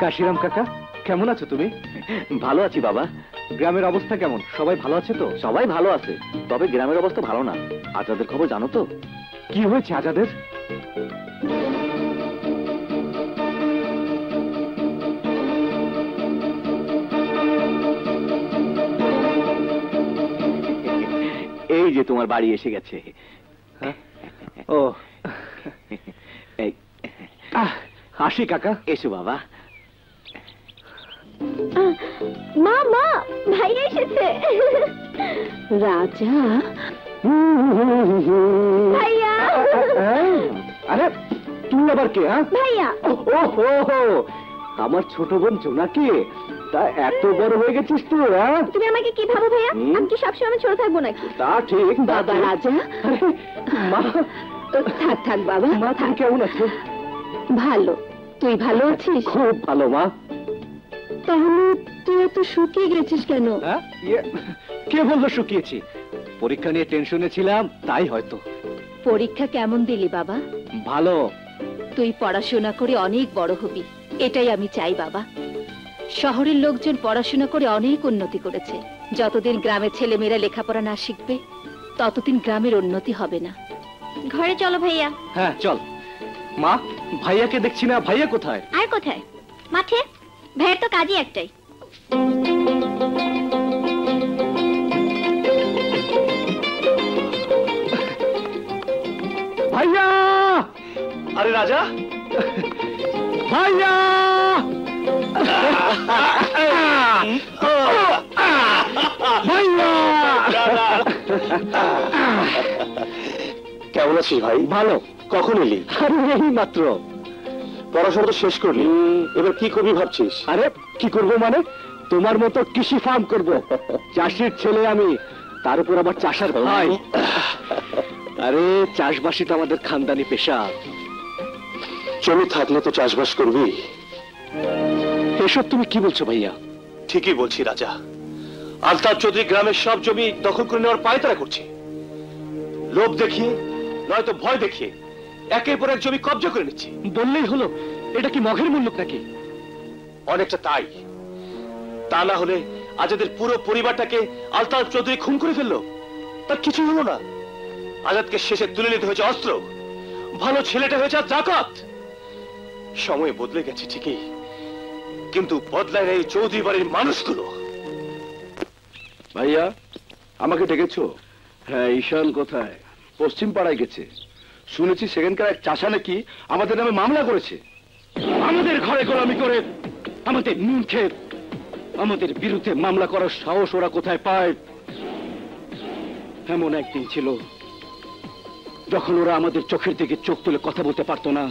কাশিরাম কাকা, কেমন আছো তুমি? ভালো আছি বাবা। গ্রামের অবস্থা কেমন? সবাই ভালো আছে তো? সবাই ভালো আছে, তবে গ্রামের অবস্থা ভালো না। আজাদের খবর জানো তো? কি হয়েছে আজাদের? এই যে তোমার বাড়ি এসে গেছে। ও এই আসি কাকা। এসো বাবা। মা মা, ভাইয়া এসেছে। রাজা ভাইয়া। আরে তুই আবার কে? ভাইয়া। ও হো, আমার ছোট বোন জোনাকি, তা এত বড় হয়ে গেছিস তুই? তুমি আমাকে কি ভাবো ভাইয়া? আমি কি সবসময় ছোট থাকবো নাকি? তা ঠিক বাবা রাজা। মা থাক থাক বাবা। মা তুমি কেমন আছো? ভালো, তুই ভালো আছিস? খুব ভালো মা। তাহলে তুই এত শুকিয়ে গেছিস কেন? কে বললো শুকিয়েছি? পরীক্ষা নিয়ে টেনশনে ছিলাম, তাই হয়তো। পরীক্ষা কেমন দিলি বাবা? ভালো। তুই পড়াশোনা করে অনেক বড় হবি, এটাই আমি চাই বাবা। শহরের লোকজন পড়াশোনা করে অনেক উন্নতি করেছে। যতদিন গ্রামের ছেলেমেয়েরা লেখাপড়া না শিখবে, ততদিন গ্রামের উন্নতি হবে না। ঘরে চলো ভাইয়া। হ্যাঁ চল। মা, ভাইয়াকে দেখছি না, ভাইয়া কোথায়? আর কোথায়? মাঠে। ভাইয়ের তো কাজই একটাই। ভাইয়া! আরে রাজা, ভাইয়া! ভাইয়া! কেমন আছিস ভাই? ভালো। কখন এলি? আরে এই মাত্র। পড়াশোনা তো শেষ করলি, এবার কি করবি ভাবছিস? আরে কি করব মানে, তোমার মতো কৃষি ফার্ম করব। চাষির ছেলে আমি, তার উপর আবার চাষার ভাই। আরে চাষবাসী তো আমাদের খানদানি পেশা। জমি থাকলে তো চাষবাস করবি। এসব তুমি কি বলছো ভাইয়া? ঠিকই বলছি রাজা। আলতাফ চৌধুরী গ্রামের সব জমি দখল করে নেওয়ার পায়তারা করছে। লোভ দেখিয়ে নয়তো ভয় দেখিয়ে একের পর এক জমি কবজা করে নিচ্ছে। বললেই হলো, এটা কি মগের মুল্লুক নাকি? অনেকটা তাই। তা না হলে আজাদের পুরো পরিবারটাকে আলতাফ চৌধুরী খুন করে ফেললো, তার কিছুই হলো না। আজাদকে শেষে তুলে নিতে হয়েছে অস্ত্র, ভালো ছেলেটা হয়েছে জাকাত। সময় বদলে গেছে ঠিকই, কিন্তু বদলায় এই চৌধুরী বাড়ির মানুষগুলো। ভাইয়া, আমাকে ডেকেছো? হ্যাঁ, ঈশান কোথায়? পশ্চিম পাড়ায় গেছে। শুনেছি সেখানকার এক চাষা নাকি আমাদের নামে মামলা করেছে। আমাদের ঘরে গোলামি করে, আমাদের নুন খেয়ে আমাদের বিরুদ্ধে মামলা করার সাহস ওরা কোথায় পায়? এমন একদিন ছিল যখন ওরা আমাদের চোখের দিকে চোখ তুলে কথা বলতে পারতো না,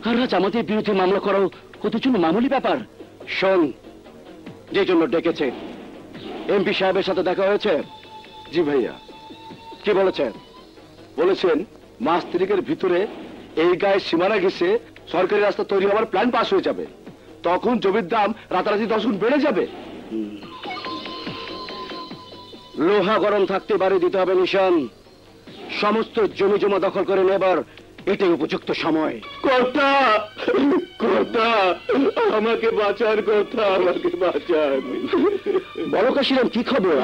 আর আজ আমাদের বিরুদ্ধে মামলা করাও ওদের জন্য মামুলি ব্যাপার। শোন, যে জন্য ডেকেছে, এমপি সাহেবের সাথে দেখা হয়েছে? জি ভাইয়া। কি বলেছেন? বলেছেন মাস 3 ভিতরে এই গায়ে সীমানা ঘেঁষে সরকারি রাস্তা তৈরি হওয়ার প্ল্যান পাস হয়ে যাবে, তখন জমির দাম রাতারাতি 10 গুণ বেড়ে যাবে। লোহা গরম থাকতে বাড়ি দিতে হবে নিশান। সমস্ত জমি জমা দখল করে নেবার এটাই উপযুক্ত সময়। কর্তা, কর্তা, আমাকে বাঁচান কর্তা, আমাকে বাঁচান। বড় কাশিরাম, কি খবর?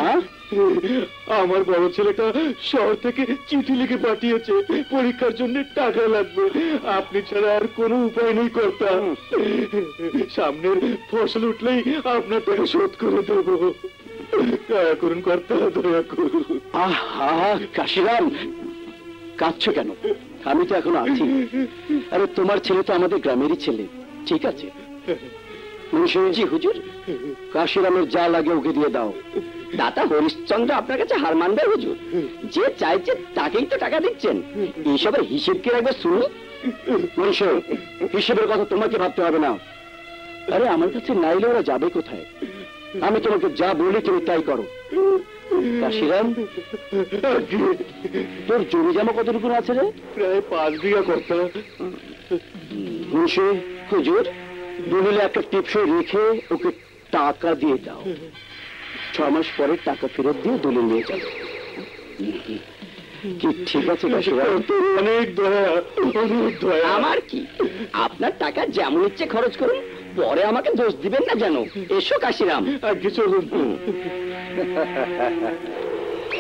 আমার বড় ছেলেটা শহর থেকে চিঠি লিখে পাঠিয়েছে, পরীক্ষার জন্য টাকা লাগবে। আপনি ছাড়া আর কোনো উপায় নেই কর্তা। সামনের ফসল উঠলেই আপনার টাকা শোধ করে দেবো। দয়া করুন কর্তা, দয়া করুন। আহা কাশিরাম, কাঁদছো কেন? আমি তো এখনো আছি। আরে তোমার ছেলে তো আমাদের গ্রামেরই ছেলে, ঠিক আছে? জি হুজুর। কাশিরামের যা লাগে ওকে দিয়ে দাও। দাতা হরিশ্চন্দ্র আপনার কাছে হার মানবে হুজুর? যে চাইছে তাকেই তো টাকা দিচ্ছেন। এইসবের হিসেব কি রাখবে শুনি? হিসেবের কথা তোমাকে ভাবতে হবে না। আরে আমার কাছে নাইলে ওরা যাবে কোথায়? আমি তোমাকে যা বলি তুমি তাই করো। কাশিরাম, তোর জমি জমা কতটুকু আছে রে? প্রায় 5 বিঘা কর্তা। হুজুর, দলিলে একটা টিপসই রেখে ওকে টাকা দিয়ে দাও। 6 মাস পরে টাকা ফেরত দিয়ে দলিল নিয়ে যাও। কি ঠিক আছে কাশিরাম? অনেক দয়া, অনেক দয়া। আমার কি, আপনার টাকা যেমন ইচ্ছে খরচ করুন, পরে আমাকে দোষ দিবেন না যেন। এসো কাশিরাম। কিছু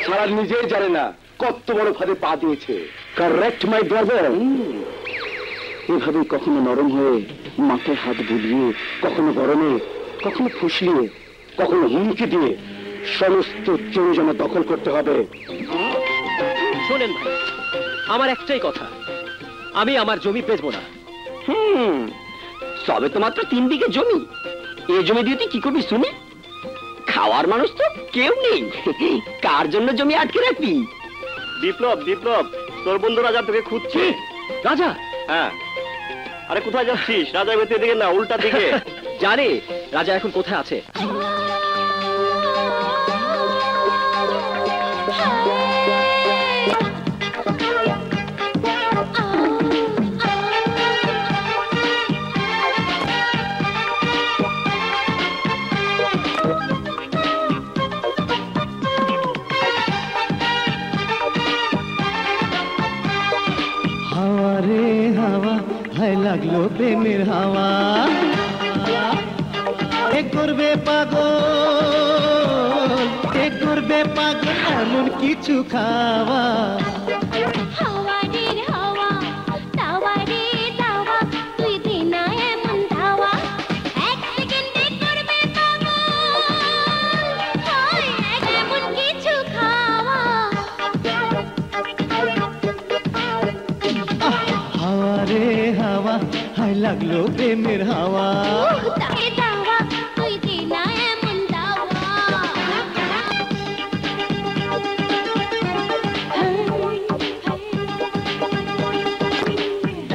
সারা নিজেই জানে না কত বড় ফাঁদে পা দিয়েছে। Correct my brother. এভাবে কখনো নরম হয়ে মাথায় হাত বুলিয়ে, কখনো গরমে, কখনো ফুসলিয়ে, কখনো হুমকি দিয়ে সমস্ত জমি জমা দখল করতে হবে। শোনেন ভাই, আমার একটাই কথা, আমি আমার জমি বেচবো না। সবে তো মাত্র 3 বিঘে জমি, এই জমি দিয়ে তুই কি করবি শুনি? খাওয়ার মানুষ তো কেউ নেই, কার জন্য জমি আটকে রাখবি? বিপ্লব, বিপ্লব, তোর বন্ধু রাজা তোকে খুঁজছে। রাজা? হ্যাঁ। আরে কোথায় যাচ্ছিস? রাজা বেতে দিকে না, উল্টা দিকে। জানি রাজা এখন কোথায় আছে। হাওয়া রে হাওয়া, হায় লাগলো প্রেমের হাওয়া, এ করবে পাগল, এ করবে পাগল এমন কিছু খাওয়া। হাওয়া রে হাওয়া, তাওয়া রে তাওয়া, তুই দে না এমন ধাওয়া, এক সেকেন্ডে করবে পাগল, হায় এমন কিছু খাওয়া। হাওয়া রে হাওয়া, হায় লাগলো প্রেমের হাওয়া। তাকে দাওয়া, তুই দে না এমন দাওয়া।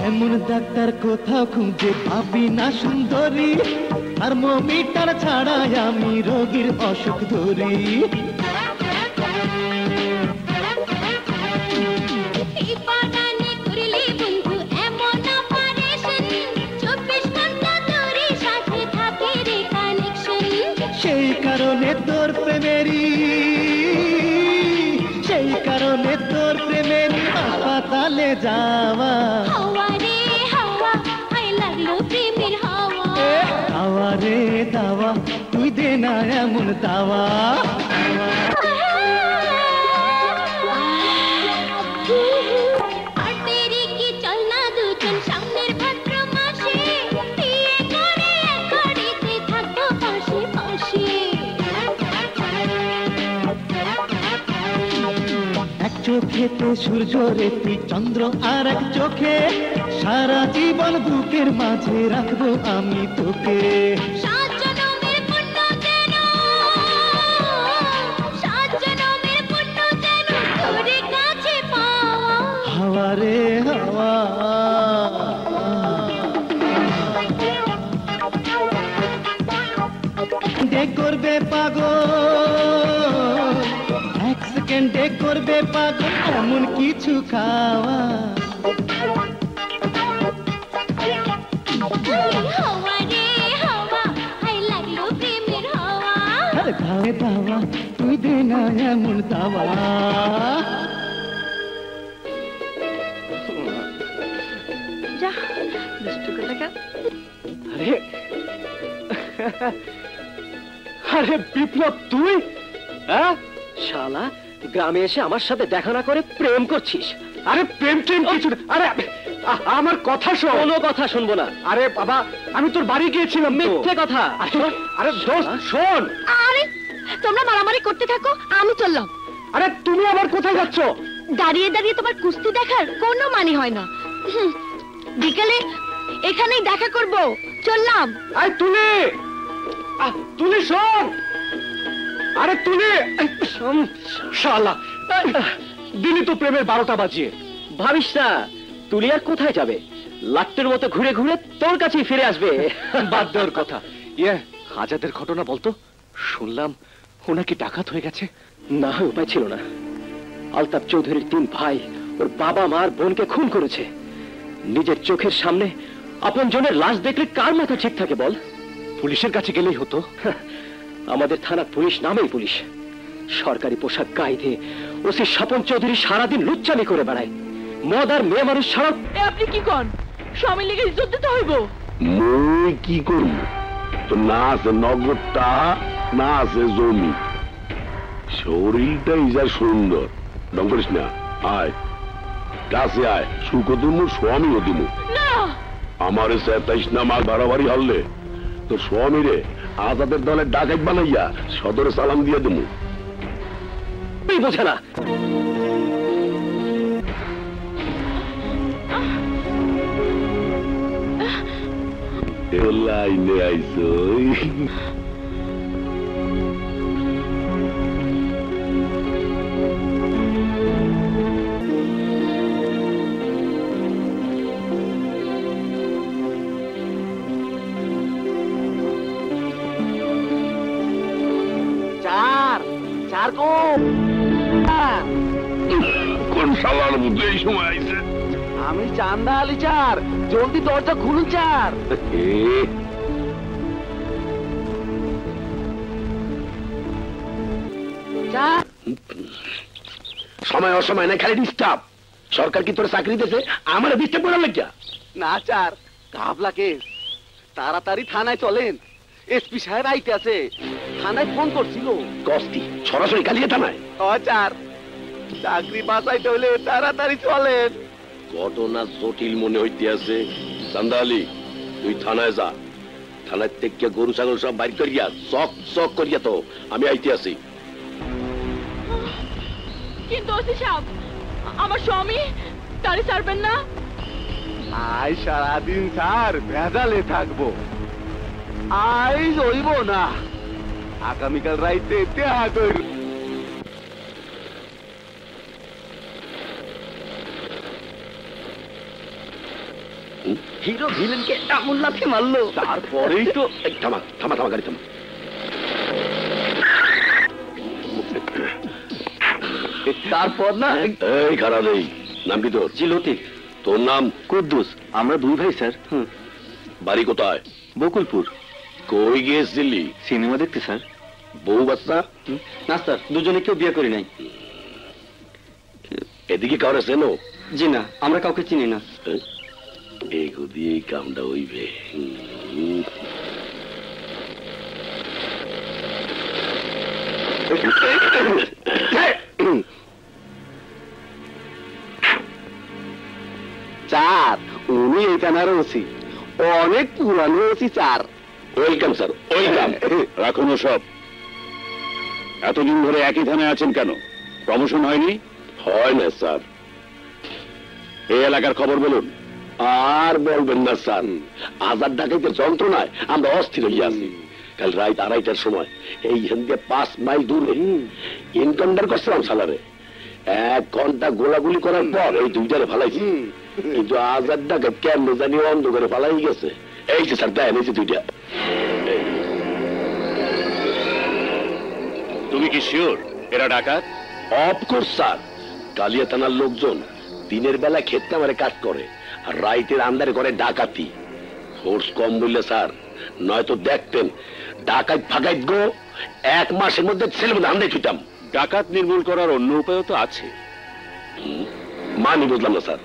এমন ডাক্তার কোথাও খুঁজে পাবি না সুন্দরী, থার্মোমিটার ছাড়াই আমি রোগীর অসুখ ধরি। এই বাগানে করলে বন্ধু এমন অপারেশন, 24 ঘন্টা তোরই সাথে থাকে রে কানেকশন। সেই কারণে তোর প্রেমেরই, সেই কারণে তোর প্রেমেরই হাসপাতালে যাওয়া। হাওয়া রে হাওয়া, হায় লাগলো প্রেমের হাওয়া। দাওয়া রে দাওয়া, তুই দে না এমন দাওয়া। আর দেরি কি, চল না দুজন সামনের ভাদ্র মাসে, বিয়ে করে এক বাড়িতে থাকবো পাশে পাশে। এক চোখেতে সূর্য রে তুই চন্দ্র, আর এক চোখে সারা জীবন বুকের মাঝে রাখবো আমি তোকে। 7 জনমের পুণ্য যেন, 7 জনমের পুণ্য যেন তোর কাছে পাওয়া। হাওয়া রে হাওয়া, দে করবে পাগল, এক সেকেন্ডে করবে পাগল এমন কিছু খাওয়া। হাওয়া রে হাওয়া, হায় লাগলো প্রেমের হাওয়া। আরে দাওয়া দাওয়া, তুই দে না এমন দাওয়া। যা দুষ্টু কোথাকার। আরে আরে বিপ্লব, তুই? হ্যাঁ শালা, গ্রামে এসে আমার সাথে দেখা না করে প্রেম করছিস? আরে প্রেম টেম কিছু না। আরে আমার কথা শোন। কোনো কথা শুনবো না। আরে বাবা, আমি তোর বাড়ি গিয়েছিলাম। মিথ্যে কথা। আরে দোস্ত শোন। আরে তোমরা মারামারি করতে থাকো, আমি চললাম। আরে তুমি আবার কোথায় যাচ্ছ? দাঁড়িয়ে দাঁড়িয়ে তোমার কুস্তি দেখার কোনো মানে হয় না। বিকেলে এখানেই দেখা করব, চললাম। আরে তুলি, তুলি শোন। আরে তুলি, শালা দিলি তো প্রেমের 12টা বাজিয়ে। ভাবিস না তুলি আর কোথায় যাবে, লাট্টের মতো ঘুরে ঘুরে তোর কাছেই ফিরে আসবে। বাদ দেওয়ার কথা। ইয়ে হাজাদের ঘটনা বলতো, শুনলাম ও নাকি ডাকাত হয়ে গেছে। না হয় উপায় ছিল না। আলতাফ চৌধুরীর 3 ভাই ওর বাবা মার বোনকে খুন করেছে। নিজের চোখের সামনে আপন জনের লাশ দেখলে কার মাথা ঠিক থাকে বল? পুলিশের কাছে গেলেই হতো। আমাদের থানা পুলিশ নামেই পুলিশ, সরকারি পোশাক গায়ে দিয়ে ওসি স্বপন চৌধুরী সারাদিন লুচ্চামি করে বেড়ায়। মদ আর মেয়ে মানুষ ছাড়া। আপনি কি কন? স্বামী লেগে ইজ্জত দিতে হইব? মই কি করব? তো না আছে নগদ টাকা, না আছে জমি। শরীরটাই যা সুন্দর। ডং করিস না, আয় কাছে আয়, সুখও দিমু স্বামীও দিমু। না, আমার চেতাইস না, মাল বাড়াবাড়ি হলে তোর স্বামী রে আজাদের দলের ডাকাত বানাইয়া সদরে সালাম দিয়ে দিমু। তুই বোঝে না। লাইনে আইসো। কোন শালার মধ্যে এই সময় আইছে? আমি চান্দা আলী চার, জলদি দরজা খুলুন চার। সময় অসময় না খালি ডিস্টার্ব। সরকার কি তোর চাকরি দিয়েছে আমার ডিস্টার্ব করার লাগিয়া? না চার, কাবলা কেস, তাড়াতাড়ি থানায় চলেন। এসপি সাহেব আইতে আছে, থানায় ফোন করছিল। কস্তি সরাসরি কালিয়ে থানায়? চার, চাকরি বাঁচাইতে হলে তাড়াতাড়ি চলেন। ঘটনা জটিল মনে হইতে আছে। চান্দা আলী, তুই থানায় যা। থানায় থেকে গরু ছাগল সব বাইর করিয়া চক চক করিয়া তো আমি আইতে আছি। কিন্তু ওসি সাহেব, আমার স্বামী তারে ছাড়বেন না? আই সারাদিন স্যার ভেজালে থাকবো, আই জইব না। আগামীকাল রাইতে দেখা কর। হিরো ভিলেনকে এমন লাথি মারলো, তারপরেই তো থামা থামা থামা, গাড়ি থামা। তারপর না এই খারাপ নেই। নাম কি তোর? জি লতিফ। তোর নাম? কুদ্দুস। আমরা দুই ভাই স্যার। বাড়ি কোথায়? বকুলপুর। কই গিয়েছিলি? সিনেমা দেখতে স্যার। বউ বাচ্চা? না স্যার, দুজনে কেউ বিয়ে করি নাই। এদিকে কাউরে চেনো? জি না, আমরা কাউকে চিনি না। এগো দিয়ে এই কামটা হইবে। চার, উনি এই থানার ওসি, অনেক পুরানো ওসি চার। Welcome sir, welcome. রাখুন সব। এতদিন ধরে একই থানায় আছেন কেন? প্রমোশন হয়নি? হয় না স্যার। এই এলাকার খবর বলুন। আর বলবেন না স্যার, আজাদ ডাকাইতের যন্ত্রণায় আমরা অস্থির হইয়া আছি। কাল রাত 2:30টার সময় এইখান থেকে 5 মাইল দূরে এনকাউন্টার করছিলাম সালারে। 1 ঘন্টা গোলাগুলি করার পর এই দুইটারে ফালাইছি, কিন্তু আজাদ ডাকাত কেমনে জানি অন্ধ করে ফালাই গেছে। এই যে স্যার, দেখেন এই যে দুইটা। তুমি কি শিওর এরা ডাকাত? Of course sir. কালিয়া থানার লোকজন দিনের বেলা ক্ষেত কামারে কাজ করে, আর রাইতের আন্দারে করে ডাকাতি। ফোর্স কম বললে স্যার, নয়তো দেখতেন ডাকাত ফাঁকাইত গো 1 মাসের মধ্যে ছেলে মধ্যে আন্দাই ছুটাম। ডাকাত নির্মূল করার অন্য উপায়ও তো আছে। মানি বুঝলাম না স্যার।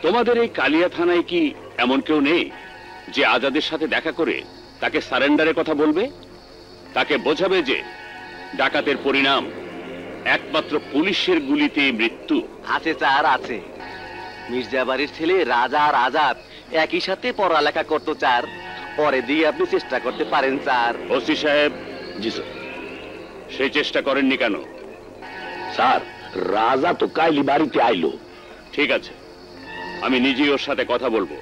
তোমাদের এই কালিয়া থানায় কি এমন কেউ নেই যে আজাদের সাথে দেখা করে তাকে সারেন্ডারের কথা বলবে, তাকে বোঝাবে যে ডাকাতের পরিণাম একমাত্র পুলিশের গুলিতে মৃত্যু? আছে স্যার, আছে। মির্জাবাড়ির ছেলে রাজা আর আজাদ একই সাথে পড়ালেখা করতো স্যার। পরে দিয়ে আপনি চেষ্টা করতে পারেন স্যার। ওসি সাহেব। জি স্যার। সেই চেষ্টা করেননি কেন? স্যার, রাজা তো কাইলি বাড়িতে আইলো। ঠিক আছে, আমি নিজেই ওর সাথে কথা বলবো,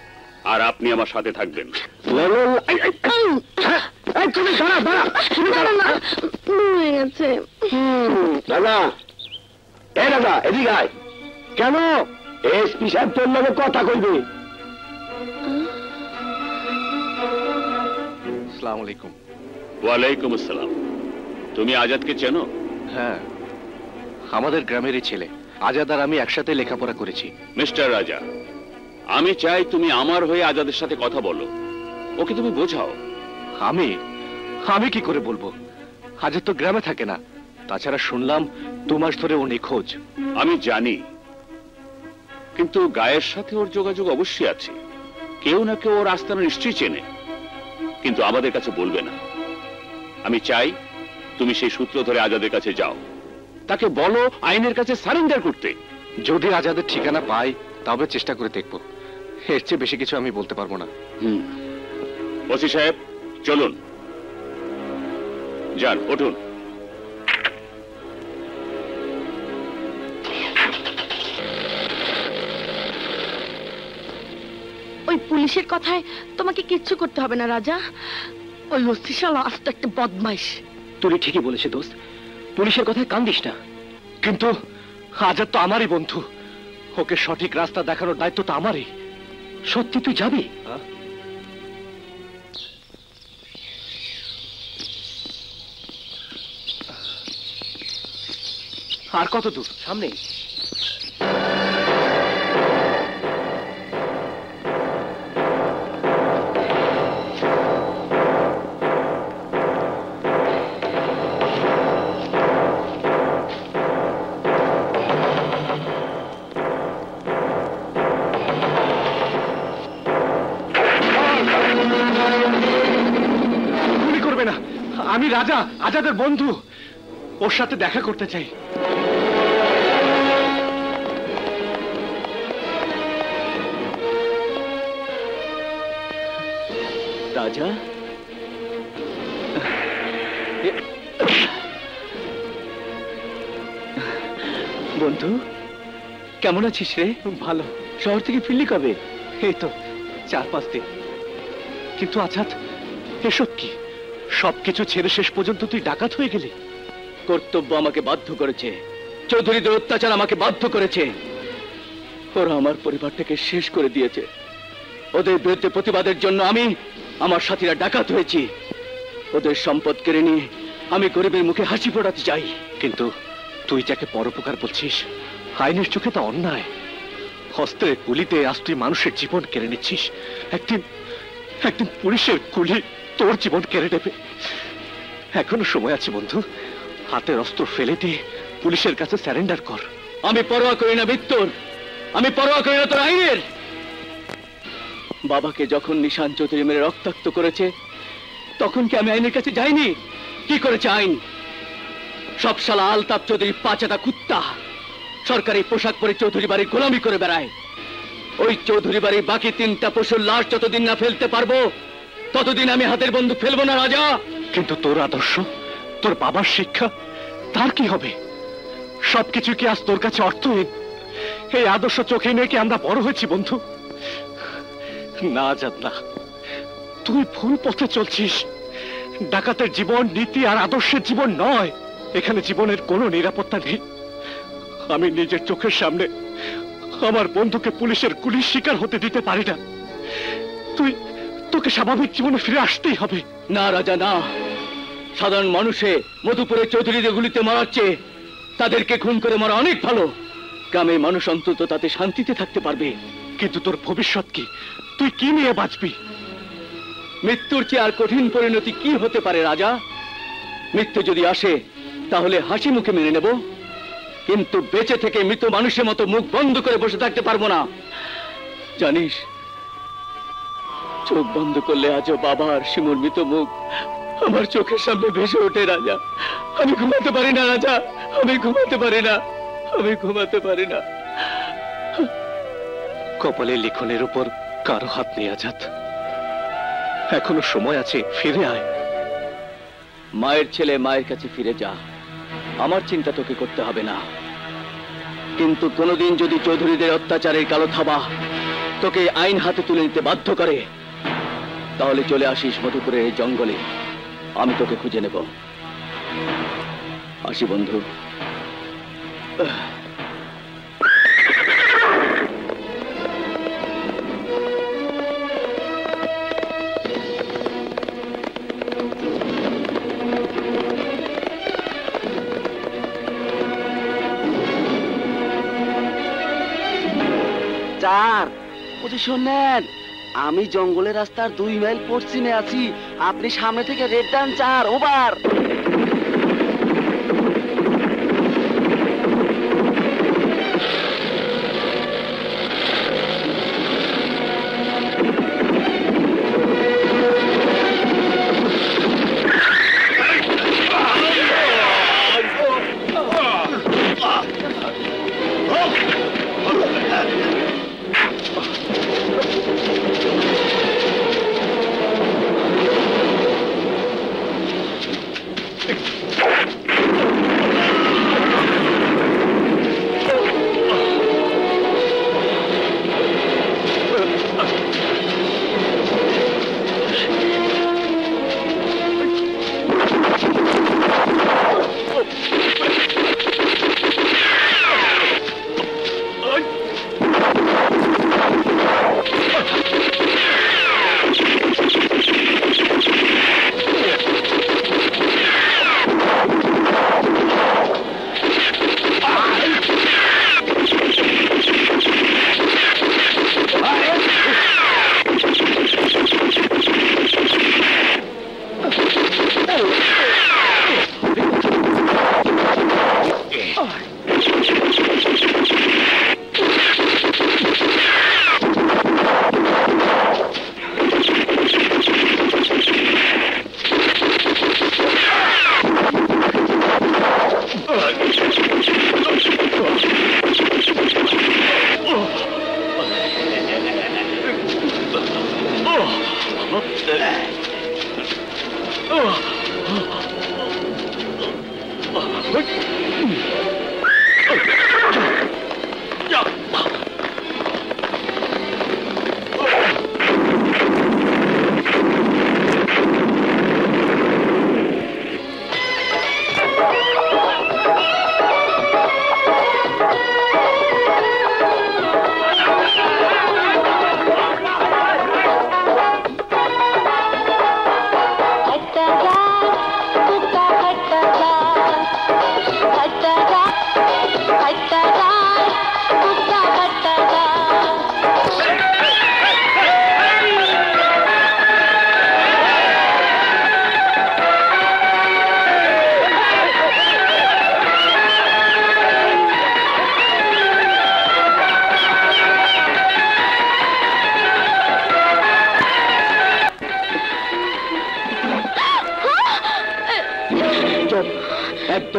আর আপনি আমার সাথে থাকবেন। দাদা, এ দাদা, এদিকে আয়। কেন? এসপি সাহেব তোর লগে কথা কইবে। আসসালামু আলাইকুম। ওয়ালাইকুম আসসালাম। তুমি আজাদকে চেনো? হ্যাঁ, আমাদের গ্রামেরই ছেলে। আজাদ আর আমি একসাথে লেখাপড়া করেছি। মিস্টার রাজা, আমি চাই তুমি আমার হয়ে আজাদের সাথে কথা বলো, ওকে তুমি বোঝাও। আমি কি করে বলবো? আজাদ তো গ্রামে থাকে না, তাছাড়া শুনলাম 2 মাস ধরে ও নিখোঁজ। আমি জানি, কিন্তু গায়ের সাথে ওর যোগাযোগ অবশ্যই আছে। কেউ না কেউ ওর আস্তানা নিশ্চয়ই চেনে, কিন্তু আমাদের কাছে বলবে না। আমি চাই তুমি সেই সূত্র ধরে আজাদের কাছে যাও, তাকে বলো আইনের কাছে সারেন্ডার করতে। যদি আজাদের ঠিকানা পাই তবে চেষ্টা করে দেখব, এর চেয়ে বেশি কিছু আমি বলতে পারবো না। ওসি সাহেব চলুন, যান, উঠুন। ওই পুলিশের কথায় তোমাকে কিচ্ছু করতে হবে না রাজা। ওই অস্তিশালা আস্ত একটা বদমাইশ। তুই ঠিকই বলেছে দোস্ত, পুলিশের কথায় কান দিস না। কিন্তু আজাদ তো আমারই বন্ধু, ওকে সঠিক রাস্তা দেখানোর দায়িত্ব তো আমারই। সত্যি তুই যাবি? আর কত দূর? সামনেই। আমি রাজা, আজাদের বন্ধু, ওর সাথে দেখা করতে চাই। রাজা, বন্ধু কেমন আছিস রে? ভালো। শহর থেকে ফিরলি কবে? এই তো 4-5 দিন। কিন্তু আজাদ, এসব কি? সবকিছু ছেড়ে শেষ পর্যন্ত তুই ডাকাত হয়ে গেলি? কর্তব্য আমাকে বাধ্য করেছে, চৌধুরীদের অত্যাচার আমাকে বাধ্য করেছে। ওরা আমার পরিবারটাকে শেষ করে দিয়েছে। ওদের বিরুদ্ধে প্রতিবাদের জন্য আমি, আমার সাথীরা ডাকাত হয়েছি। ওদের সম্পদ কেড়ে নিয়ে আমি গরিবের মুখে হাসি ফোটাতে চাই। কিন্তু তুই যাকে পরোপকার বলছিস, আইনের চোখে তা অন্যায়। হস্তের কুলিতে আজ তুই মানুষের জীবন কেড়ে নিচ্ছিস। একদিন পুলিশের কুলি তোর জীবন কেড়ে নেবে। এখনো সময় আছে বন্ধু, হাতের অস্ত্র ফেলে দিয়ে পুলিশের কাছে স্যারেন্ডার কর। আমি পরোয়া করি না মৃত্যুর, আমি পরোয়া করি না তোর আইনের। বাবাকে যখন নিশান চৌধুরী মেরে রক্তাক্ত করেছে, তখন কি আমি আইনের কাছে যাইনি? কি করেছে আইন? সব শালা আলতাফ চৌধুরী পাচাটা কুত্তা, সরকারি পোশাক পরে চৌধুরী বাড়ির গোলামি করে বেড়ায়। ওই চৌধুরী বাড়ির বাকি 3টা পশুর লাশ যতদিন না ফেলতে পারবো, ততদিন আমি হাতের বন্দুক ফেলবো না রাজা। কিন্তু তোর আদর্শ, তোর বাবার শিক্ষা, তার কি হবে? সবকিছু কি আজ তোর কাছে অর্থহীন? এই আদর্শ চোখে নিয়ে কি আমরা বড় হয়েছি বন্ধু? না আজাদ না, তুই ভুল পথে চলছিস। ডাকাতের জীবন নীতি আর আদর্শের জীবন নয়। এখানে জীবনের কোনো নিরাপত্তা নেই। আমি নিজের চোখের সামনে আমার বন্ধুকে পুলিশের গুলির শিকার হতে দিতে পারি না। তোকে স্বাভাবিক জীবনে ফিরে আসতেই হবে। না রাজা না, সাধারণ মানুষে মধুপুরের চৌধুরীদের গুলিতে মারাচ্ছে, তাদেরকে খুন করে মারা অনেক ভালো। গ্রামের মানুষ অন্তত তাতে শান্তিতে থাকতে পারবে। কিন্তু তোর ভবিষ্যৎ কি? তুই কি নিয়ে বাঁচবি? মৃত্যুর চেয়ে আর কঠিন পরিণতি কি হতে পারে রাজা? মৃত্যু যদি আসে তাহলে হাসি মুখে মেনে নেব, কিন্তু বেঁচে থেকে মৃত মানুষের মতো মুখ বন্ধ করে বসে থাকতে পারবো না। জানিস, চোখ বন্ধ করলে আজও বাবা আর শিমুর মৃত মুখ আমার চোখের সামনে ভেসে ওঠে রাজা। আমি ঘুমাতে পারি না রাজা, আমি ঘুমাতে পারি না, আমি ঘুমাতে পারি না। কপালে লিখনের উপর কারো হাত নেই আজাদ। এখনো সময় আছে, ফিরে আয়। মায়ের ছেলে মায়ের কাছে ফিরে যা, আমার চিন্তা তোকে করতে হবে না। কিন্তু কোনোদিন যদি চৌধুরীদের অত্যাচারের কালো থাবা তোকে আইন হাতে তুলে নিতে বাধ্য করে, তাহলে চলে আসিস মধুপুরের এই জঙ্গলে, আমি তোকে খুঁজে নেব। আসি বন্ধু। চার পজিশন নেন। আমি জঙ্গলের রাস্তার 2 মাইল পশ্চিমে আছি, আপনি সামনে থেকে রেড ডান 4 ওভার।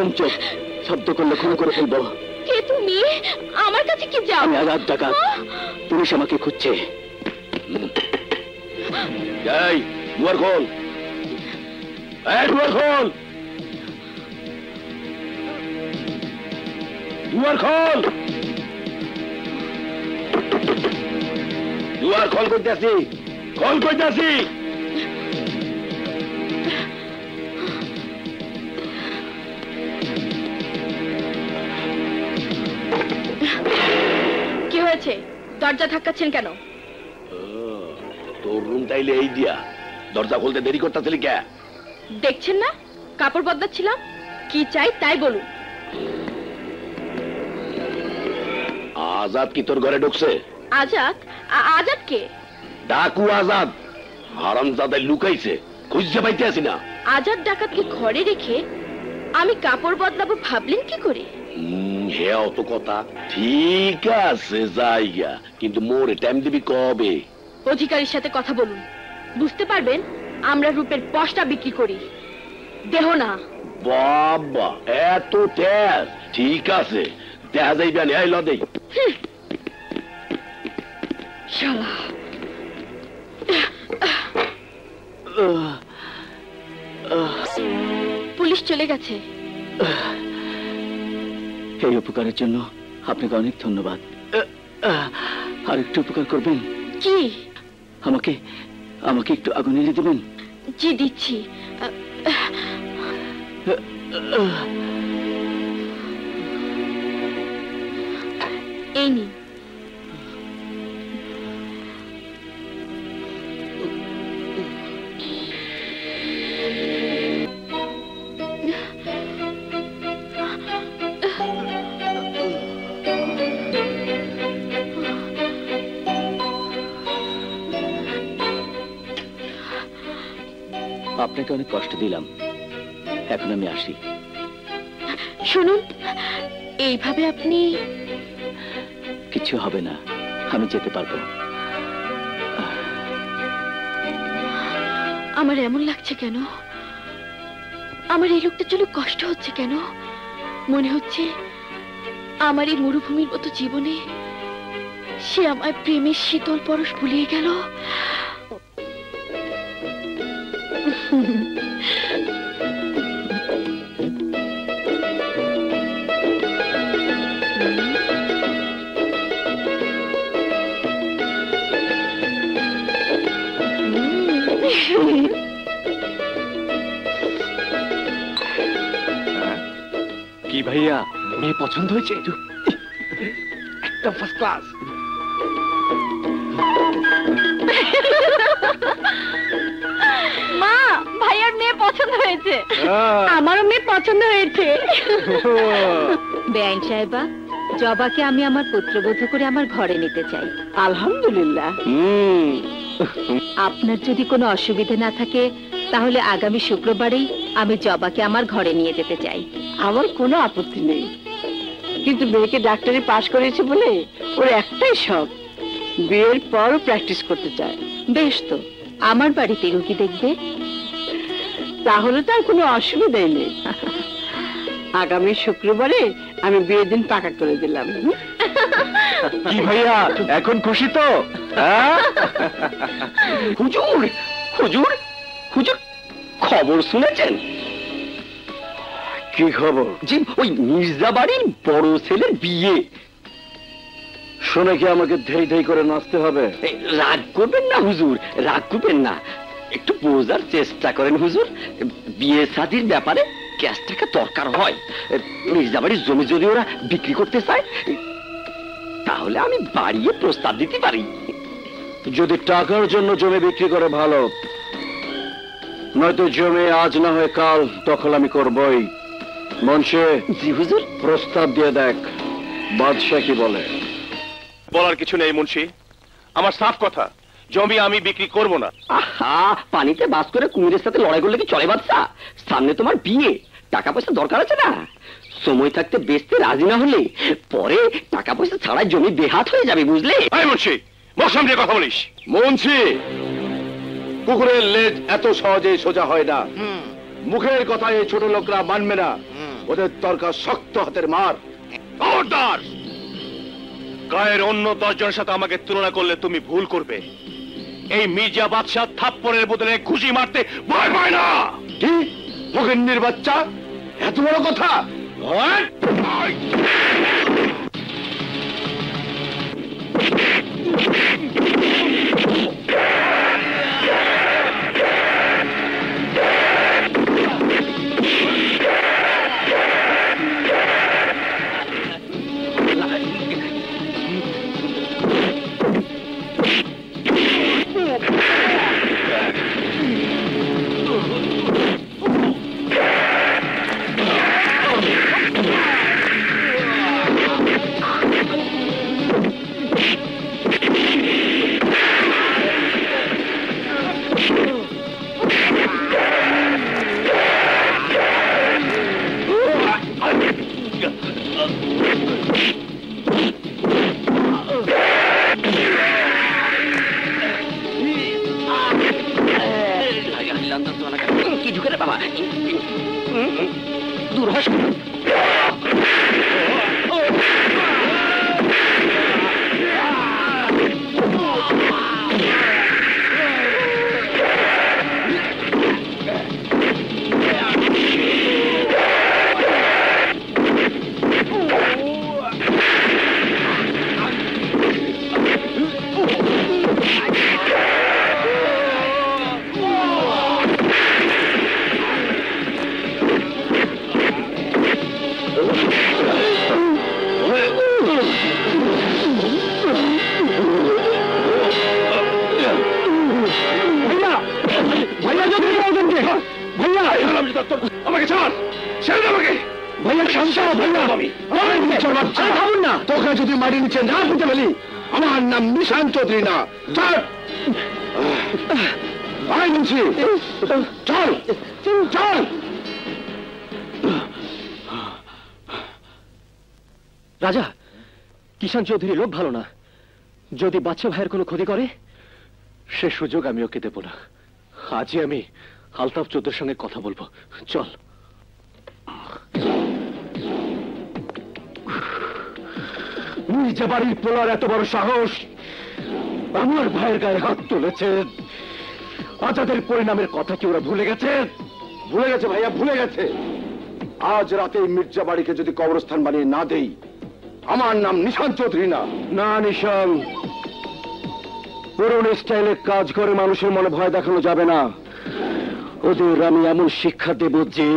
একদম চুপ, শব্দ করলে খুন করে ফেলবো। কে তুমি? আমার কাছে কি যাও? আমি আজাদ ডাকাত, পুলিশ আমাকে খুঁজছে। এই দুয়ার খোল, এই দুয়ার খোল, দুয়ার খোল, দুয়ার খোল কইতাছি, খোল কইতাছি। কি হয়েছে? দরজা ধাক্কাচ্ছেন কেন? তোর রুম তাইলে এই দিয়া, দরজা খুলতে দেরি করতেছিলি কে? দেখছেন না কাপড় বদলাচ্ছিলাম। কি চাই তাই বলুন। আজাদ কি তোর ঘরে ঢুকছে? আজাদ? আজাদ কে? ডাকু আজাদ, হারামজাদা লুকাইছে, খুঁজতে পাইতে আসি না। আজাদ ডাকাতকে ঘরে রেখে আমি কাপড় বদলাবো ভাবলেন কি করে? হে অত কথা ঠিক আছে যাইয়া, কিন্তু মোরে টাইম দিবি কবে? অধিকারীর সাথে কথা বলুন, বুঝতে পারবেন আমরা রূপের পশটা বিক্রি করি, দেহ না। বাবা এত তেজ, ঠিক আছে দেখা যাইবে না। এই লদেই শালা। পুলিশ চলে গেছে। এই উপকারের জন্য আপনাকে অনেক ধন্যবাদ। আর একটু উপকার করবেন? কি? আমাকে আমাকে একটু আগুন এনে দেবেন? জি দিচ্ছি। এই নিন। আপনাকে অনেক কষ্ট দিলাম, এখন আমি আসি। শুনুন, এইভাবে আপনি। কিছু হবে না, আমি যেতে পারবো। আমার এমন লাগছে কেন? আমার এই লোকটার জন্য কষ্ট হচ্ছে কেন? মনে হচ্ছে আমার এই মরুভূমির মতো জীবনে সে আমায় প্রেমের শীতল পরশ ভুলিয়ে গেল। কি ভাইয়া, মেয়ে পছন্দ হয়েছে? একদম ফার্স্ট ক্লাস। মা, ভাইয়ার মেয়ে পছন্দ হয়েছে। আমারও মেয়ে পছন্দ হয়েছে। বেআইন সাহেবা, জবাকে আমি আমার পুত্রবধূ করে আমার ঘরে নিতে চাই। আলহামদুলিল্লাহ। আপনার যদি কোনো অসুবিধা না থাকে তাহলে আগামী শুক্রবারেই আমি জবাকে আমার ঘরে নিয়ে যেতে চাই। আমার কোনো আপত্তি নেই, কিন্তু মেয়েকে ডাক্তারি পাশ করেছে বলে ওর একটাই শখ, বিয়ের পরও প্র্যাকটিস করতে চায়। বেশ তো, আমার বাড়িতে রুগী দেখবে। তাহলে তার কোনো অসুবিধাই নেই। আগামী শুক্রবারে আমি বিয়ের দিন পাকা করে দিলাম। কি ভাইয়া, এখন খুশি তো? হুজুর হুজুর হুজুর, খবর শুনেছেন? কি খবর? জি, ওই মির্জা বাড়ির বড় ছেলের বিয়ে। শুনে কি আমাকে ধেই ধেই করে নাচতে হবে? রাগ করবেন না হুজুর, রাগ করবেন না, একটু বোঝার চেষ্টা করেন হুজুর। বিয়ে শাদীর ব্যাপারে ক্যাশ টাকা দরকার হয়। মির্জা বাড়ির জমি যদি ওরা বিক্রি করতে চায় তাহলে আমি বাড়িয়ে প্রস্তাব দিতে পারি। যদি টাকার জন্য জমি বিক্রি করে ভালো, নয়তো জমি আজ না হয় কাল দখল আমি করবই। মুন্সি, জি হুজুর। প্রস্তাব দিয়ে দেখ বাদশা কি বলে। বলার কিছু নেই মুন্সি, আমার সাফ কথা, জমি আমি বিক্রি করব না। আহা, পানিতে বাস করে কুমিরের সাথে লড়াই করলে কি চলে বাচ্চা? সামনে তোমার বিয়ে, টাকা পয়সা দরকার আছে না? সময় থাকতে বেচতে রাজি না হলে পরে টাকা পয়সা ছাড়াই জমি বেহাত হয়ে যাবে, বুঝলে? এই মুন্সি, মুখ সামনে কথা বলিস। মুন্সি, কুকুরের লেজ এত সহজে সোজা হয় না। মুখের কথা এই ছোট লোকরা মানবে না। ওদের দরকার শক্ত হাতের মার। খবরদার! গায়ের অন্য 10 জনের সাথে আমাকে তুলনা করলে তুমি ভুল করবে। এই মির্জা বাদশাহ থাপ্পড়ের বদলে খুশি মারতে ভয় পায় না। কি ফকিন্নির বাচ্চা, এত বড় কথা? আমাকে ছাড়, ছেড়ে আমাকে। ভাইয়া শান্ত হও ভাইয়া। ভাবুন না, তোকে যদি মারি নিচে না পেতে বলি, আমার নাম নিশান চৌধুরী না। চল ভাই বলছি, চল চল। রাজা, কিষান চৌধুরী লোক ভালো না। যদি বাচ্চা ভাইয়ের কোনো ক্ষতি করে, সে সুযোগ আমি ওকে দেব না। আজই আমি আলতাফ চৌধুরীর সঙ্গে কথা বলবো। চল। মির্জা বাড়ির পোলার এত বড় সাহস, আমার ভাইয়ের গায়ে হাত তুলেছে। আজাদের পরিণামের কথা কি ওরা ভুলে গেছে? ভুলে গেছে ভাইয়া, ভুলে গেছে। আজ রাতে মির্জা বাড়িকে যদি কবরস্থান বানিয়ে না দেই, আমার নাম নিশান চৌধুরী না। না নিশান, পুরনো স্টাইলে কাজ করে মানুষের মনে ভয় দেখানো যাবে না। ওদের আমি এমন শিক্ষা দেব যে।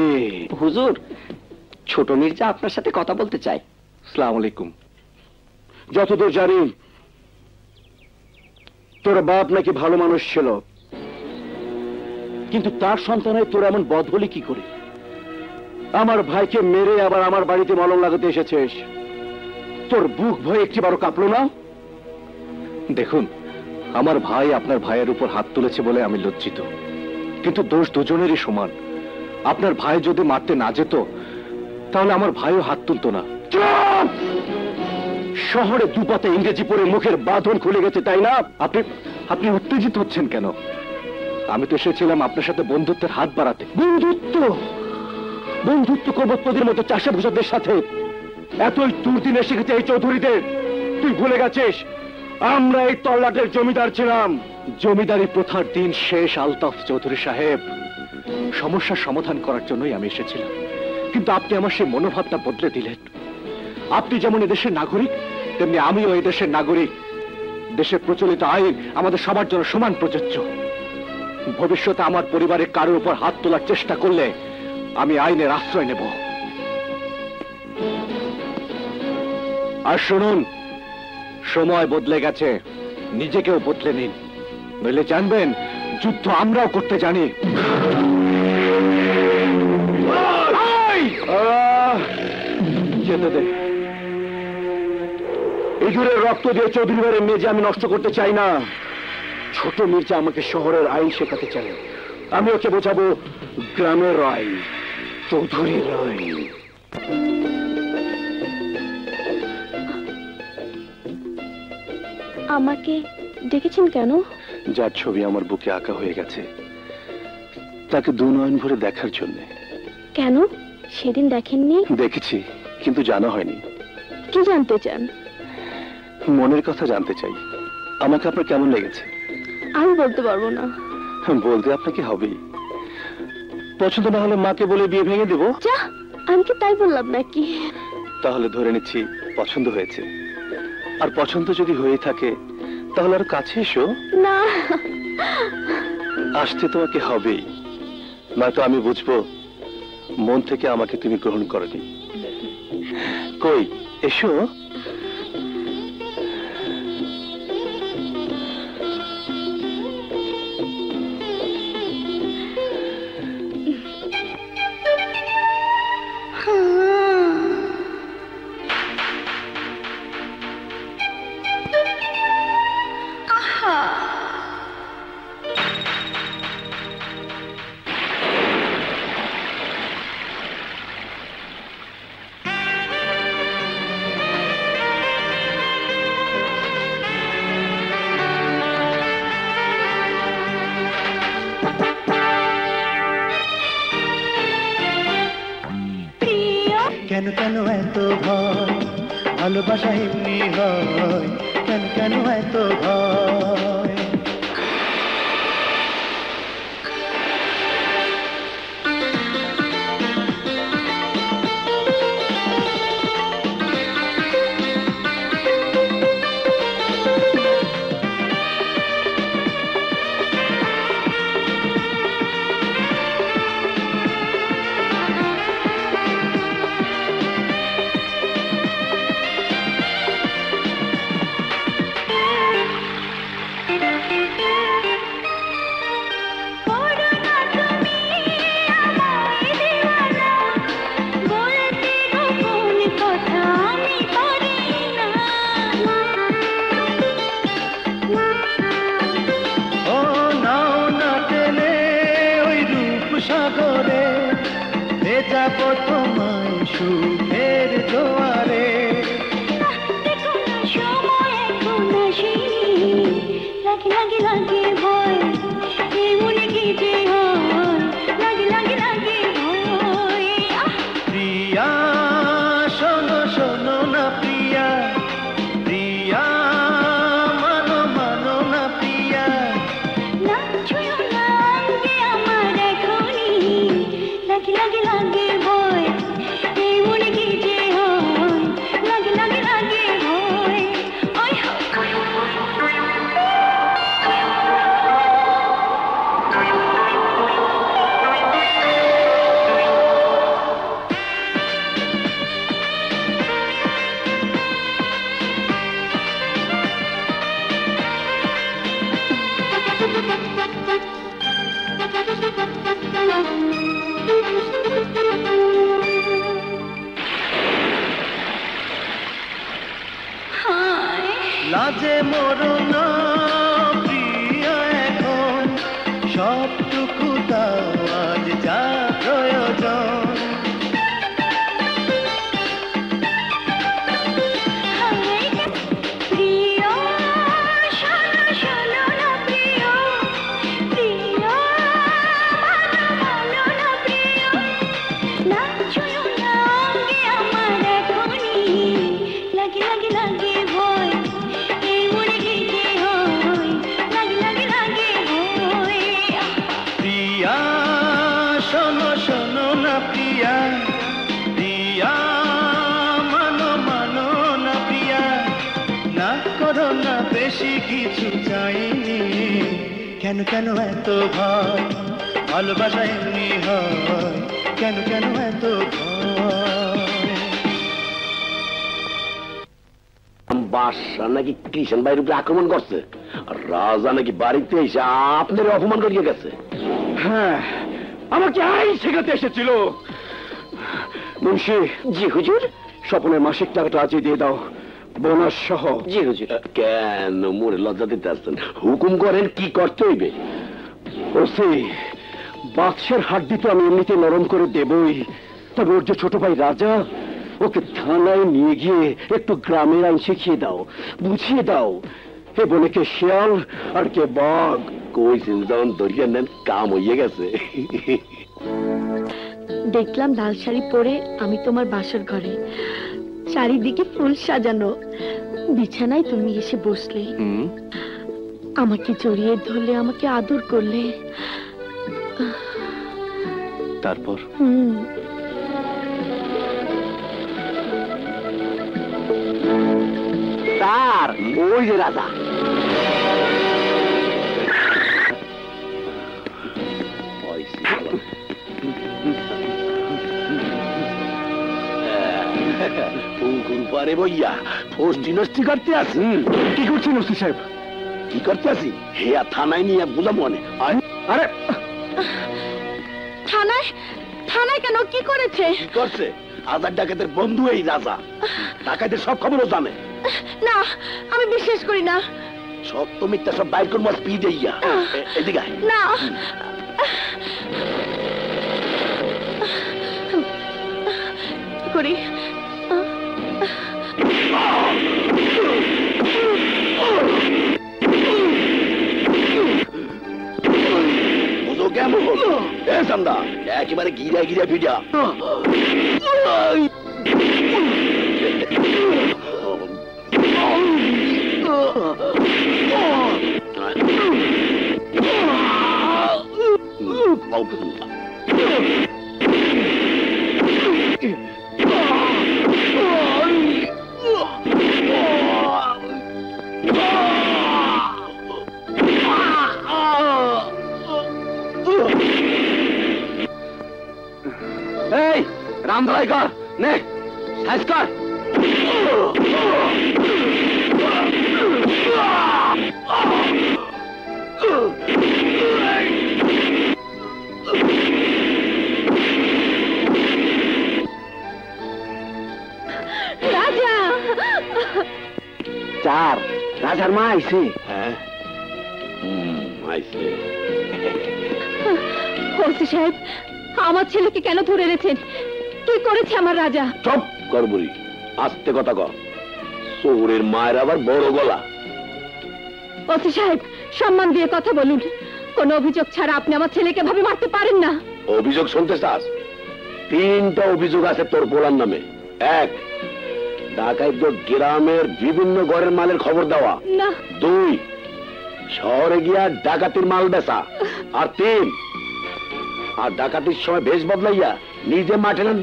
হুজুর, ছোট মির্জা আপনার সাথে কথা বলতে চাই। আসসালামু আলাইকুম। যতদূর জানি তোর বাপ নাকি ভালো মানুষ ছিল, কিন্তু তার সন্তানের তোর এমন বদ হলি কি করে? আমার ভাইকে মেরে আবার আমার বাড়িতে মলম লাগাতে এসেছিস। তোর বুক ভয়ে একটিবারও কাঁপলো না? দেখুন, আমার ভাই আপনার ভাইয়ের উপর হাত তুলেছে বলে আমি লজ্জিত, কিন্তু দোষ দুজনেরই সমান। আপনার ভাই যদি মারতে না যেত, তাহলে আমার ভাইও হাত তুলতো না। চুপ! শহরে দুপাতে ইংরেজি পড়ে মুখের বাঁধন খুলে গেছে, তাই না? আপনি উত্তেজিত হচ্ছেন কেন? আমি তো এসেছিলাম আপনার সাথে বন্ধুত্বের হাত বাড়াতে। বন্ধুত্ব? বন্ধুত্ব কবৎপদের মতো চাষা ভূষদের সাথে এতই দুর্দিনে শিখেছে এই চৌধুরীদের। তুই ভুলে গেছিস আমরা এই তল্লাটের জমিদার ছিলাম। জমিদারি প্রথার দিন শেষ আলতাফ চৌধুরী সাহেব। সমস্যার সমাধান করার জন্যই আমি এসেছিলাম, কিন্তু আপনি আমার সেই মনোভাবটা বদলে দিলেন। আপনি যেমন এদেশের নাগরিক, তেমনি আমিও এই দেশের নাগরিক। দেশের প্রচলিত আইন আমাদের সবার জন্য সমান প্রযোজ্য। ভবিষ্যতে আমার পরিবারের কারোর উপর হাত তোলার চেষ্টা করলে আমি আইনের আশ্রয় নেব। আর শুনুন, সময় বদলে গেছে, নিজেকেও বদলে নিন, নইলে জানবেন যুদ্ধ আমরাও করতে জানি। যেতে দে। ইঁদুরের রক্ত দিয়ে চৌধুরী বাড়ির মেজে আমি নষ্ট করতে চাই না। ছোট মির্জা আমাকে শহরের আইন শেখাতে চাই, আমি ওকে বোঝাবো গ্রামের আইন, চৌধুরীর আইন। আমাকে ডেকেছেন কেন? যার ছবি আমার বুকে আঁকা হয়ে গেছে, তাকে দু নয়ন ভরে দেখার জন্য। কেন? সেদিন দেখেননি? দেখেছি, কিন্তু জানা হয়নি। কি জানতে চান? মনের কথা জানতে চাই। আমাকে আপনার কেমন লেগেছে? আমি বলতে পারবো না। বলতে আপনাকে হবেই। পছন্দ না হলে মাকে বলে বিয়ে ভেঙে দেব। যা, আমি কি তাই বললাম নাকি? তাহলে ধরে নিচ্ছি পছন্দ হয়েছে। আর পছন্দ যদি হয়ে থাকে তাহলে আর কাছে এসো। না, আসতে তোমাকে হবেই, নয়তো আমি বুঝবো মন থেকে আমাকে তুমি গ্রহণ করনি। কই এসো। কেন কেন এত ভয়, ভালোবাসা এমনি হয়, কেন কেন এত ভয়? সাগরে যাব তোমায় সুখের জোয়ারে। লাগে লাগে লাগে ভয়, মনে কি যে হয়, লাগে লাগে লাগে ভয়। প্রিয়া শোনো শোনো না প্রিয়া, প্রিয়া মানো মানো না প্রিয়া। না ছুঁয়ো না অঙ্গে আমার এখনই, লাগে লাগে লাগে ভয়, মনে কি যে হয়, লাগে লাগে লাগে ভয়। লাজে মরো না প্রিয়া এখন, সবটুকু দাও আজ যা প্রয়োজন। প্রিয় শোনো শোনো না প্রিয়, প্রিয় মানো মানো না প্রিয়। না ছুঁয়ো না অঙ্গে আমার এখনই, লাগে লাগে লাগে ভয়, মনে কি যে হয়, লাগে লাগে লাগে ভয়। প্রিয়া শোনো শোনো না প্রিয়া, প্রিয়া মানো মানো না প্রিয়া। না করো না বেশি কিছু চাইনি, কেন কেন এত ভয়, ভালোবাসা এমনি হয়, কেন কেন এত ভয়? বাদশা নাকি কিষান ভাইয়ের উপরে আক্রমণ করছে, আর রাজা নাকি বাড়িতে এসে আপনার অপমান করিয়ে গেছে। হ্যাঁ, আমাকে আইন শেখাতে এসেছিল। মুন্সি। জি হুজুর। স্বপনের মাসিক টাকাটা আজই দিয়ে দাও, বোনাস সহ। জি হুজুর। কেন মোরে লজ্জা দিতে আসছেন? হুকুম করেন, কি করতে হইবে? ওসি, বাদশার হাড্ডি তো আমি এমনিতে নরম করে দেবই, তবে ওর যে ছোট ভাই রাজা, ওকে থানায় নিয়ে গিয়ে একটু গ্রামের আইন শিখিয়ে দাও, বুঝিয়ে দাও এ বলে কে শিয়াল আর কে বাঘ। কইছেন যখন ধরিয়ে নেন, কাম হইয়ে গেছে। দেখলাম লাল শাড়ি পরে আমি তোমার বাসর ঘরে, চারিদিকে ফুল সাজানো, বিছানায় তুমি এসে বসলে, আমাকে জড়িয়ে ধরলে, আমাকে আদর করলে। তারপর তার ওই যে রাজা। পারে বইয়া ফষ্টি নষ্টি করতে আছি। কি করছেন ওসি সাহেব? কি করতে আছি? হেয়া থানায় নিয়ে বুঝা মনে। আরে থানায়? থানায় কেন? কি করেছে? কি করছে? আজাদ ডাকাতের বন্ধু এই রাজা, ডাকাতের সব খবরও জানে। না, আমি বিশ্বাস করি না। সত্য মিথ্যা সব বাইর করবো পি দেইয়া। এদিকে আয়। না, করি বুঝো কেমন এ সান্দা, একেবারে গিরা গিরা ভিজা। এই রামধলাই কর, নে সাইজ কর। রাজা! চার রাজার মা আইছে। হ্যাঁ আইছে। ওসি সাহেব, আমার ছেলেকে কেন ধরে এনেছেন? কি করেছে আমার রাজা? চুপ কর বুড়ি, আস্তে কথা কর। শহরের মায়ের আবার বড় গলা। ওসি সাহেব, সম্মান দিয়ে কথা বলুন। কোন অভিযোগ ছাড়া আপনি আমার ছেলেকে ভাবে মারতে পারেন না। অভিযোগ শুনতে চাস? 3টা অভিযোগ আছে তোর পোলার নামে। 1, ডাকাইত গ্রামের বিভিন্ন ঘরের মালের খবর দেওয়া। না। 2, শহরে গিয়া ডাকাতির মাল বেচা। আর 3, আর ডাকাতির সময় বেশ বদলাইয়া নিজে মাঠে নাম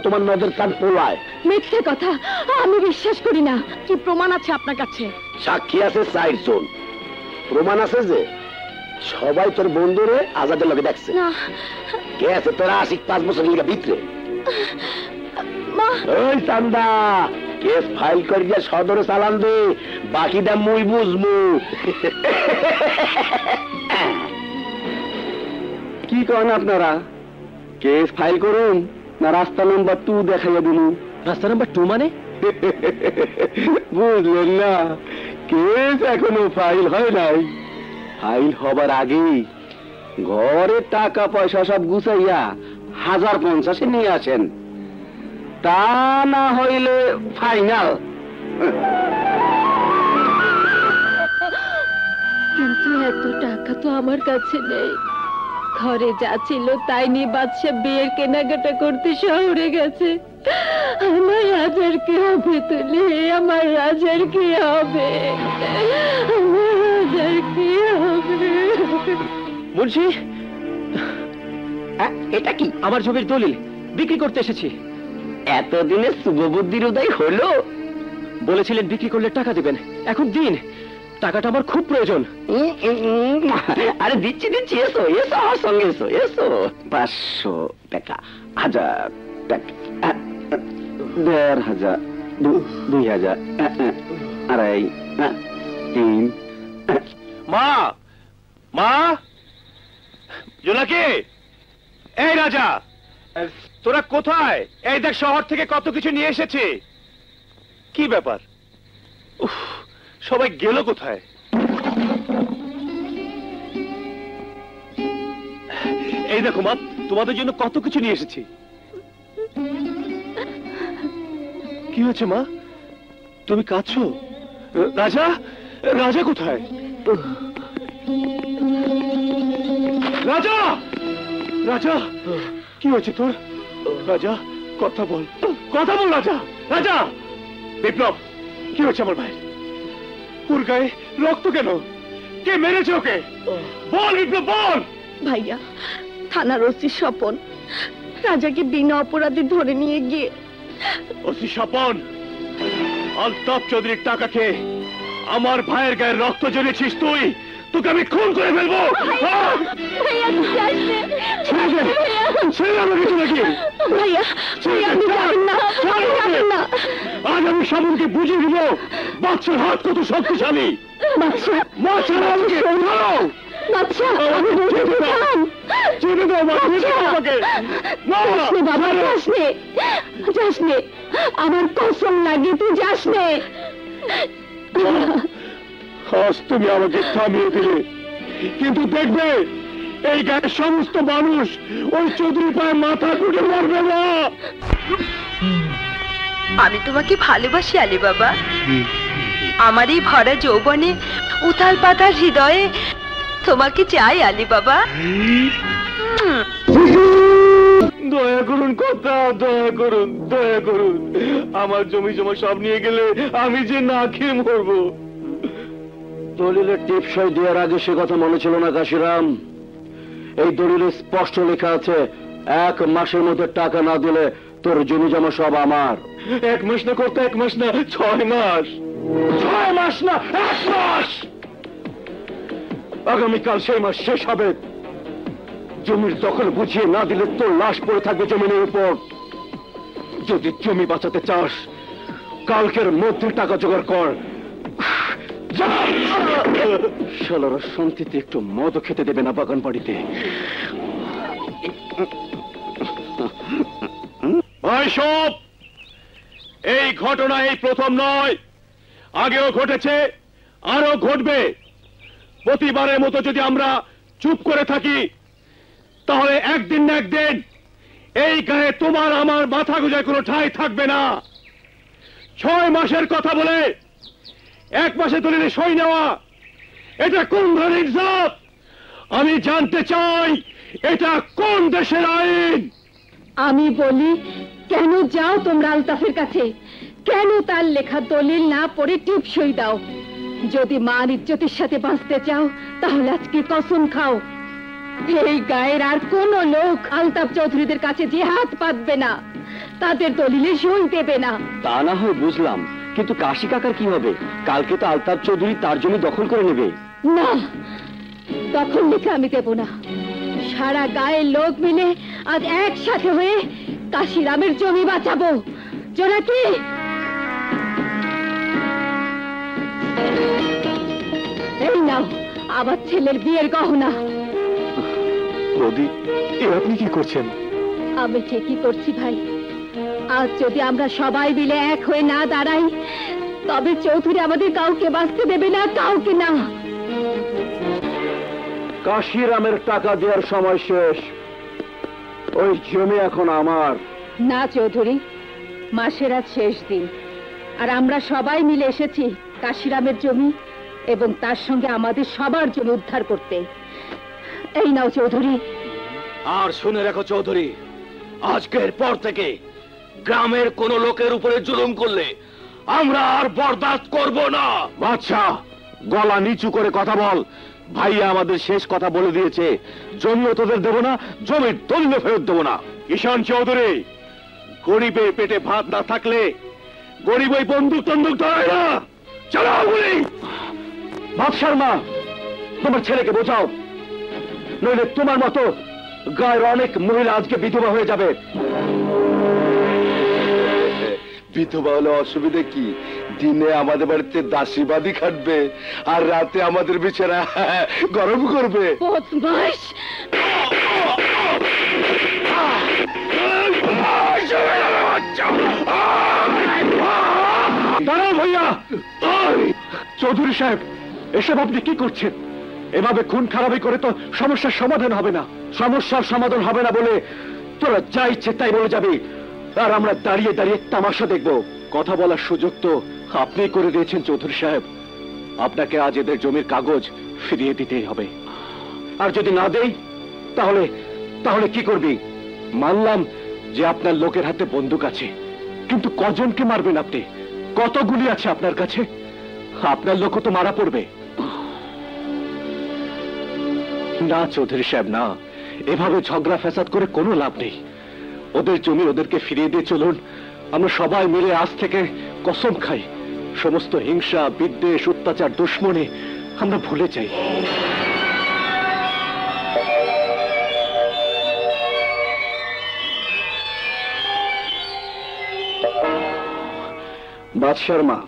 তোমার নজর কান পোলায়। মিথ্যে কথা, আমি বিশ্বাস করি না। কি প্রমাণ আছে আপনার কাছে? সাক্ষী আছে 4 জন। প্রমাণ আছে যে সবাই তোর বন্ধুরে আজাদের লগে দেখছে। না। কে আছে তোরা 5 বছর লিগা ভিতরে? মা! ওই চান্দা, কেস ফাইল করিয়া সদরে চালান দে, বাকিটা মুই বুঝমু। কি করেন আপনারা? কেস ফাইল করুন না রাস্তা নাম্বার 2 দেখাইয়া দিল? রাস্তা নাম্বার 2 মানে? বুঝলেন না? কেস এখনো ফাইল হয় নাই। ফাইল হবার আগেই ঘরে টাকা পয়সা সব গুছাইয়া 1050 নিয়ে আসেন, তা না হইলে ফাইনাল। কিন্তু এত টাকা তো আমার কাছে নেই। ঘরে যা ছিল তাই নিয়ে বাদশা বিয়ের কেনাকাটা করতে শহরে গেছে। আমার রাজার কি হবে তুলে? আমার রাজার কি হবে? আমার রাজার কি হবে? মুন্সি, এটা কি? আমার জমির দলিল বিক্রি করতে এসেছি। এতদিনে শুভবুদ্ধির উদয় হলো? বলেছিলেন বিক্রি করলে টাকা দিবেন, এখন দিন। টাকাটা আমার খুব প্রয়োজন। আরে দিচ্ছি দিচ্ছি, এসো এসো আমার সঙ্গে এসো এসো। 500 টাকা, 1000 টাকা, 1500, 2000, 2.5, 3। মা, মা, জোনাকি, এই রাজা, তোরা কোথায়? এই দেখ শহর থেকে কত কিছু নিয়ে এসেছে। কি ব্যাপার? উফ, সবাই গেল কোথায়? এই দেখো মা, তোমাদের জন্য কত কিছু নিয়ে এসেছি। কি হয়েছে মা? তুমি কাঁদছো? রাজা, রাজা কোথায়? রাজা, রাজা, কি হয়েছে তোর? রাজা কথা বল, কথা বল রাজা। রাজা! বিপ্লব, কি হচ্ছে আমার ভাই? ওর গায়ে রক্ত কেন? কে মেরেছে ওকে? বল বিপ্লব, বল। ভাইয়া, থানার ওসি স্বপন রাজাকে বিনা অপরাধে ধরে নিয়ে গিয়ে। ওসি স্বপন, আলতাফ চৌধুরীর টাকা খেয়ে আমার ভাইয়ের গায়ে রক্ত জড়িয়েছিস তুই? তোকে আমি খুন করে ফেলবো। আজ আমি সামনকে বুঝিয়ে দিব বাচ্চার হাত কত শক্তিশালী। আমার কসম লাগে, তুই যাস নে। আজ তুমি আমাকে থামিয়ে দিলে, কিন্তু দেখবে এই গায়ের সমস্ত মানুষ ওই চৌধুরী পায়ে মাথা টুটে মরবে না। আমি তোমাকে ভালোবাসি আলী বাবা। আমার এই ভরা যৌবনে উথাল পাথাল হৃদয়ে তোমাকে চাই আলী বাবা। দয়া করুন কথা, দয়া করুন, দয়া করুন। আমার জমি জমা সব নিয়ে গেলে আমি যে না খেয়ে মরবো। দলিলের টিপসই দেওয়ার আগে সে কথা মনে ছিল না কাশিরাম? এই দলিলে স্পষ্ট লেখা আছে 1 মাসের মধ্যে টাকা না দিলে তোর জমি জমা সব আমার। 1 মাস না করতে, 1 মাস না 6 মাস। 6 মাস না 1 মাস। আগামীকাল সেই মাস শেষ হবে। জমির দখল বুঝিয়ে না দিলে তোর লাশ পড়ে থাকবে জমিনের উপর। যদি জমি বাঁচাতে চাস কালকের মধ্যে টাকা জোগাড় কর। শালারা শান্তিতে একটু মদও খেতে দেবে না বাগান বাড়িতে। ভাই সব, এই ঘটনা এই প্রথম নয়, আগেও ঘটেছে, আরো ঘটবে। প্রতিবারের মতো যদি আমরা চুপ করে থাকি তাহলে একদিন না একদিন এই গায়ে তোমার আমার মাথা গুঁজায় কোনো ঠাঁই থাকবে না। 6 মাসের কথা বলে 1 মাসে দলিলে সই নেওয়া, এটা কোন ধরনের ইনসাফ? আমি জানতে চাই এটা কোন দেশের আইন? আমি বলি, কেন যাও তোমরা আলতাফের কাছে? কেন তার লেখা দলিল না পড়ে টিপসই দাও? যদি মান ইজ্জতের সাথে বাঁচতে চাও তাহলে আজকে কসম খাও এই গায়ের আর কোন লোক আলতাফ চৌধুরীদের কাছে যে হাত পাতবে না, তাদের দলিলে সই দেবে না। তা না হয় বুঝলাম, কিন্তু কাশি কাকার কি হবে? কালকে তো আলতাফ চৌধুরী তার জমি দখল করে নেবে। না, দখল লিখে আমি দেব না। সারা গায়ের লোক মিলে আজ একসাথে হয়ে কাশিরামের জমি বাঁচাবো। জোনাকি, এই নাও আবার ছেলের বিয়ের গহনা। বৌদি, আপনি কি করছেন? আমি ঠিকই করছি ভাই। আজ যদি আমরা সবাই মিলে এক হয়ে না দাঁড়াই তবে চৌধুরী আমাদের কাউকে বাঁচতে দেবে না, কাউকে না। কাশিরামের টাকা দেওয়ার সময় শেষ। ওই জমি এখন আমার না চৌধুরী, মাসের আজ শেষ দিন, আর আমরা সবাই মিলে এসেছি কাশিরামের জমি এবং তার সঙ্গে আমাদের সবার জমি উদ্ধার করতে। এই নাও চৌধুরী। আর শুনে রাখো চৌধুরী, আজকের পর থেকে গ্রামের কোন লোকের উপরে জুলুম করলে আমরা আর বরদাস্ত করব না। বাচ্চা, গলা নিচু করে কথা বল। ভাইয়া আমাদের শেষ কথা বলে দিয়েছে, জমিও তোদের দেবো না, জমির দলিল ফেরত দেবো না। কিষান চৌধুরী, গরিবের পেটে ভাত না থাকলে গরিব ওই বন্দুক টন্দুক ধরায় না। চালাও গুলি। বাদশার মা, তোমার ছেলেকে বোঝাও, নইলে তোমার মতো গায়ের অনেক মহিলা আজকে বিধবা হয়ে যাবে। বিধবা হলে অসুবিধা কি? দিনে আমাদের বাড়িতে দাসীবাদী খাটবে আর রাতে আমাদের বিছানা গরম করবে। বদমাশ! দাঁড়াও ভাইয়া। চৌধুরী সাহেব, এসব আপনি কি করছেন? এভাবে খুন খারাপি করে তো সমস্যার সমাধান হবে না। সমস্যার সমাধান হবে না বলে তোরা যা ইচ্ছে তাই বলে যাবি, আর আমরা দাঁড়িয়ে দাঁড়িয়ে তামাশা দেখব। কথা বলার সুযোগ তো আপনি করে দিয়েছেন চৌধুরী সাহেব। আপনাকে আজ এদের জমির কাগজ ফিরিয়ে দিতেই হবে। আর যদি না দেই তাহলে তাহলে কি করবি? মানলাম যে আপনার লোকের হাতে বন্দুক আছে, কিন্তু কজনকে মারবেন আপনি? কত গুলি আছে আপনার কাছে? আপনার লোকও তো মারা পড়বে। না চৌধুরী সাহেব, না, এভাবে ঝগড়া ফ্যাসাদ করে কোনো লাভ নেই। ওদের জমি ওদেরকে ফিরিয়ে দিয়ে চলুন। আমরা সবাই মিলে আজ থেকে কসম খাই, সমস্ত হিংসা, বিদ্বেষ, অত্যাচার, দুশ্মনী আমরা ভুলে যাই। বাদশার মা,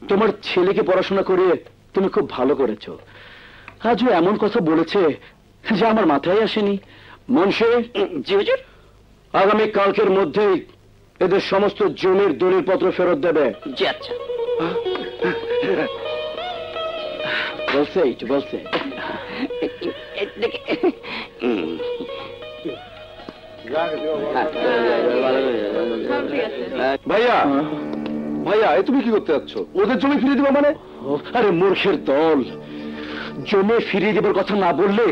তোমার ছেলেকে পড়াশোনা করিয়ে তুমি খুব ভালো করেছো। আজও এমন কথা বলেছে যে আমার মাথায় আসেনি। মুন্সি, জি হুজুর, আগামী কালকের মধ্যেই এদের সমস্ত জমির দলিলপত্র ফেরত দেবে। জি আচ্ছা। বলছে ভাইয়া, ভাইয়া, এ তুমি কি করতে যাচ্ছ? ওদের জমি ফিরিয়ে দিবা মানে? আরে মূর্খের দল, জমি ফিরিয়ে দেবার কথা না বললে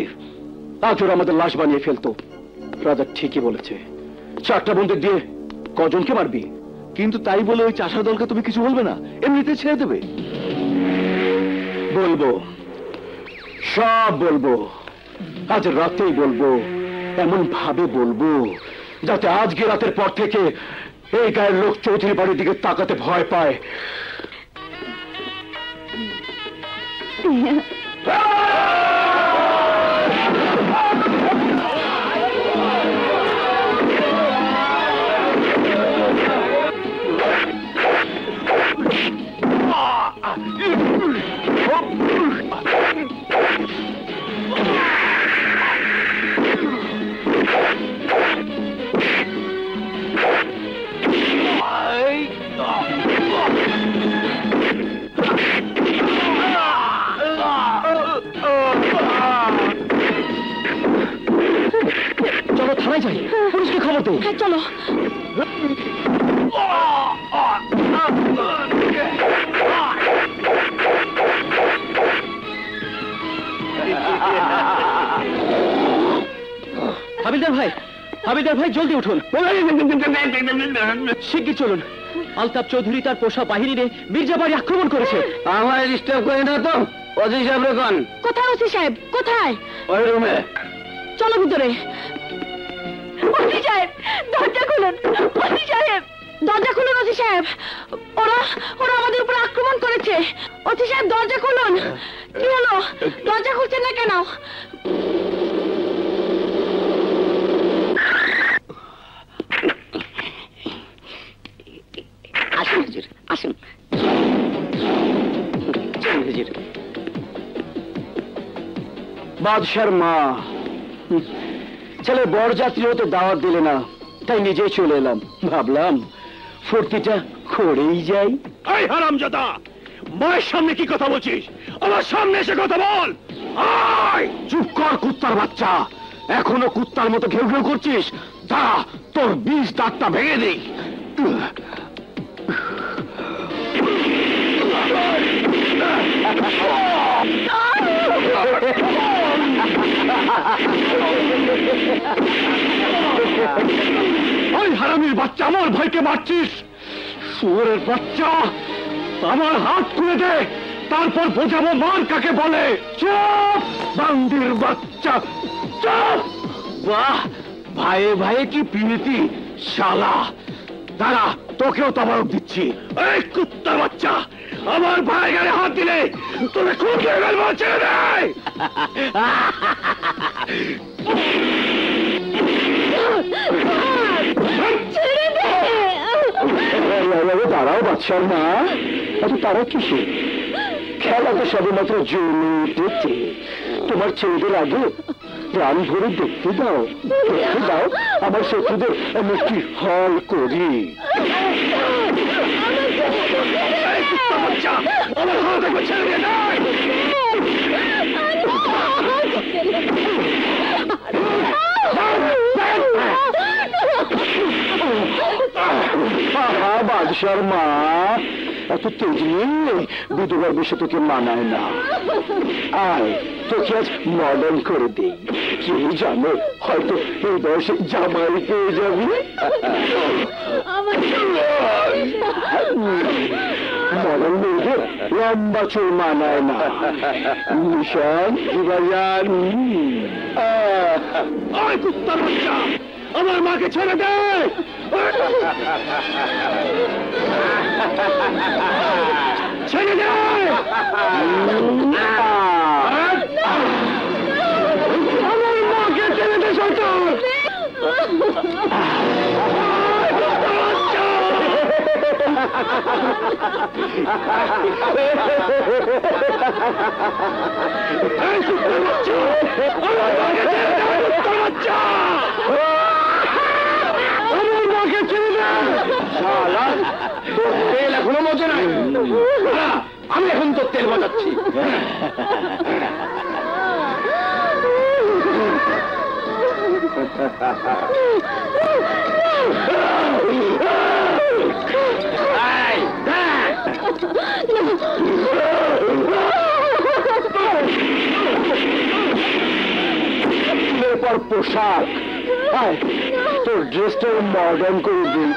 আজ ওরা আমাদের লাশ বানিয়ে ফেলতো। রাজা ঠিকই বলেছে, 4টা বন্দুক দিয়ে কজনকে মারবি? কিন্তু তাই বলে ওই চাষা দলকে তুমি কিছু বলবে না? এমনিতে ছেড়ে দেবে? বলবো, সব বলবো, আজ রাতেই বলবো। এমন ভাবে বলবো যাতে আজকে রাতের পর থেকে এই গায়ের লোক চৌধুরী বাড়ির দিকে তাকাতে ভয় পায়। চলো থানায় যাই, পুলিশকে খবর দে। হ্যাঁ চলো। হাবিলদার ভাই, হাবিলদার ভাই, জলদি উঠুন, শিগগির চলুন। আলতাফ চৌধুরী তার পোষা বাহিনী নিয়ে মির্জা বাড়ি আক্রমণ করেছে। আমার ডিস্টার্ব করে না তো। ওসি সাহেব কোন? কোথায় ওসি সাহেব? কোথায়? ওই রুমে। চলো ভিতরে। ওসি সাহেব, দরজা খুলুন। ওসি সাহেব, দরজা খুলুন। ওসি সাহেব, ওরা ওরা আমাদের উপর আক্রমণ করেছে। ওসি সাহেব, দরজা খুলুন। কি হলো? দরজা খুলছেন না কেন? আসুন হুজুর, আসুন। হুজুর, বাদশার মা, ছেলে বরযাত্রী হতে দাওয়াত দিলে না, তাই নিজেই চলে এলাম। ভাবলাম ফুর্তিটা করেই যাই। এই হারামজাদা, মায়ের সামনে কি কথা বলছিস? আমার সামনে এসে কথা বল। আয়! চুপ কর কুত্তার বাচ্চা, এখনো কুত্তার মতো ঘেউ ঘেউ করছিস? দাঁড়া, তোর 20 দাঁতটা ভেঙে দিই। ওই হারামির বাচ্চা, আমার ভাইকে মারছিস? শুয়োরের বাচ্চা, আমার হাত খুলে দে, তারপর বোঝাবো মার কাকে বলে। চুপ বান্দির বাচ্চা, চুপ। বাহ, ভাইয়ে ভাইয়ে কি প্রীতি শালা। দাঁড়া, তোকেও তবারক দিচ্ছি। এই কুত্তার বাচ্চা, আমার ভাই গায়ে হাত দিলে তোকে খুন করে ফেলবো। ছেড়ে দেয়। দাঁড়াও বাদশার মা, এত তারা কিসে? খেলা তো সবে মাত্র জমে উঠেছে। তোমার ছেলেদের আগে প্রাণ ভরে দেখতে দাও, দেখতে দাও আমার শত্রুদের আমি কি হল করি। আমার হাত একবার ছেড়ে দে। বাদশার মা এত তেজ নিয়ে বিধবার বিষয় তোকে মানায় না। আয় তোকে আজ মডার্ন করে দেই, কে জানে হয়তো এই বয়সে জামাই পেয়ে যাবি। মডার্ন মেয়েদের লম্বা চুল মানায় না। নিশান বাজার কুত্তার বাচ্চা, আমার মাকে ছেড়ে দে। ছেড়ে দে। আমার মাকে ছেড়ে দে শয়তান। তেল এখনো মজা নাই, আমি এখন তোর তেল বাজাচ্ছি। পর পোশাক তোর ড্রেসটা মডার্ন করে দিই।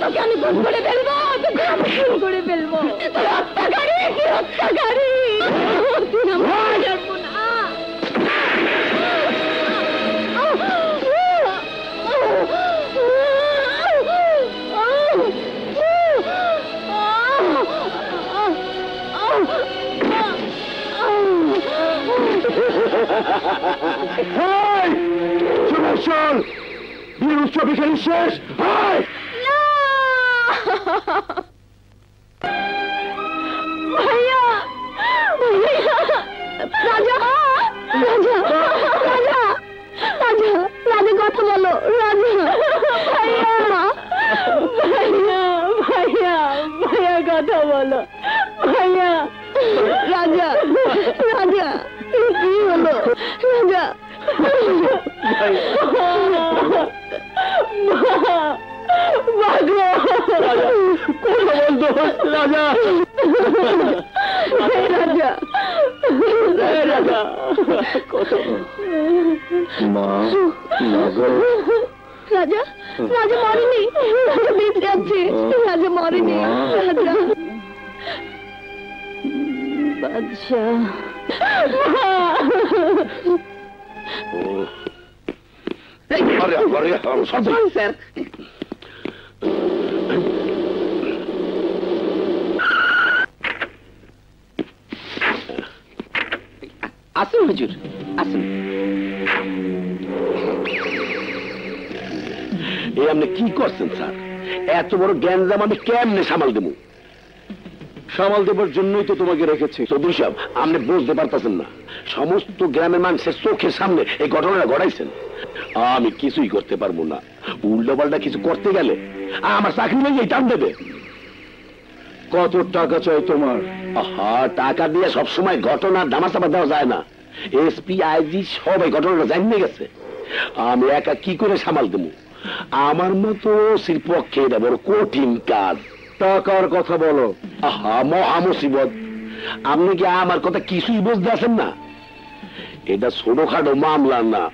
তোকে আমি খুন করে ফেলবো, তোকে আমি খুন করে ফেলবো। হত্যাকারী, কি হত্যাকারী! তুই আমার ছাড়বো না। চল বিয়ের উৎসব এখানে শেষ। ভাইয়া, রাজা, রাজা, রাজা, রাজা, রাজা কথা বলো, রাজা, ভাইয়া, ভাইয়া, ভাইয়া, ভাইয়া কথা বলো, ভাইয়া, রাজা, রাজা, কি হলো রাজা? রাজা, রাজা, রাজা, কত মা, রাজা, রাজা মরেনি, রাজা বেঁচে আছে, রাজা মরেনি, রাজা। বাদশাহ, স্যার আসুন হুজুর, আসুন। এই আপনি কি করছেন স্যার? এত বড় জ্ঞানজাম আমি কেমনে সামাল দেবো? সামাল দেবার জন্যই তো তোমাকে রেখেছি। চৌধুরী সাহেব, আপনি বুঝতে পারতেছেন না, সমস্ত গ্রামের মানুষের চোখের সামনে এই ঘটনাটা ঘটাইছেন। আমি কিছুই করতে পারবো না। উল্টো পাল্টা কিছু করতে গেলে আমার চাকরি নেই, টান দেবে। কত টাকা চাই তোমার? টাকা দিয়ে সবসময় ঘটনা দামাচাপা দেওয়া যায় না। এসপি, আইজি সবাই ঘটনাটা জানিয়ে গেছে। আমি একা কি করে সামাল দেবো? আমার মতো ওসির পক্ষে এটা বড় কঠিন কাজ। টাকার কথা বলো। মহা মুসিবত। আপনি কি আমার কথা কিছুই বুঝতে আছেন না? এটা ছোটখাটো মামলা না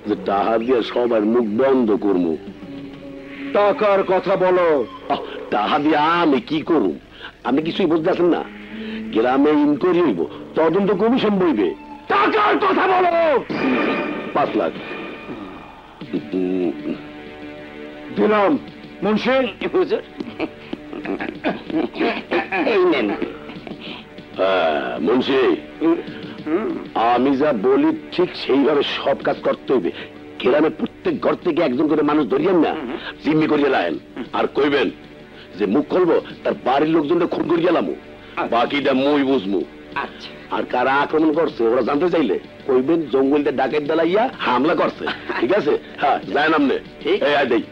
যে টাকা দিয়ে সবার মুখ বন্ধ করবো। টাকার কথা বলো। টাকা দিয়ে আমি কি করব? আপনি কিছুই বুঝতে আছেন না? গ্রামে ইনকোয়ারি হইব, তদন্ত কমিশন বইবে। টাকার কথা বলো। 5 লাখ দিলাম। মুন্সি হুজুর এই নেন। মুন্সি, আমি যা বলি ঠিক সেইভাবে সব কাজ করতে হইবে। গ্রামে প্রত্যেক ঘর থেকে একজন করে মানুষ ধরিয়েন না, জিম্মি করিয়ে লায়েন। আর কইবেন যে মুখ খুলবো তার বাড়ির লোকজনকে খুন করিয়ে লামু, বাকিটা মই বুঝমু। আচ্ছা। আর কারা আক্রমণ করছে ওরা জানতে চাইলে কইবেন জঙ্গলটা ডাকাত দালাইয়া হামলা করছে। ঠিক আছে? হ্যাঁ, যায় নামনে। এই আয় দেই।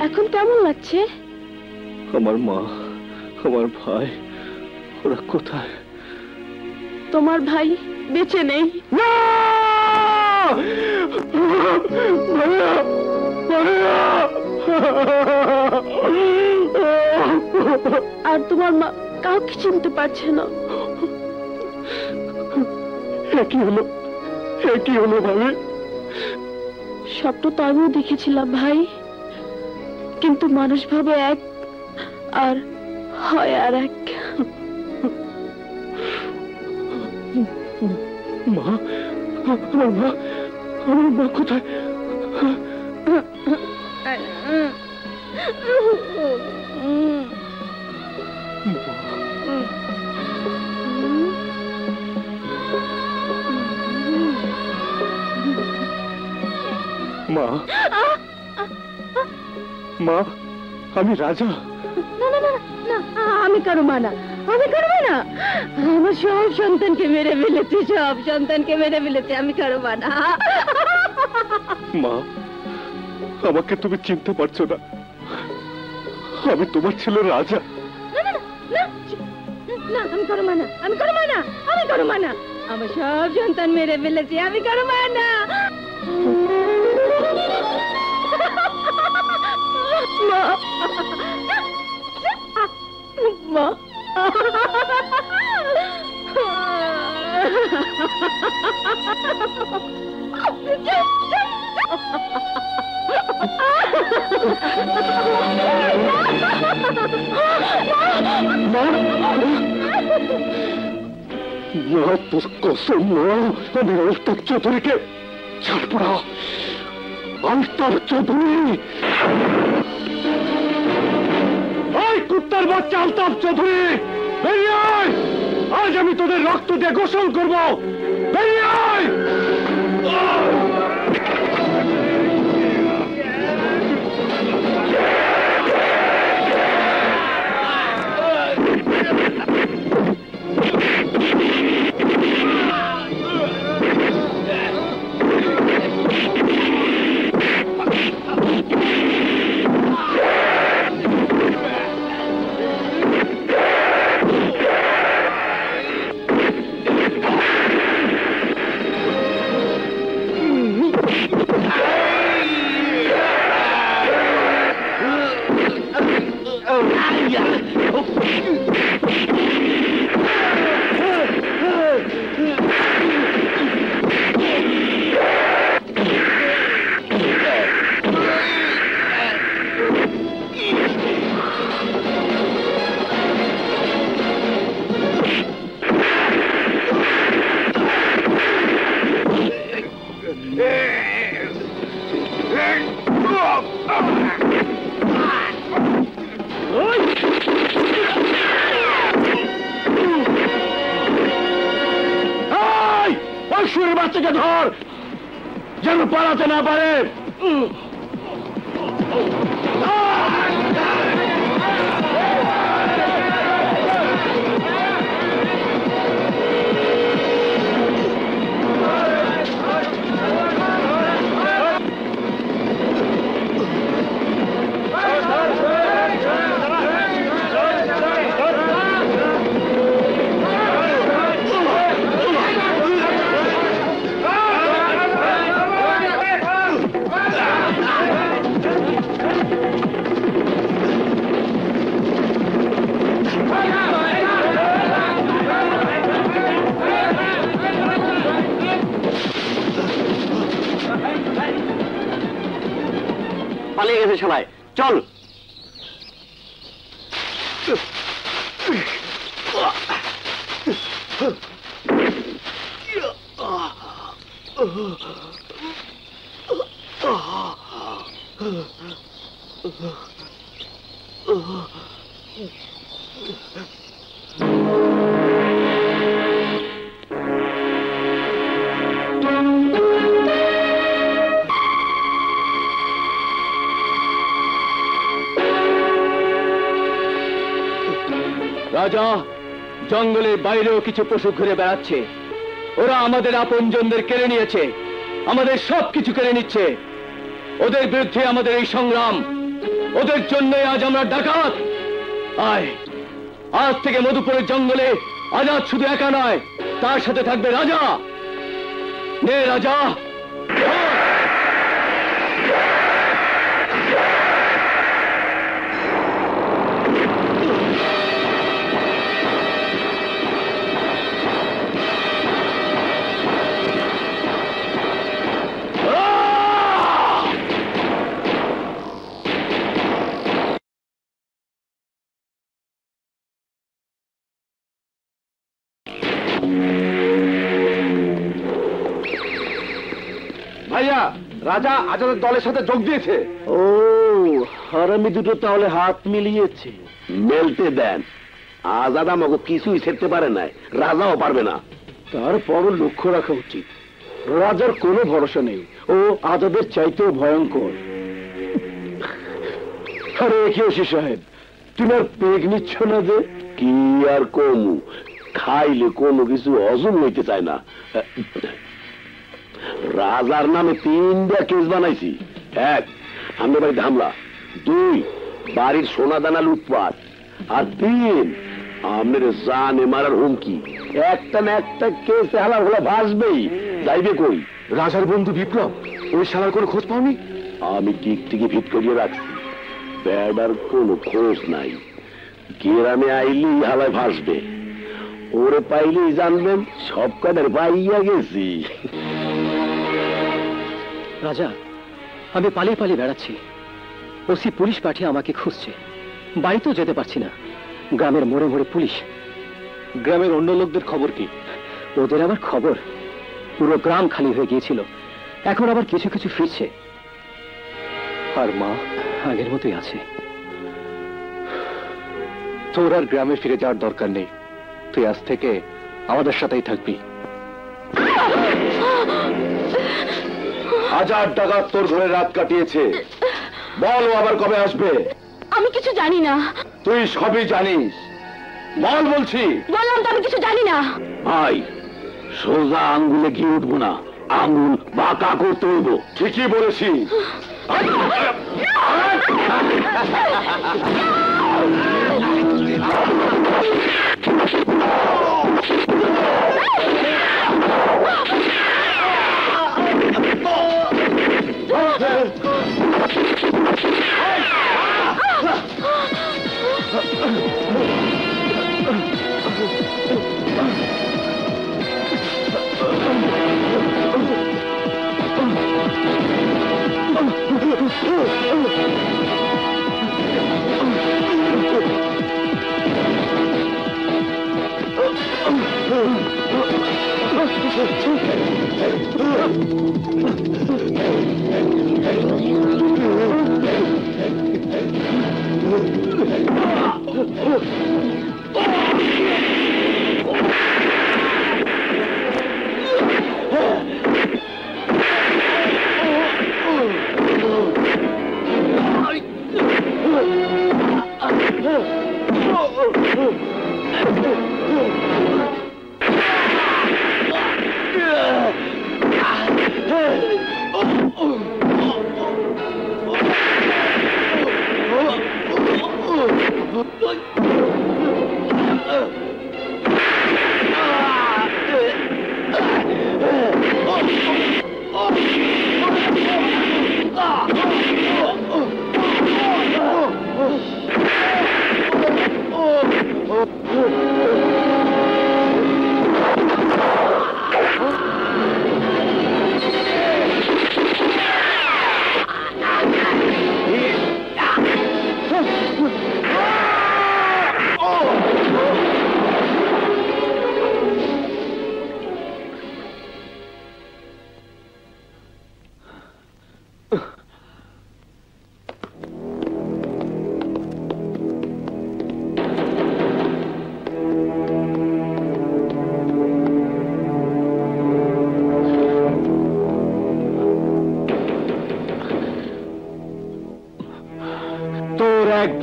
এখন কেমন লাগছে? আমার মা, আমার ভাই, ওরা কোথায়? তোমার ভাই বেঁচে নেই। আর তোমার মা কাউকে চিনতে পারছে না। কি হলো? কি হলো ভাবি? স্বপ্ন তো আমিও দেখেছিলাম ভাই, কিন্তু মানুষ ভাবে এক আর হয় আর এক। মা, আমার মা, আমার মা কোথায়? মা, মা, আমি রাজা। না না না না, আমি কারো মা না, আমি কারো মা না। আমার সব সন্তানকে মেরে ফেলেছে, সব সন্তানকে মেরে ফেলেছে, আমি কারো মা না। মা, আমাকে তুমি চিনতে পারছো না? আমি তোমার ছেলে রাজা। না না না না, আমি কারো মা না, আমি কারো মা না, আমি কারো মা না। আমার সব সন্তান মেরে ফেলেছে, আমি কারো মা না। মা, মা, আমি আলতাফ চৌধুরীকে ছাড়ব না। আলতাফ চৌধুরী, ওই কুত্তার বাচ্চা আলতাফ চৌধুরী, বেরিয়ে আয়। আজ আমি তোদের রক্ত দিয়ে গোসল করবো। বেরিয়ে আয়। বাচ্চাকে ধর, যেন পালাতে না পারে। পাঠশালায়। চল। রাজা, জঙ্গলের বাইরেও কিছু পশু ঘুরে বেড়াচ্ছে। ওরা আমাদের আপনজনদের কেড়ে নিয়েছে, আমাদের সবকিছু কেড়ে নিচ্ছে। ওদের বিরুদ্ধে আমাদের এই সংগ্রাম, ওদের জন্যই আজ আমরা ডাকাত। আয়, আজ থেকে মধুপুরের জঙ্গলে আজাদ শুধু একা নয়, তার সাথে থাকবে রাজা। নে রাজা। ভাইয়া, রাজা আজাদের দলের সাথে যোগ দিয়েছে। ও, হারামি দুটো তাহলে হাত মিলিয়েছে। মেলতে দেন, আজাদ আমাকে কিছুই ছেড়তে পারে না, রাজাও পারবে না। তারপরও লক্ষ্য রাখা উচিত, রাজার কোনো ভরসা নেই, ও আজাদের চাইতেও ভয়ঙ্কর। আরে কি ওসি সাহেব, তুমি আর পেগ নিচ্ছ না যে? কি আর কমু, খাইলে কোনো কিছু হজম হইতে চায় না। রাজার নামে 3টা কেস বানাইছি। 1, আমাদের বাড়িতে হামলা। 2, বাড়ির সোনা দানা লুটপাট। আর 3, আমাদের জানে মারার হুমকি। একটা না একটা কেস হালার হলে ভাসবেই, যাইবে কই? রাজার বন্ধু বিপ্লব, ওই শালার কোনো খোঁজ পাওনি? আমি টিকটিকি ভিত করিয়ে রাখছি, বেড়ার কোনো খোঁজ নাই। গ্রামে আইলেই হালায় ভাসবে, ওরে পাইলেই জানবেন সব কাদের পাইয়া গেছি। রাজা, আমি পালিয়ে পালিয়ে বেড়াচ্ছি। ওসি পুলিশ পাঠিয়ে আমাকে খুঁজছে, বাড়িতেও যেতে পারছি না। গ্রামের মোড়ে মোড়ে পুলিশ। গ্রামের অন্য লোকদের খবর কি? ওদের আবার খবর, পুরো গ্রাম খালি হয়ে গিয়েছিল, এখন আবার কিছু কিছু ফিরছে। আর মা আগের মতোই আছে। তোর আর গ্রামে ফিরে যাওয়ার দরকার নেই, তুই আজ থেকে আমাদের সাথেই থাকবি। হাজার ডাকাত তোর ঘরে রাত কাটিয়েছে, বল ও আবার কবে আসবে? আমি কিছু জানি না। তুই সবই জানিস, বল বলছি। বললাম তো আমি কিছু জানি না। ভাই, সোজা আঙ্গুলে গিয়ে উঠবো না, আঙ্গুল বাঁকা করতে হইব। ঠিকই বলেছি।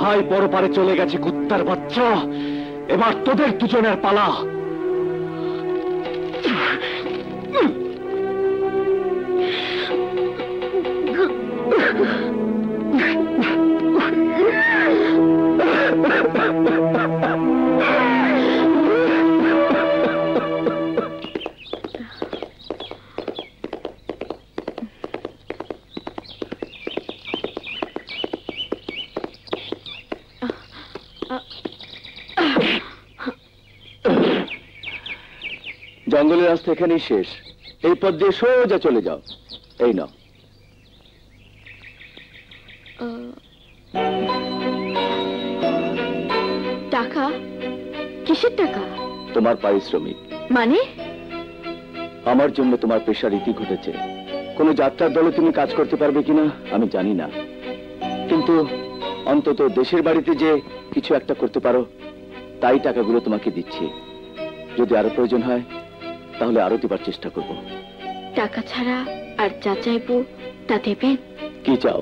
ভাই পরপারে চলে গেছে কুত্তার বাচ্চা, এবার তোদের দুজনের পালা। জঙ্গলের রাস্তা এখানেই শেষ, এই পথ দিয়ে সোজা চলে যাও। এই নাও। টাকা? কিসের টাকা? তোমার পারিশ্রমিক। মানে? আমার জন্য তোমার পেশার ইতি ঘটেছে। কোন যাত্রার দলে তুমি কাজ করতে পারবে কিনা আমি জানি না, কিন্তু অন্তত দেশের বাড়িতে যে কিছু একটা করতে পারো, তাই টাকাগুলো তোমাকে দিচ্ছি। যদি আরো প্রয়োজন হয় তাহলে আরো দিবার চেষ্টা করব। টাকা ছাড়া আর যা চাইবো তা দেবেন? কি চাও?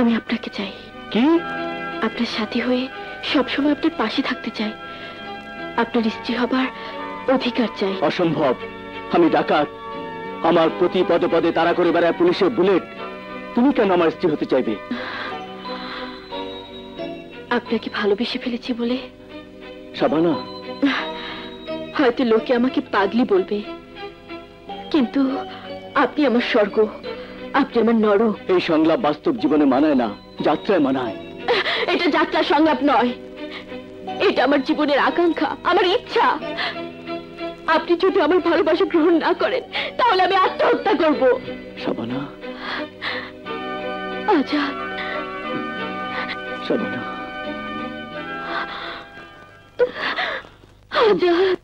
আমি আপনাকে চাই। কি? আপনার সাথী হয়ে সবসময় আপনার পাশে থাকতে চাই, আপনার স্ত্রী হবার অধিকার চাই। অসম্ভব, আমি ডাকাত। আমার প্রতি পদে পদে তাড়া করে বেড়ায় পুলিশের বুলেট, তুমি কেন আমার স্ত্রী হতে চাইবে? আপনাকে ভালোবেসে ফেলেছি বলে। শাবানা, হয়তো লোকে আমাকে পাগলি বলবে, কিন্তু আপনি আমার স্বর্গ, আপনি আমার নরক। এই সংলাপ বাস্তব জীবনে মানায় না, যাত্রায় মানায়। এটা যাত্রার সংলাপ নয়, এটা আমার জীবনের আকাঙ্ক্ষা, আমার ইচ্ছা। আপনি যদি আমার ভালোবাসা গ্রহণ না করেন তাহলে আমি আত্মহত্যা করব। শাবানা, আজাদ, শাবানা, আজাদ।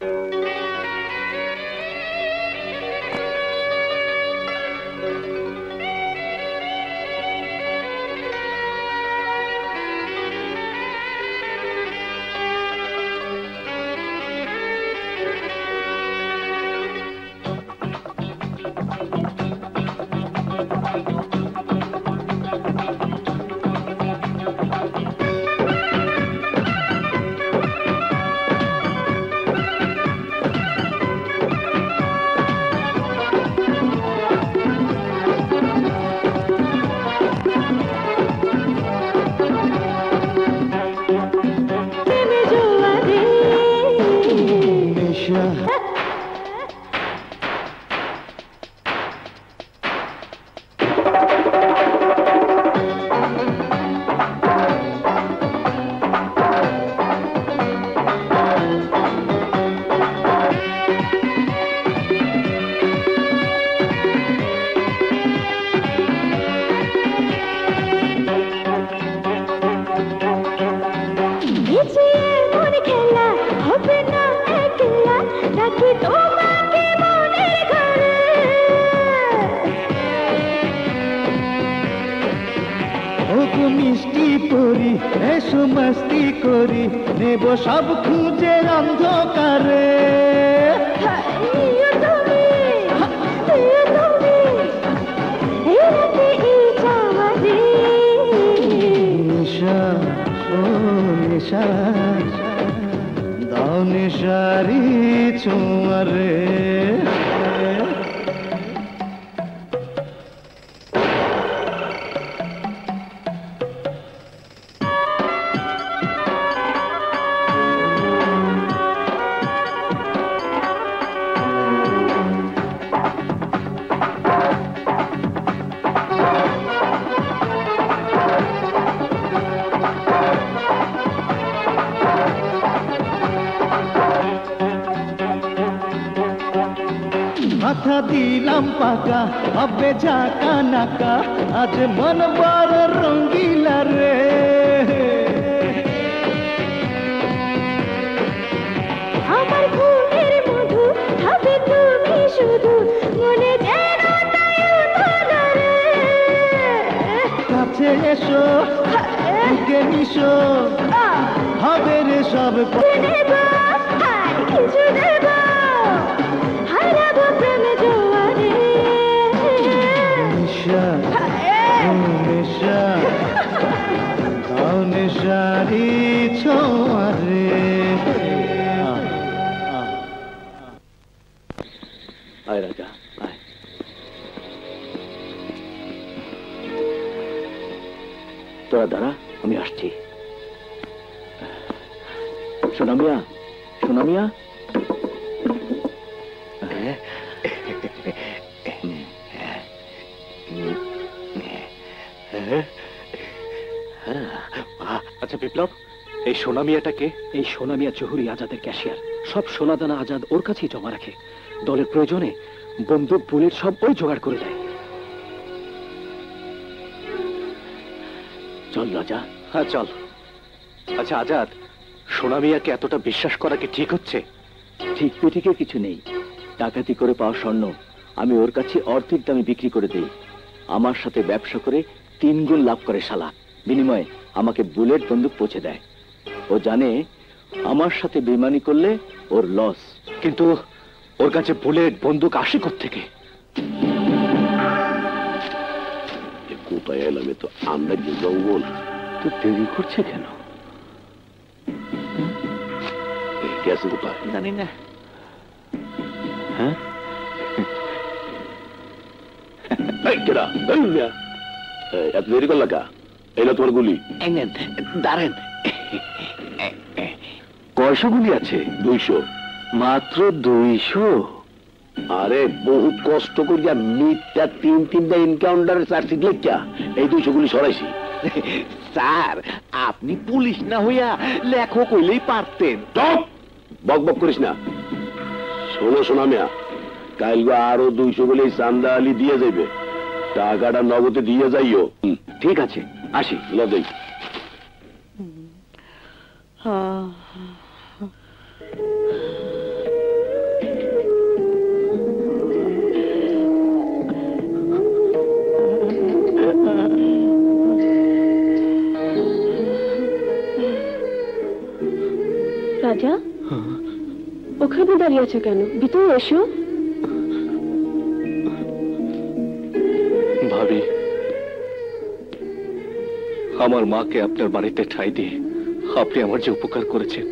মিষ্টি পরি এসো মস্তি করি, নেব সব খুঁজে অন্ধকারে। নিশা ও নিশা দাও নিশারি ছোঁয়ারে। মাথা দিলাম পাকা, হবে ঝাঁকা নাকা, আজ মন বড় রঙ্গিলা রে। আমার ঘুমের মধু হবে তুমি শুধু, মনে যেন তাই উতলা রে। কাছে এসো বুকে মিশো, হবে রে সব নেব আর কিছু নেব, হারাবো প্রেমে জোয়ারে। নিশা নিশা দাঁড়া, আমি আসছি। সোনামিয়া, সোনামিয়া, আচ্ছা বিপ্লব, এই সোনামিয়াটাকে? এই সোনামিয়া জহুরি আজাদের ক্যাশিয়ার। সব সোনাদানা আজাদ ওর কাছেই জমা রাখে। দলের প্রয়োজনে বন্দুক বুলেট সব ওই জোগাড় করে দেয়। চল রাজা। হ্যাঁ চল। আচ্ছা আজাদ, সোনামিয়াকে এতটা বিশ্বাস করা কি ঠিক হচ্ছে? ঠিক পিঠিকে কিছু নেই। ডাকাতি করে পাওয়া স্বর্ণ আমি ওর কাছে অর্ধেক দামে বিক্রি করে দেই। আমার সাথে ব্যবসা করে 3 গুণ লাভ করে শালা। বিনিময়ে আমাকে বুলেট বন্দুক পৌঁছে দেয়। ও জানে আমার সাথে বেইমানি করলে ওর লস। কিন্তু ওর কাছে বুলেট বন্দুক আসে কোত্থেকে? কোথায় এলাম? তো আমরা যে জঙ্গল। তো দেরি করছে কেন? গেছে কোথায় জানি না। হ্যাঁ, এত দেরি করলা কা? এলো তোমার গুলি। দাঁড়েন। কয়শো গুলি আছে? 200। মাত্র 200? আরে বহুত কষ্ট করিয়া মিথ্যা 3-3টা এনকাউন্টারের চার্জশিট লেখা এই 200 গুলি সরাইছি। স্যার, আপনি পুলিশ না হইয়া লেখক হইলেই পারতেন। বক বক করিস না। শোনো সোনামিয়া, কালকে আরো 200 গুলি চান্দা আলী দিয়ে যাইবে। টাকাটা নগদে দিয়ে যাইও। ঠিক আছে, আসি। লদেই রাজা, ওখানে দাঁড়িয়ে আছো কেন? ভিতরে এসো। ভাবি, আমার মাকে আপনার বাড়িতে ঠাঁই দিয়ে আপনি আমার যে উপকার করেছেন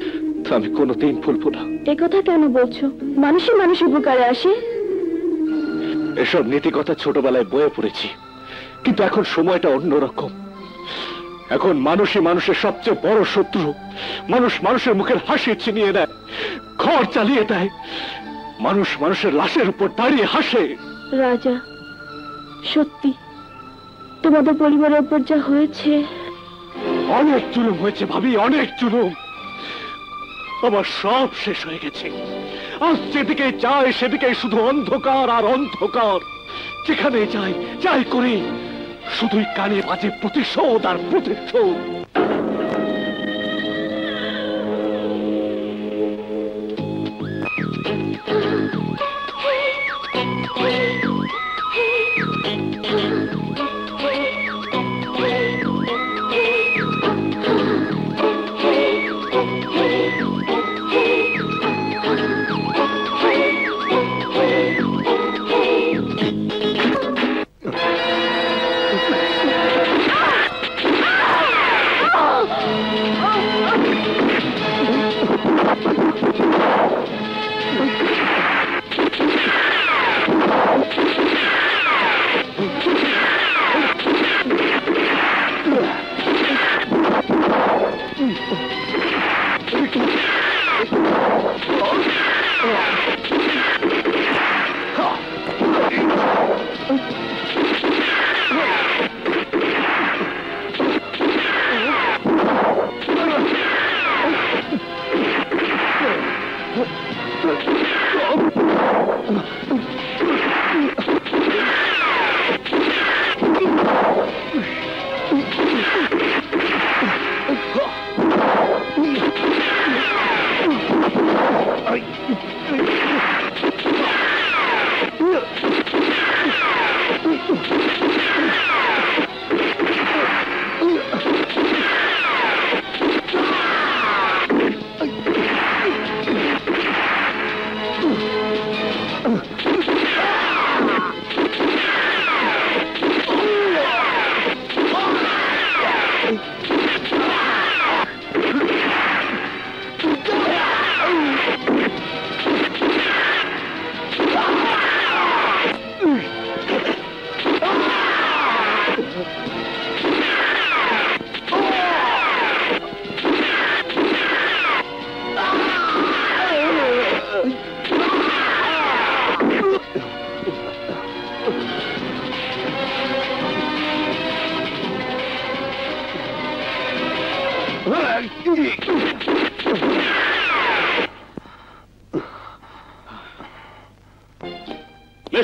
তা আমি কোনোদিন ভুলবো না। এ কথা কেন বলছো? মানুষ উপকারে আসে। এসব নীতি কথা ছোটবেলায় বয়ে পড়েছি, কিন্তু এখন সময়টা অন্যরকম। এখন মানুষই মানুষের সবচেয়ে বড় শত্রু। মানুষ মানুষের মুখের হাসি ছিনিয়ে নেয়, ঘর চালিয়ে দেয়। মানুষ মানুষের লাশের উপর দাঁড়িয়ে হাসে। রাজা, সত্যি তোমাদের পরিবারের উপর যা হয়েছে। অনেক জুলুম হয়েছে ভাবি, অনেক জুলুম। আমার সব শেষ হয়ে গেছে। আজ যেদিকে যাই সেদিকে শুধু অন্ধকার আর অন্ধকার। যেখানে যাই যাই করি শুধুই কানে বাজে প্রতিশোধ আর প্রতিশোধ।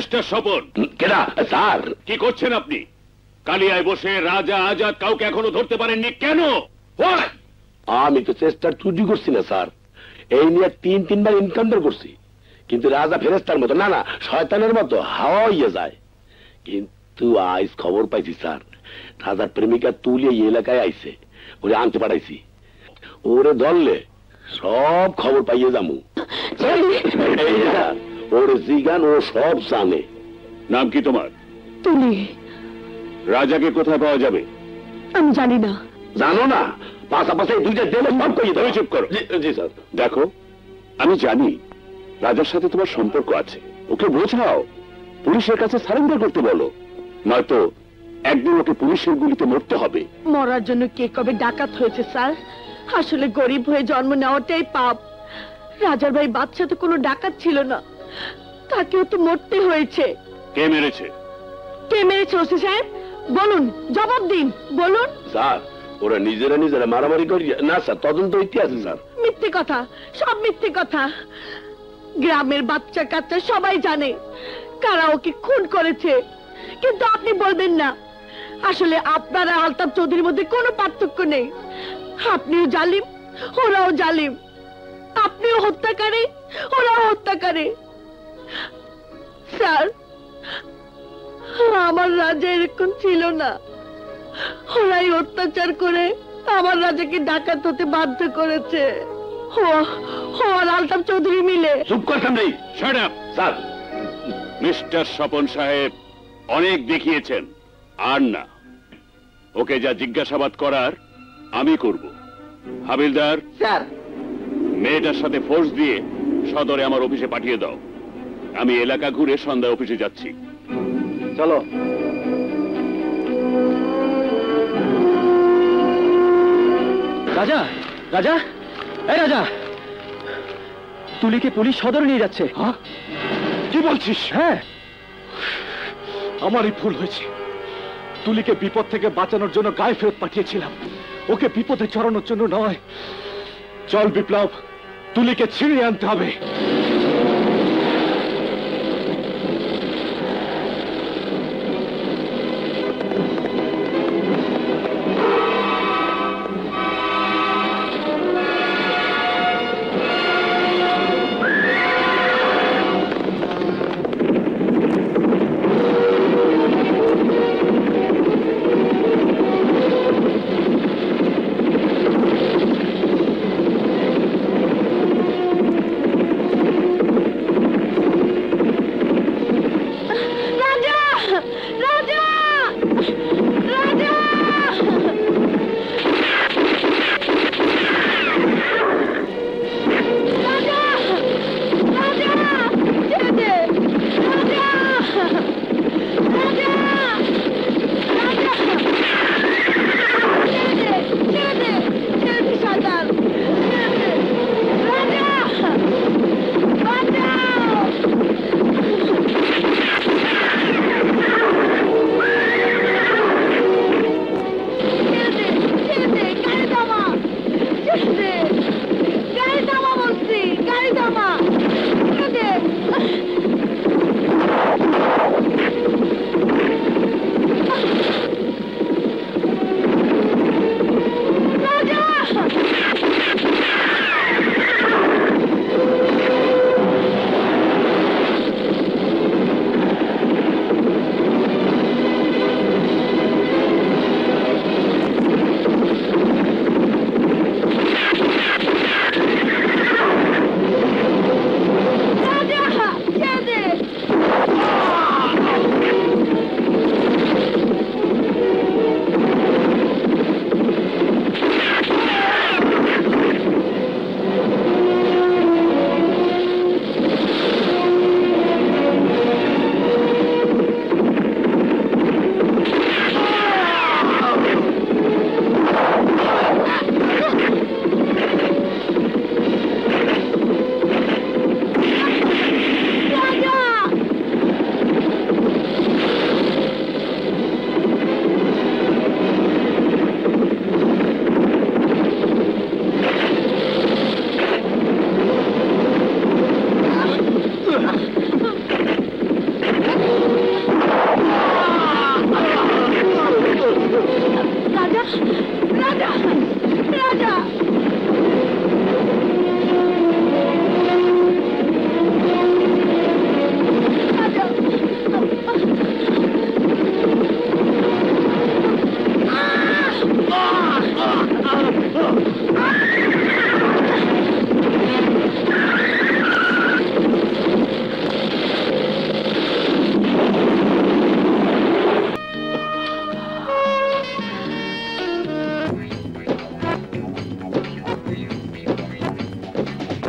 মিস্টার স্বপন। কেডা স্যার? কি করছেন আপনি? কালিয়ায় বসে রাজা আজাদ কাউকে এখনো ধরতে পারেননি কেন? আমি তো চেষ্টার ত্রুটি করছি না স্যার, এই নিয়ে তিনবার এনকাউন্টার করছি, কিন্তু রাজা ফেরেস্তার মতো না শয়তানের মতো হাওয়া হইয়া যায়। কিন্তু আজ খবর পাইছি স্যার, রাজার প্রেমিকা তুলে এই এলাকায় আইছে, ওরে আনতে পাঠাইছি। ওরে ধরলে সব খবর পাইয়ে যামু। এই না, ওরে জিগান, ও সব জানে। নাম কি তোমার? তুলি। রাজাকে কোথায় পাওয়া যাবে? আমি জানি না। জানো না? পাশাপাশি দুইটা দেলে সব কইয়ে দেবে। চুপ করো। জি স্যার। দেখো, আমি জানি রাজার সাথে তোমার সম্পর্ক আছে, ওকে বোঝাও, পুলিশের কাছে সারেন্ডার করতে বলো, নয়তো একদিন ওকে পুলিশের গুলিতে মরতে হবে। মরার জন্য কে কবে ডাকাত হয়েছে স্যার? আসলে গরিব হয়ে জন্ম নেওয়াটাই পাপ। রাজার ভাই বাচ্চা তো কোনো ডাকাত ছিল না, তাকেও তো মরতে হয়েছে। কে মেরেছে? কে মেরেছে ওসি সাহেব? বলুন, জবাব দিন, বলুন। স্যার, ওরা নিজেরা মারামারি করি না স্যার, তদন্ত ইতিহাসে স্যার। মিথ্যে কথা, সব মিথ্যে কথা। গ্রামের বাচ্চা কাচ্চা সবাই জানে কারা ওকে খুন করেছে, কিন্তু আপনি বলবেন না। আসলে আপনার আর আলতাফ চৌধুরীর মধ্যে কোনো পার্থক্য নেই। আপনিও জালিম, ওরাও জালিম। আপনিও হত্যাকারী, ওরাও হত্যাকারী। স্যার, আমার রাজা এরকম ছিল না। ওরাই অত্যাচার করে আমার রাজাকে ডাকাত হতে বাধ্য করেছে। ও আর আলতাফ চৌধুরী মিলে। চুপ করতাম নেই। Shut up. Sir, mister Swapan সাহেব অনেক দেখিয়েছেন, আর না। ওকে যা জিজ্ঞাসাবাদ করার আমি করব। হাবিলদার স্যার, মেয়েটার সাথে ফোর্স দিয়ে সদরে আমার অফিসে পাঠিয়ে দাও। আমি এলাকা ঘুরে সন্ধ্যায় অফিসে যাচ্ছি। চলো। রাজা, রাজা, এই রাজা, তুলিকে পুলিশ সদরে নিয়ে যাচ্ছে। হ্যাঁ? কি বলছিস? হ্যাঁ, আমারই ভুল হয়েছে। তুলিকে বিপদ থেকে বাঁচানোর জন্য গায়ে ফেরত পাঠিয়েছিলাম, ওকে বিপদে চড়ানোর জন্য নয়। চল বিপ্লব, তুলিকে ছিনিয়ে আনতে হবে।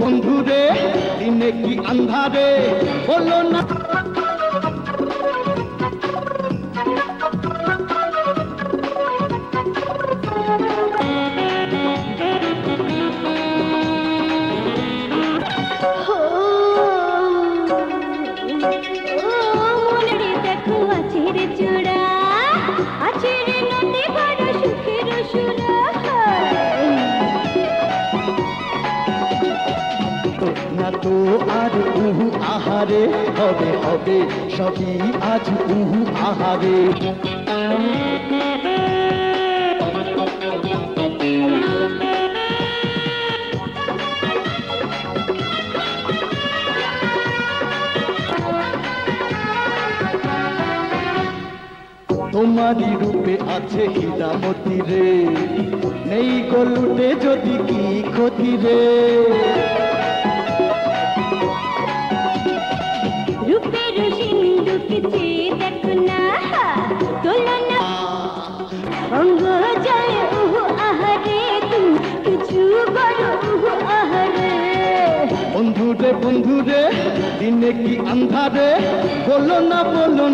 বন্ধু রে দিনে কি আন্ধারে বলো না না তো আর উহু আহারে হবে হবে সবই আজ উহু আহারে তোমারই রূপে আছে হীরামতি রে নেই গলুটে যদি কি ক্ষতি রে রূপের সিন্ধুকে চেয়ে দেখো না তুলনা অঙ্গ যায় উহু আহারে তুমি কিছু বলো উহু আহারে বন্ধু রে দিনে কি আন্ধারে বলো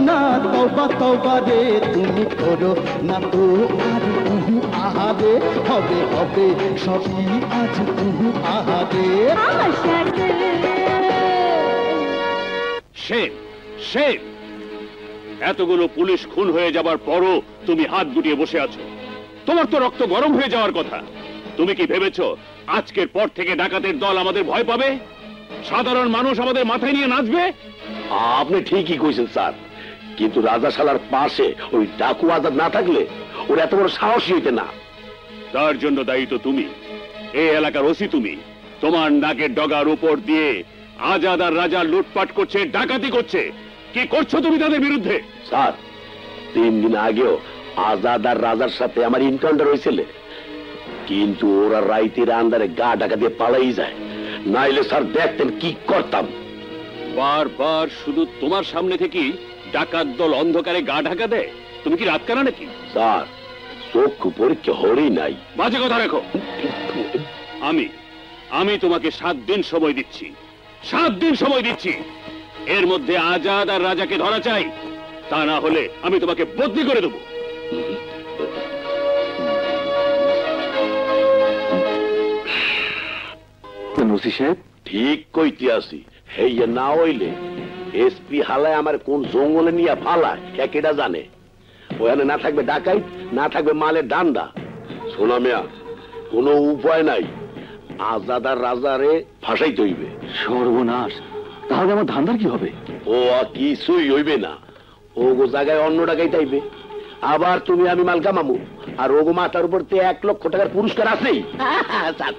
না তওবা তওবা রে তুমি করো না তো আর উহু আহারে হবে হবে সবই আজ উহু আহারে আমার সাথে শেম শেম এতগুলো পুলিশ খুন হয়ে যাবার পরও তুমি হাত গুটিয়ে বসে আছো তোমার তো রক্ত গরম হয়ে যাওয়ার কথা তুমি কি ভেবেছো আজকের পর থেকে ডাকাতের দল আমাদের ভয় পাবে সাধারণ মানুষ আমাদের মাথায় নিয়ে নাচবে আপনি ঠিকই কইছেন স্যার, কিন্তু রাজা শালার পাশে ওই ডাকু আজাদ না থাকলে ওর এত বড় সাহসী হইতে না। তার জন্য দায়ী তো তুমি, এই এলাকার ওসি তুমি। তোমার নাকের ডগার উপর দিয়ে আজাদ আর রাজা লুটপাট করছে, ডাকাতি করছে। কি করছো তুমি তাদের বিরুদ্ধে? স্যার 3 দিন আগেও আজাদ আর রাজার সাথে আমার এনকাউন্টার হয়েছিল, কিন্তু ওরা রাইতের আন্দারে গা ঢাকা দিয়ে পালাই যায়, নাইলে স্যার দেখতেন কি করতাম। বারবার শুধু তোমার সামনে থেকে ডাকাত দল অন্ধকারে গা ঢাকা দেয়। তুমি কি রাত কানা নাকি? স্যার চক্ষু পরীক্ষা হরেই নাই। বাজে কথা রাখো। আমি তোমাকে 7 দিন সময় দিচ্ছি, 7 দিন সময় দিচ্ছি। এর মধ্যে আজাদ আর রাজাকে ধরা চাই, তা না হলে আমি তোমাকে বদলি করে দেবো। ওসি সাহেব ঠিক কইতে আসি, হেইয়া না হইলে এসপি হালায় আমার কোন জঙ্গলে নিয়ে ফালায় একেটা জানে। ওখানে না থাকবে ডাকাইত, না থাকবে মালের ডান্ডা। শোনা মিয়া, কোনো উপায় নাই, আজাদ আর রাজারে ফাঁসাইতে হইবে। সর্বনাশ, তাহলে আমার ধান্দার কি হবে? ও কিছুই হইবে না, ওগো জায়গায় অন্য ডাকাইতে আইবে। আবার তুমি আমি মাল কামামু, আর ওগো মাথার উপর 1 লক্ষ টাকার পুরস্কার আছেই।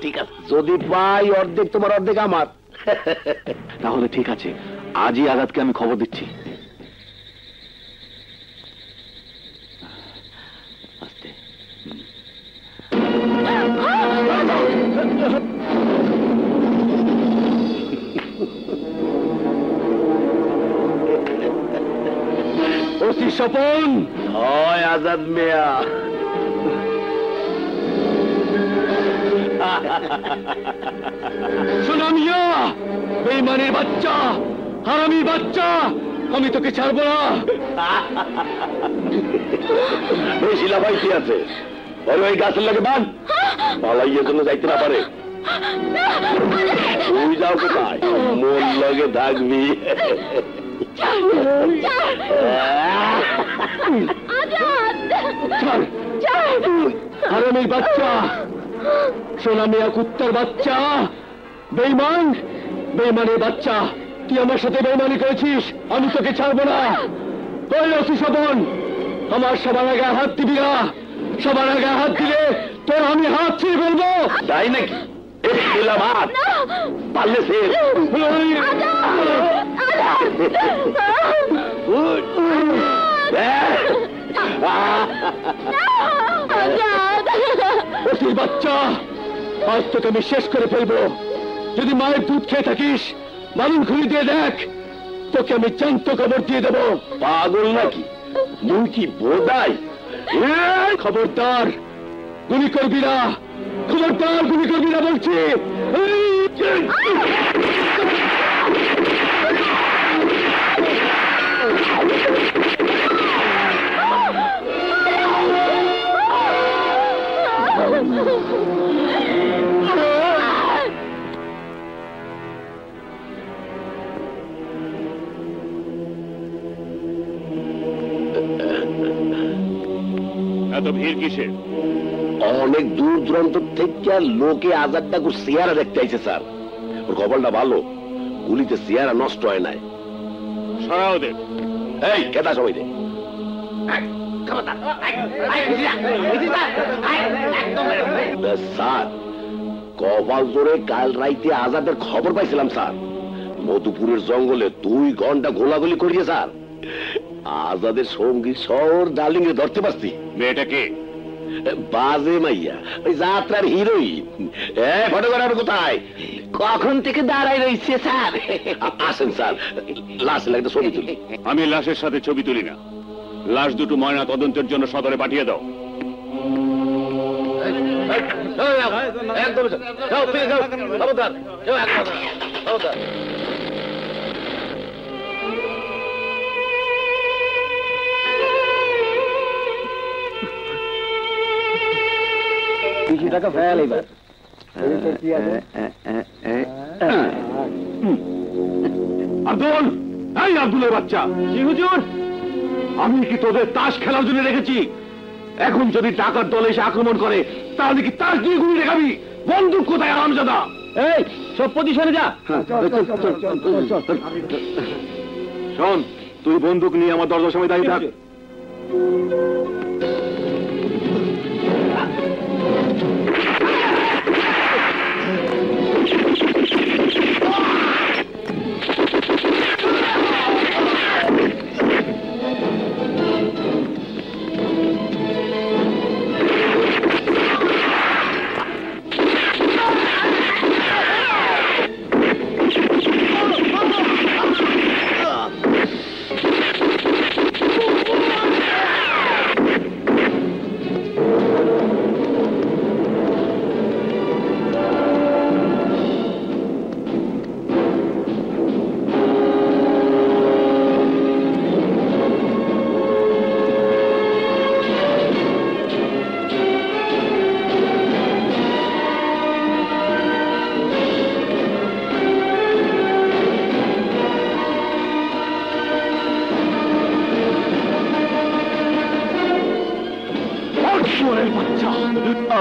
ঠিক আছে, যদি পাই অর্ধেক তোমার অর্ধেক আমার। তাহলে ঠিক আছে, আজই আজাদকে আমি খবর দিচ্ছি। ওসি স্বপন, হয় আজাদ মিয়া। শোনা মিয়া, বেঈমানের বাচ্চা, হারামির বাচ্চা, আমি তোকে ছাড়বো না। বেশি লাফাইতে আছে, বলো এই গাছের লাগে বাদ, পালাইয়ের জন্য যাইতে না পারে। তুই যাও কোথায়, মন লগে থাকবি। হারামির বাচ্চা, সোনা মিয়া কুত্তার বাচ্চা, বেঈমান, বেঈমানের বাচ্চা, তুই আমার সাথে বেঈমানি করেছিস, আমি তোকে ছাড়বো না। ওই ওসি স্বপন, আমার সবার আগে হাত দিবি না, সবার আগে হাত দিলে তোর আমি হাত ছিঁড়ে ফেলবো। তাই নাকি? হাত পারলে সে ওসির বাচ্চা, আজ তোকে আমি শেষ করে ফেলবো। যদি মায়ের দুধ খেয়ে থাকিস, বালুর খুলি দিয়ে দেখ, তোকে আমি জ্যান্ত কবর দিয়ে দেবো। পাগল নাকি? তুই কি বোধাই? খবরদার গুলি করবি না, খবরদার গুলি করবি না বলছি। এত ভিড় কিসে? অনেক দূর দূরান্ত থেকে লোকে আজাদ ঠাকুর চেহারা দেখতে আইছে স্যার। ওর কপালটা ভালো, গুলিতে চেহারা নষ্ট হয় নাই। সরাও দে। এই কেদা সবাই দে। স্যার কপাল জোরে কাল রাইতে আজাদের খবর পাইছিলাম স্যার। মধুপুরের জঙ্গলে 2 ঘন্টা গোলাগুলি করিয়ে স্যার আজাদের সঙ্গী শহর ডার্লিং এ ধরতে পারছি। মেয়েটাকে বাজে মাইয়া, ওই যাত্রার হিরোইন। ফটোগ্রাফার কোথায়? কখন থেকে দাঁড়াই রয়েছে স্যার। আসেন স্যার, লাশ একটা ছবি তুলি। আমি লাশের সাথে ছবি তুলি না। লাশ দুটো ময়না তদন্তের জন্য সদরে পাঠিয়ে দাও। টাকা ফেল এবার। আব্দুল, এই আব্দুলের বাচ্চা। জি হুজুর। আমি কি তোদের তাস খেলার জন্য রেখেছি? এখন যদি টাকার দল এসে আক্রমণ করে তাহলে কি তাস দিয়ে গুলি রেখাবি? বন্দুক কোথায় আরামজাদা? এই সব পজিশনে যা। শোন, তুই বন্দুক নিয়ে আমার দরজার সামনে দাঁড়িয়ে থাক।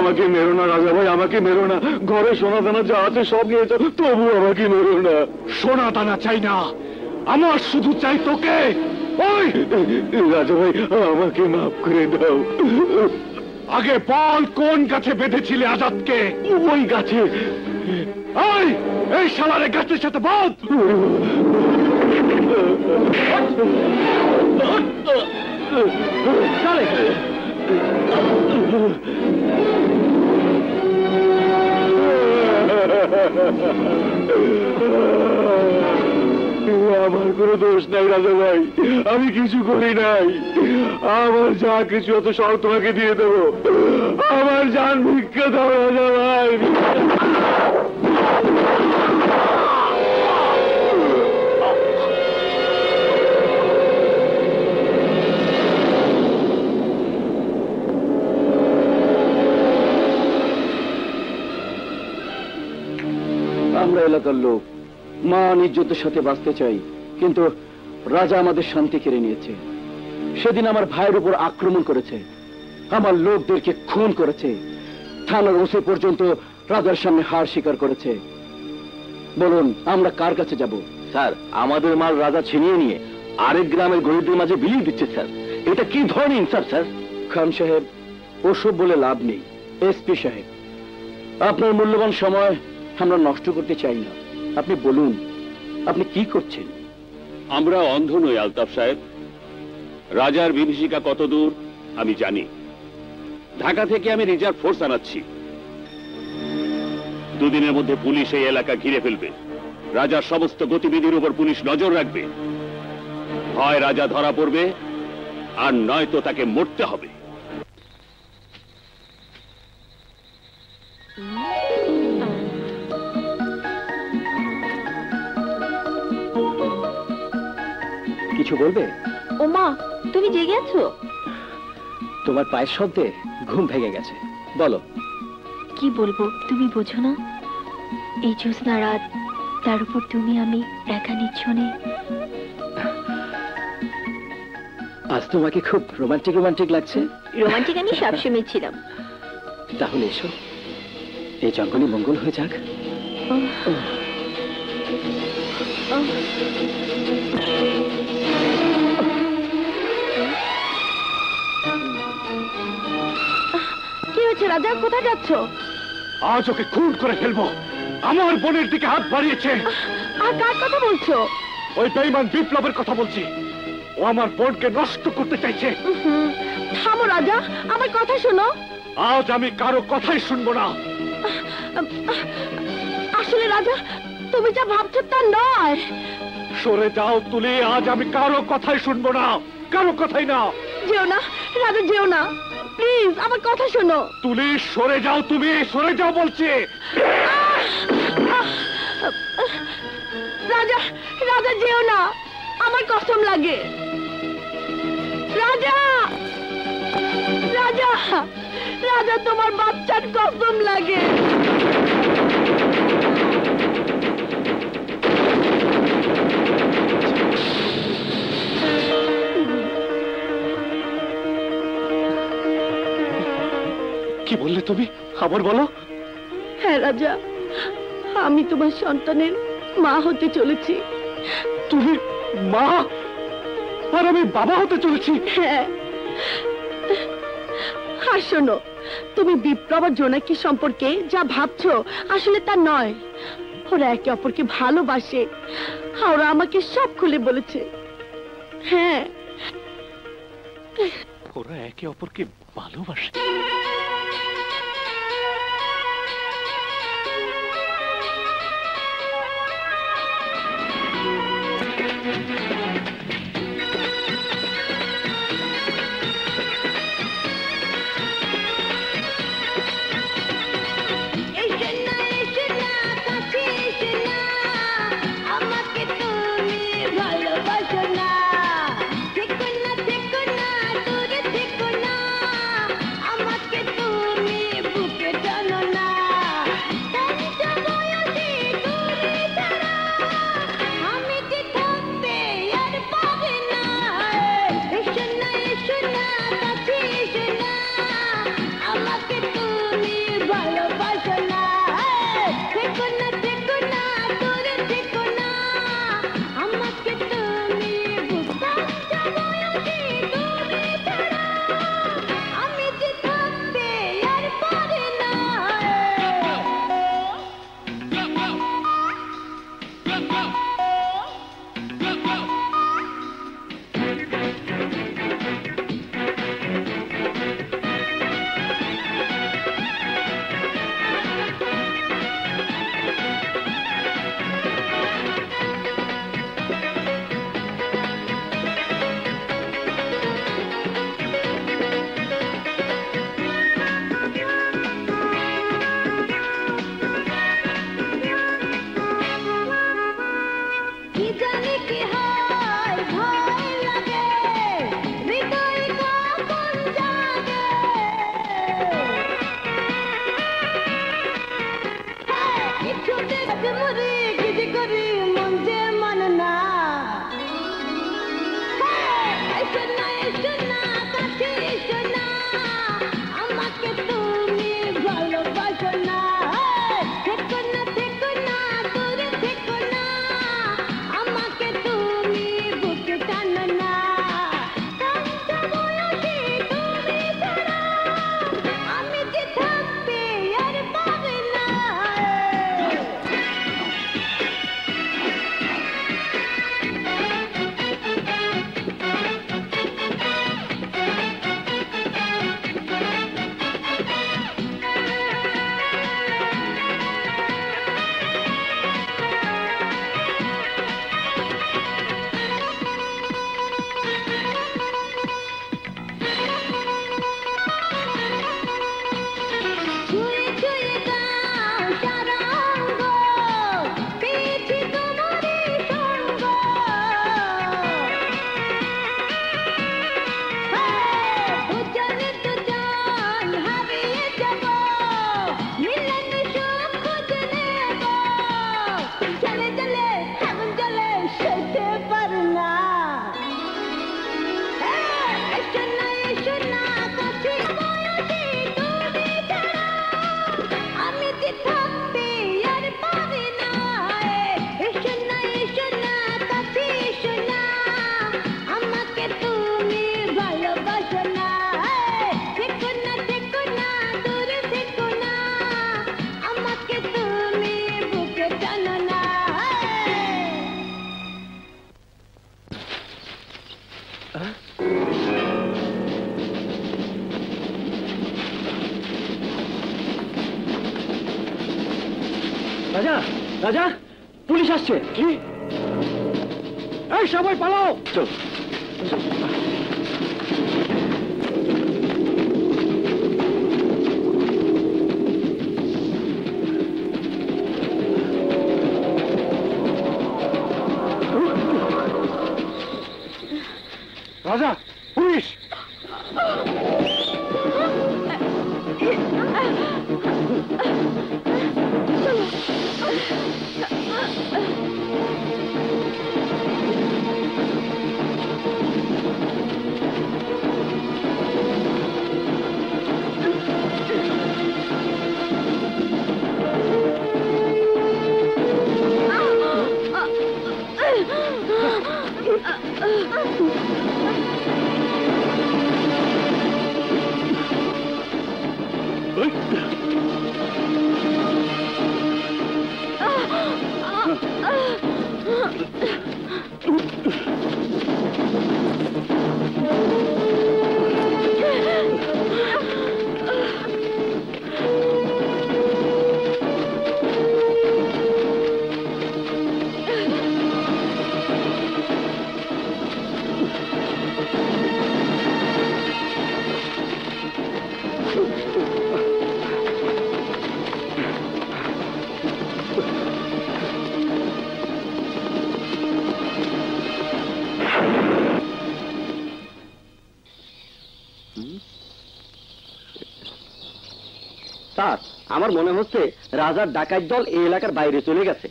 আমাকে মেরো না রাজা ভাই, আমাকে মেরো না। ঘরে সোনা দানা যা আছে সব নিয়েছো, তবু আমাকে মেরো না। সোনা দানা চাই না, আমার শুধু চাই তোকে। ওই রাজা ভাই, আমাকে মাফ করে দাও। আগে বল, কোন গাছে বেঁধেছিলে আজাদকে? ওই গাছে। এই শালারে গাছের সাথে বাঁধ। চলে আমার কোনো দোষ নাই রাজা ভাই, আমি কিছু করি নাই। আমার যা কিছু হতো সব তোমাকে দিয়ে দেবো। আমার জান ভিক্ষা দাও রাজা ভাই। আমরা এলাকার লোক মান ইজ্জতের সাথে বাঁচতে চাই, কিন্তু রাজা আমাদের শান্তি কেড়ে নিয়েছে। সেদিন আমার ভাইয়ের উপর আক্রমণ করেছে, আমার লোকদেরকে খুন করেছে, থানার ওসি পর্যন্ত রাজার সামনে হার স্বীকার করেছে। বলুন আমরা কার কাছে যাব? স্যার, আমাদের মাল রাজা ছিনিয়ে নিয়ে আরেক গ্রামের গরিবদের মাঝে বিলিয়ে দিচ্ছে স্যার। এটা কি ধরনের ইনসাফ স্যার? খান সাহেব, ওসব বলে লাভ নেই। এসপি সাহেব, আপনার মূল্যবান সময় আমরা নষ্ট করতে চাই না। আপনি বলুন, আপনি কি করছেন? আমরা অন্ধ নই আলতাফ সাহেব। রাজার বিভীষিকা কত দূর আমি জানি। ঢাকা থেকে আমি রিজার্ভ ফোর্স আনাচ্ছি। 2 দিনের মধ্যে পুলিশ এই এলাকা ঘিরে ফেলবে। রাজার সমস্ত গতিবিধির উপর পুলিশ নজর রাখবে। হয় রাজা ধরা পড়বে, আর নয়তো তাকে মরতে হবে। কিছু বলবে? ওমা, তুমি জেগে আছো? তোমার পায়ের শব্দে ঘুম ভেঙে গেছে, বলো। কি বলবো তুমি বোঝো না? এই জ্যোৎস্না রাত, তার উপর তুমি আমি একা নিচ্ছনে। আজ তোমাকে খুব রোমান্টিক রোমান্টিক লাগছে। রোমান্টিক আমি সবসময় ছিলাম। তাহলে এসো, এই জঙ্গলে মঙ্গল হয়ে যাক। কি হয়েছে রাজা, কোথায় যাচ্ছ? আজ ওকে খুন করে ফেলবো। আমার বোনের দিকে হাত বাড়িয়েছে। আর কার কথা বলছো? ওই বেঈমান বিপ্লবের কথা বলছি। ও আমার বোনকে নষ্ট করতে চাইছে। থামো রাজা, আমার কথা শোনো। আজ আমি কারো কথাই শুনবো না। আসলে রাজা, তুমি যা ভাবছো তা নয়। সরে যাও তুলি, আজ আমি কারো কথাই শুনবো না, কারো কথাই না। যেও না রাজা, যেও না, প্লিজ আমার কথা শোনো। তুলি সরে যাও, তুমি সরে যাও বলছি। রাজা, রাজা যেও না, আমার কসম লাগে। রাজা, রাজা, রাজা তোমার বাচ্চার কসম লাগে। কি বললে তুমি, আবার বলো। হ্যাঁ রাজা, আমি তোমার সন্তানের মা হতে চলেছি। তুমি মা আর আমি বাবা হতে চলেছি? হ্যাঁ। আর শোনো, তুমি বিপ্লব আর জোনাকি সম্পর্কে যা ভাবছো আসলে তা নয়। ওরা একে অপরকে ভালোবাসে, আর ওরা আমাকে সব খুলে বলেছে। হ্যাঁ, ওরা একে অপরকে ভালোবাসে। আমি কি থাকবে আর রাজা, পুলিশ আসছে। কি? এই সবাই পালাও। চল। রাজা, পুলিশ। স্যার, আমার মনে হচ্ছে রাজার ডাকাত দল এই এলাকার বাইরে চলে গেছে।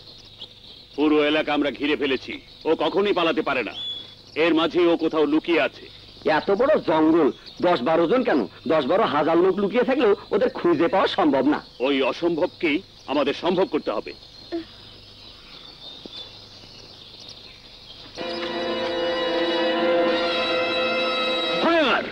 পুরো এলাকা আমরা ঘিরে ফেলেছি, ও কখনোই পালাতে পারে না। এর মাঝে ও কোথাও লুকিয়ে আছে। এত বড় জঙ্গল, 10-12 জন কেন 10-12,000 লোক লুকিয়ে থাকলেও ওদের খুঁজে পাওয়া সম্ভব না। ওই অসম্ভবকেই আমাদের সম্ভব করতে হবে। ফায়ার!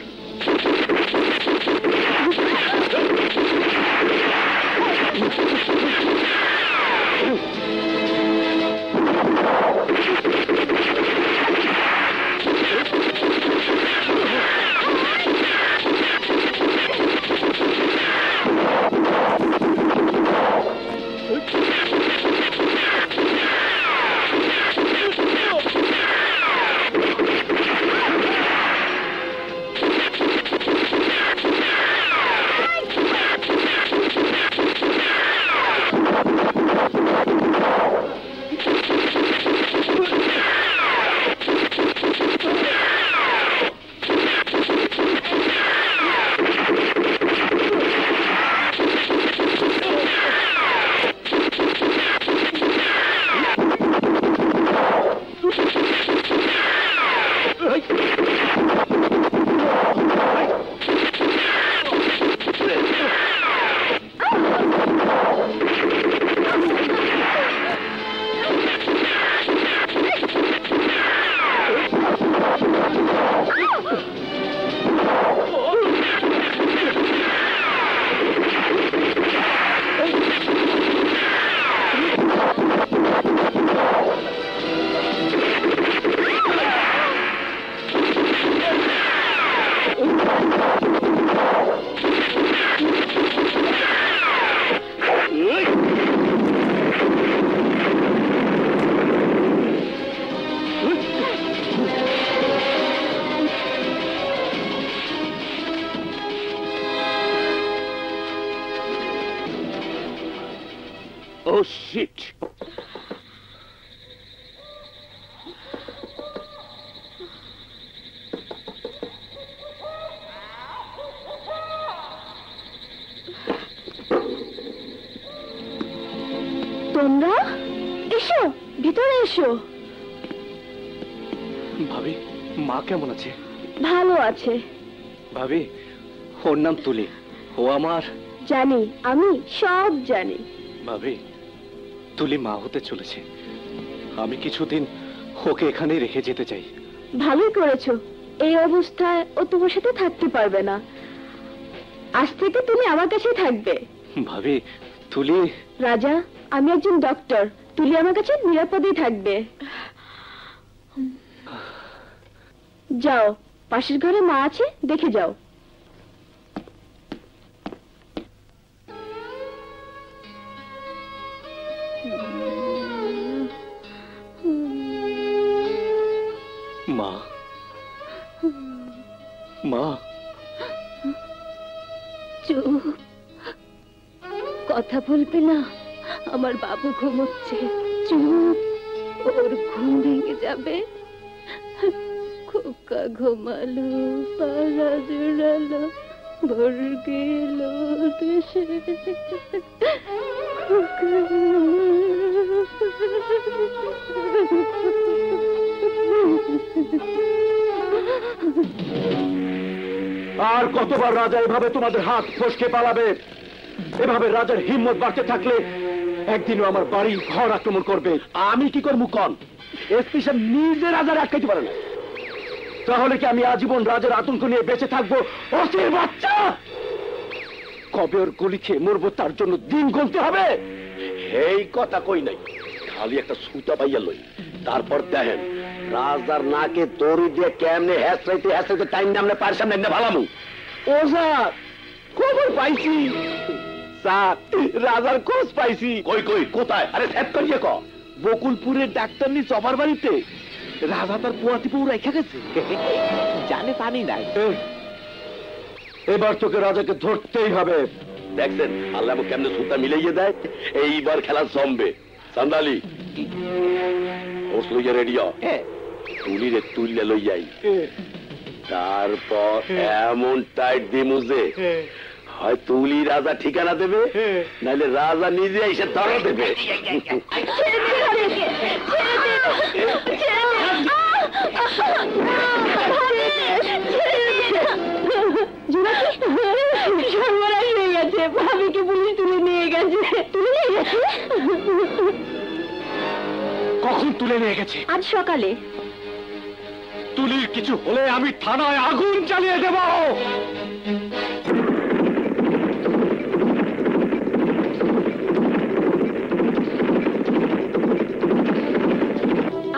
Oh shit! তোমরা এসো, ভিতরে এসো। ভাবি, মা কেমন আছে? ভালো আছে। ভাবি, ওর নাম তুলি। ও আমার। জানি, আমি সব জানি। ভাবি, তুলি মা হতে চলেছে। আমি কিছুদিন ওকে এখানে রেখে যেতে চাই। ভালোই করেছো। এই অবস্থায় ও তোমার সাথে থাকতে পারবে না। আজ থেকে তুমি আমার কাছেই থাকবে। ভাবি, তুলি। রাজা, আমি একজন ডক্টর। তুলি আমার কাছে নিরাপদেই থাকবে। যাও, পাশের ঘরে মা আছে, দেখে যাও। মা, মা, চুপ, কথা বলবে না, আমার বাবু ঘুমোচ্ছে। চুপ, ওর ঘুম ভেঙে যাবে। খোকা ঘুমালো, পাড়া জোড়ালো, ভোর গেল দেশে। আর কতবার রাজা এভাবে তোমাদের হাত ফসকে পালাবে? এভাবে রাজার হিম্মত বাড়তে থাকলে একদিনও আমার বাড়ি ঘর আক্রমণ করবে। আমি কি করবো কন? এসপি সাহেব নিজে রাজার আটকাইতে পারে না, তাহলে কি আমি আজীবন রাজার আতঙ্ক নিয়ে বেঁচে থাকবো? অসির বাচ্চা, কবে ওর গুলি খেয়ে মরবো তার জন্য দিন গুনতে হবে? এই কথা কই নাই, খালি একটা সুতা পাইয়া লই, তারপর দেখেন রাজার নাকে দড়ি দিয়ে কেমনে হ্যাঁচড়াইতে টাইম নামলে পার সামনে একটা ভালামু। ও স্যার, খবর পাইছি স্যার, রাজার খোঁজ পাইছি। কই কই কোথায়? আরে সেট করিয়ে ক। বকুলপুরের ডাক্তার নি চপার বাড়িতে রাজা তার পোয়াতি পৌ রেখা গেছে। জানে পানি নাই। এবার তোকে রাজাকে ধরতেই হবে। দেখছেন আল্লাহ কেমনে সুতা মিলাইয়ে দেয়। এইবার খেলা জমবে। সান্দালি ওস লইয়া রেডিও, তুলিরে তুললে লই যাই, তারপর এমন টাইট দিমু যে হয় তুলি রাজা ঠিকানা দেবে, নাইলে রাজা নিজে এসে ধরা দেবে। ভাবিকে পুলিশ তুলে নিয়ে গেছে। কখন তুলে নিয়ে গেছে? আজ সকালে। তুলির কিছু হলে আমি থানায় আগুন জ্বালিয়ে দেব।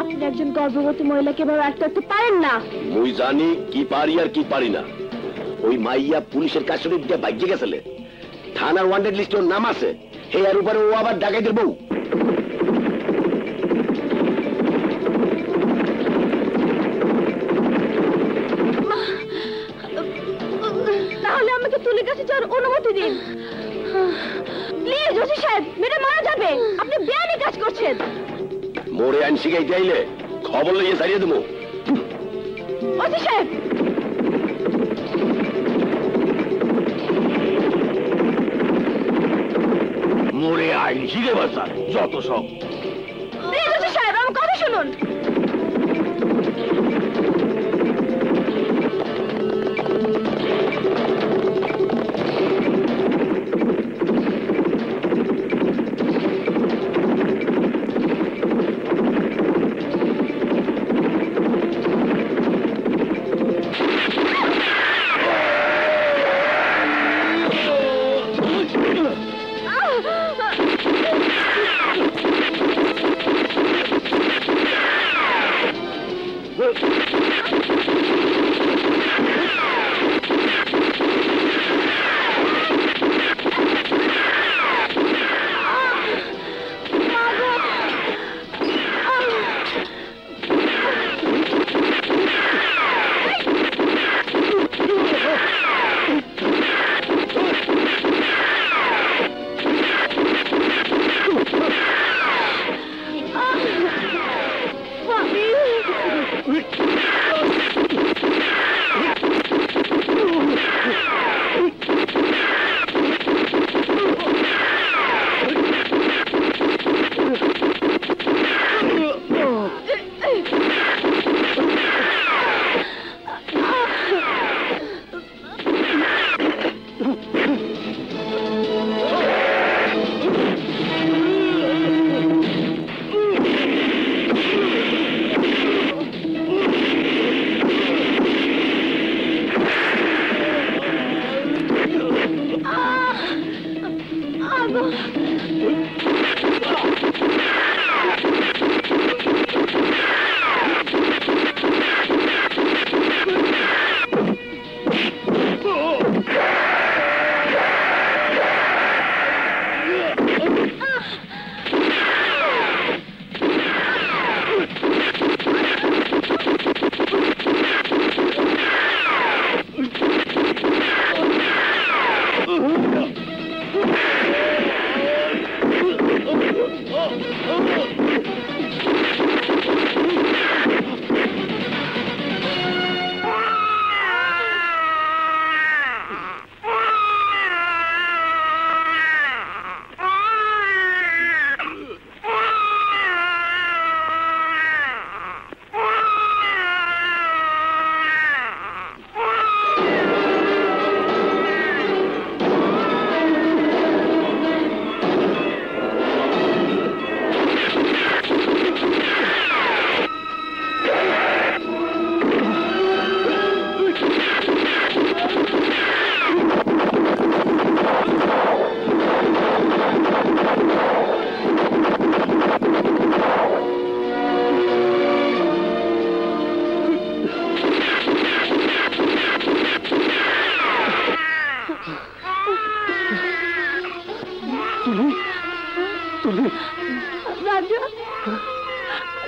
আপনি একজন গর্ভবতী মহিলাকে এভাবে আটকাতে পারেন না। মুই জানি কি পারি আর কি পারি না। ওই মাইয়া পুলিশের কাছে দিয়ে ভাগ্যে গেছিলে, থানার ওয়ান্টেড লিস্টে ওর নাম আছে। হে আর উপরে ও আবার ডাকাইতের বউ। তাহলে আমাকে তুলির কাছে যাওয়ার অনুমতি দিন প্লিজ। ওসি সাহেব, মেয়েটা মারা যাবে। আপনি বেআইনি কাজ করছেন। মোরে আইন শিখাইতে আইলে খবর লইয়ে ছাড়িয়ে দেবো। ওসি সাহেব, মোরে আইন শিখে বাচ্চা যত সব। প্লিজ ওসি সাহেব, আমার কথা শুনুন।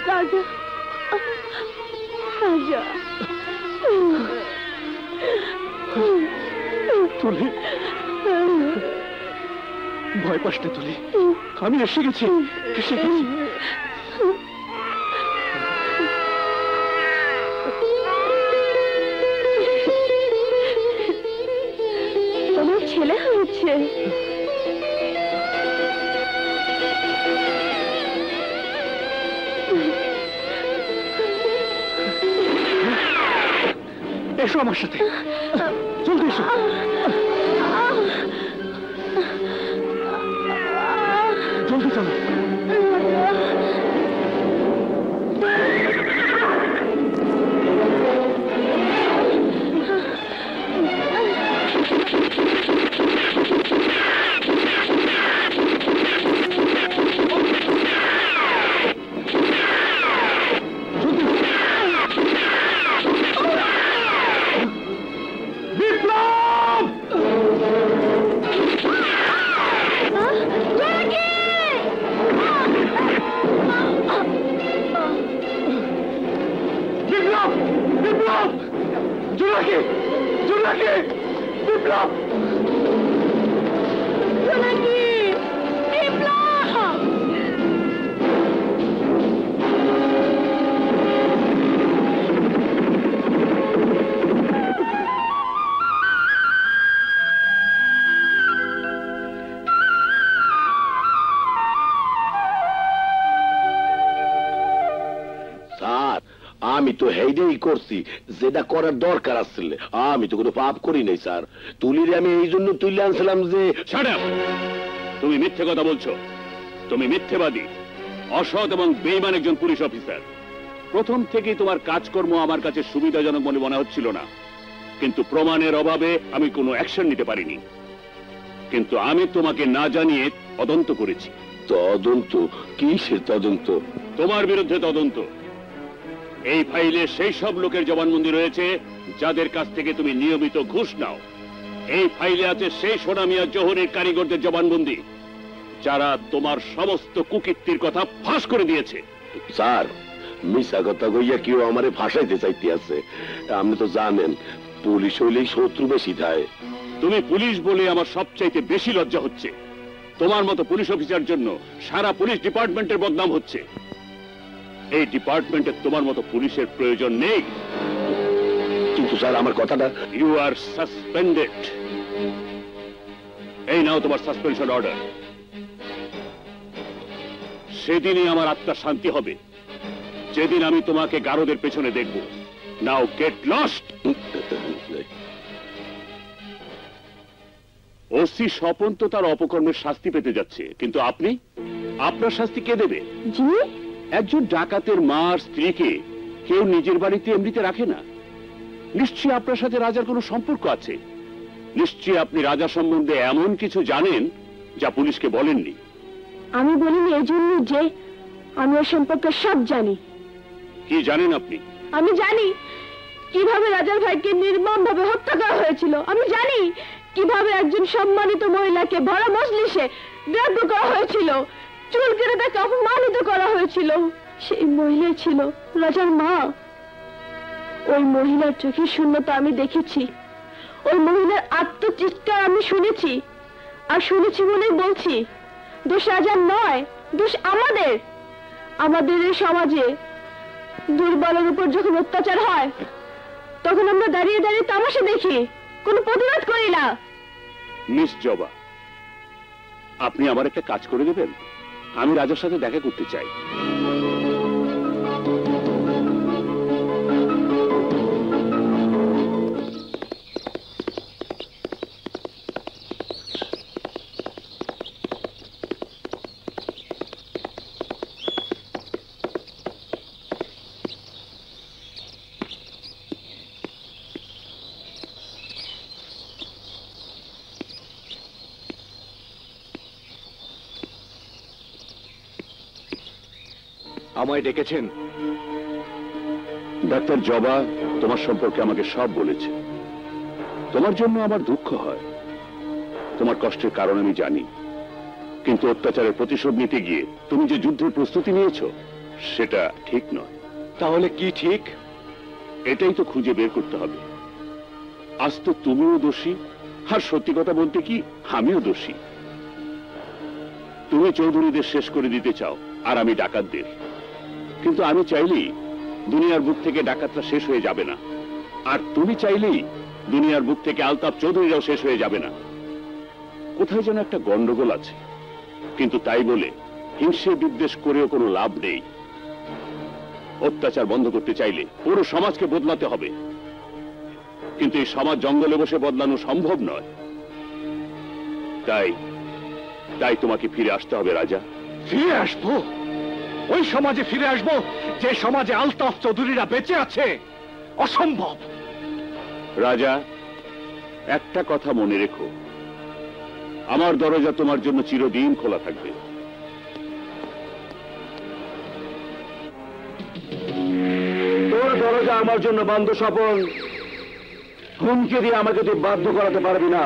রাজা রাজা তুলি, ভয় পাস না তুলি, আমি এসে গেছি, এসে গেছি। তোমার ছেলে হয়েছে। এসো আমার সাথে, জলদি এসো। জলদি চলো। আমি তো হেইডেই করছি যেটা করার দরকার আসছিল। আমি তো কোনো পাপ করি নাই স্যার। তুলিরে আমি এই জন্য তুলে আনছিলাম যে। তুমি মিথ্যে কথা বলছো, তুমি মিথ্যেবাদী, অসৎ এবং বেঈমান একজন পুলিশ অফিসার। প্রথম থেকেই তোমার কাজকর্ম আমার কাছে সুবিধাজনক বলে মনে হচ্ছিল না, কিন্তু প্রমাণের অভাবে আমি কোনো অ্যাকশন নিতে পারিনি। কিন্তু আমি তোমাকে না জানিয়ে তদন্ত করেছি। তদন্ত? কিসের তদন্ত? তোমার বিরুদ্ধে তদন্ত। এই ফাইলে সেই সব লোকের জবানবন্দি রয়েছে যাদের কাছ থেকে তুমি নিয়মিত ঘুষ নাও। এই ফাইলে আছে সেই সোনামিয়া জোহরের কারিগরদের জবানবন্দি যারা তোমার সমস্ত কুকীর্তির কথা ফাঁস করে দিয়েছে। স্যার, মিশা কথা কইয়া কেউ আমারে ফাঁসাইতে চাইতে আছে। আপনি তো জানেন পুলিশ হইলেই শত্রু বেশি থাকে। তুমি পুলিশ বলে আমার সবচাইতে বেশি লজ্জা হচ্ছে। তোমার মতো পুলিশ অফিসার জন্য সারা পুলিশ ডিপার্টমেন্টের বদনাম হচ্ছে। এই ডিপার্টমেন্টে তোমার মতো পুলিশের প্রয়োজন নেই। কিন্তু স্যার আমার কথাটা। You are suspended. এই নাও তোমার সাসপেনশন অর্ডার। সেদিনই আমার আত্মার শান্তি হবে যেদিন আমি তোমাকে গারদের পেছনে দেখব। নাও গেট লস্ট। ওসি স্বপন তো তার অপকর্মের শাস্তি পেতে যাচ্ছে, কিন্তু আপনি, আপনার শাস্তি কে দেবে? একজন ডাকাতের মার স্ত্রীকে কেউ নিজের বাড়িতে এমনিতে রাখে না। নিশ্চয়ই আপনার সাথে রাজার কোনো সম্পর্ক আছে। নিশ্চয়ই আপনি রাজা সম্বন্ধে এমন কিছু জানেন যা পুলিশকে বলেননি। আমি বলিনি এই জন্য যে আমি ওর সম্পর্কে সব জানি। কি জানেন আপনি? আমি জানি কিভাবে রাজার ভাইকে নির্মমভাবে হত্যা করা হয়েছিল। আমি জানি কিভাবে একজন সম্মানিত মহিলাকে ভরা মজলিসে গ্রাহ্য করা হয়েছিল, চুল কেটে তাকে অপমানিত করা হয়েছিল। সেই মহিলা ছিল রাজার মা। ওই মহিলার চোখের শূন্যতা আমি দেখেছি, ওই মহিলার আত্মচিৎকার আমি শুনেছি। আর শুনেছি বলেই বলছি, দোষ রাজার নয়, দোষ আমাদের। আমাদের এই সমাজে দুর্বলের উপর যখন অত্যাচার হয় তখন আমরা দাঁড়িয়ে দাঁড়িয়ে তামাশা দেখি, কোনো প্রতিবাদ করি না। মিস জবা, আপনি আমার একটা কাজ করে দেবেন? আমি রাজার সাথে দেখা করতে চাই। আমায় ডেকেছেন? ডাক্তার জবা তোমার সম্পর্কে আমাকে সব বলেছে। তোমার জন্য আমার দুঃখ হয়, তোমার কষ্টের কারণ আমি জানি। কিন্তু অত্যাচারের প্রতিশোধ নিতে গিয়ে তুমি যে যুদ্ধের প্রস্তুতি নিয়েছো সেটা ঠিক নয়। তাহলে কি ঠিক? এটাই তো খুঁজে বের করতে হবে। আজ তো তুমিও দোষী, আর সত্যি কথা বলতে কি আমিও দোষী। তুমি চৌধুরীদের শেষ করে দিতে চাও, আর আমি ডাকাতদের। কিন্তু আমি চাইলেই দুনিয়ার বুক থেকে ডাকাতরা শেষ হয়ে যাবে না, আর তুমি চাইলেই দুনিয়ার বুক থেকে আলতাফ চৌধুরীরাও শেষ হয়ে যাবে না। কোথায় যেন একটা গন্ডগোল আছে। কিন্তু তাই বলে হিংসে বিদ্বেষ করেও কোনো লাভ নেই। অত্যাচার বন্ধ করতে চাইলে পুরো সমাজকে বদলাতে হবে, কিন্তু এই সমাজ জঙ্গলে বসে বদলানো সম্ভব নয়। তাই তাই তোমাকে ফিরে আসতে হবে রাজা। ফিরে আসবো? ওই সমাজে ফিরে আসবো যে সমাজে আলতাফ চৌধুরীরা বেঁচে আছে? অসম্ভব। রাজা, একটা কথা মনে রেখো, আমার দরজা তোমার জন্য চিরদিন খোলা থাকবে। তোর দরজা আমার জন্য বন্ধ স্বপন। হুমকি দিয়ে আমাকে তুই বাধ্য করাতে পারবি না।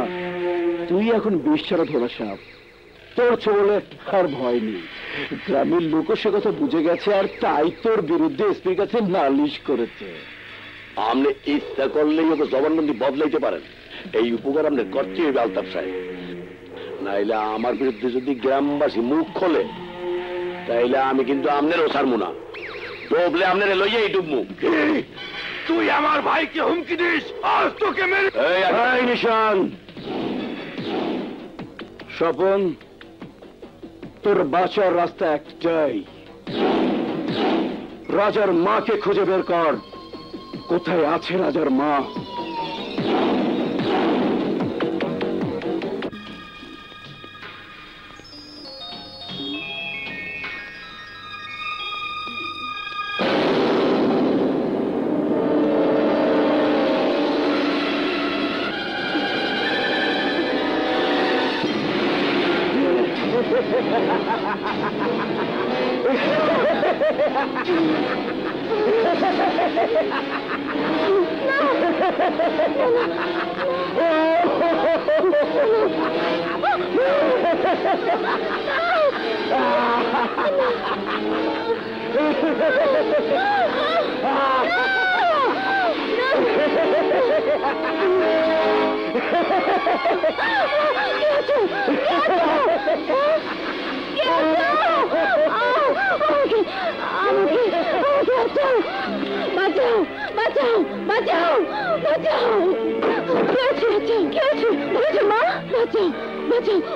তুই এখন বিশ্বাস ধরা সাপ। তোর ছোবলে আর ভয় নেই। গ্রামের লোক সে কথা বুঝে গেছে, আর তাই তোর বিরুদ্ধে এসপির কাছে নালিশ করেছে। আপনি ইচ্ছা করলেই ওকে জবানবন্দি বদলাইতে পারেন। এই উপকার আপনি করতে হবে আলতাফ সাহেব। নাইলে আমার বিরুদ্ধে যদি গ্রামবাসী মুখ খোলে, তাইলে আমি কিন্তু আপনারও ছাড়বো না। ডুবলে আপনার লইয়াই ডুবমু। তুই আমার ভাইকে হুমকি দিস, আজ তোকে মেরে। এই নিশান, স্বপন, তোর বাঁচার রাস্তা একটাই। রাজার মাকে খুঁজে বের কর। কোথায় আছে রাজার মা?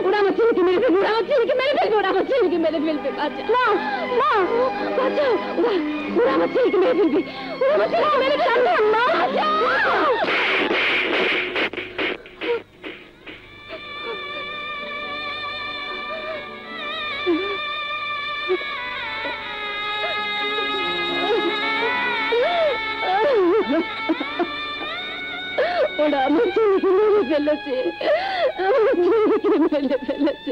ওরা আমার ছেলেকে মেরে ফেলবে, ওরা আমার ছেলেকে মেরে ফেলবে, ওরা আমার ছেলেকে মেরে ফেলবে। মা, মা, বাঁচাও, ওরা আমার ছেলেকে মেরে ফেলবে, ওরা আমার ছেলেকে মেরে ফেলবে। মা, ওরা আমার ছেলেকে মেরে ফেলেছে, আমার ছেলেকে মেরে ফেলেছে।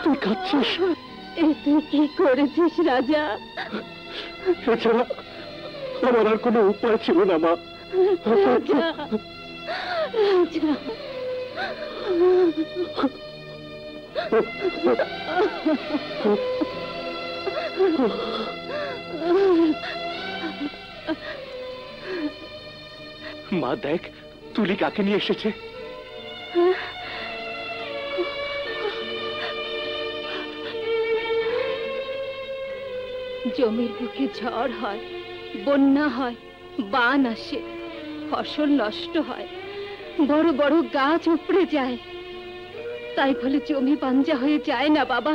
তুই কাঁদছিস? তুই কি করেছিস রাজা? এছাড়া আমার আর কোনো উপায় ছিল না মা। রাজা, রাজা, মা দেখ, তুলি কাকে নিয়ে এসেছে। জমির বুকে ঝড় হয়, বন্যা হয়, বান আসে, ফসল নষ্ট হয়, বড় বড় গাছ উপড়ে যায়, তাই বলে জমি বাঞ্জা হয়ে যায় না বাবা।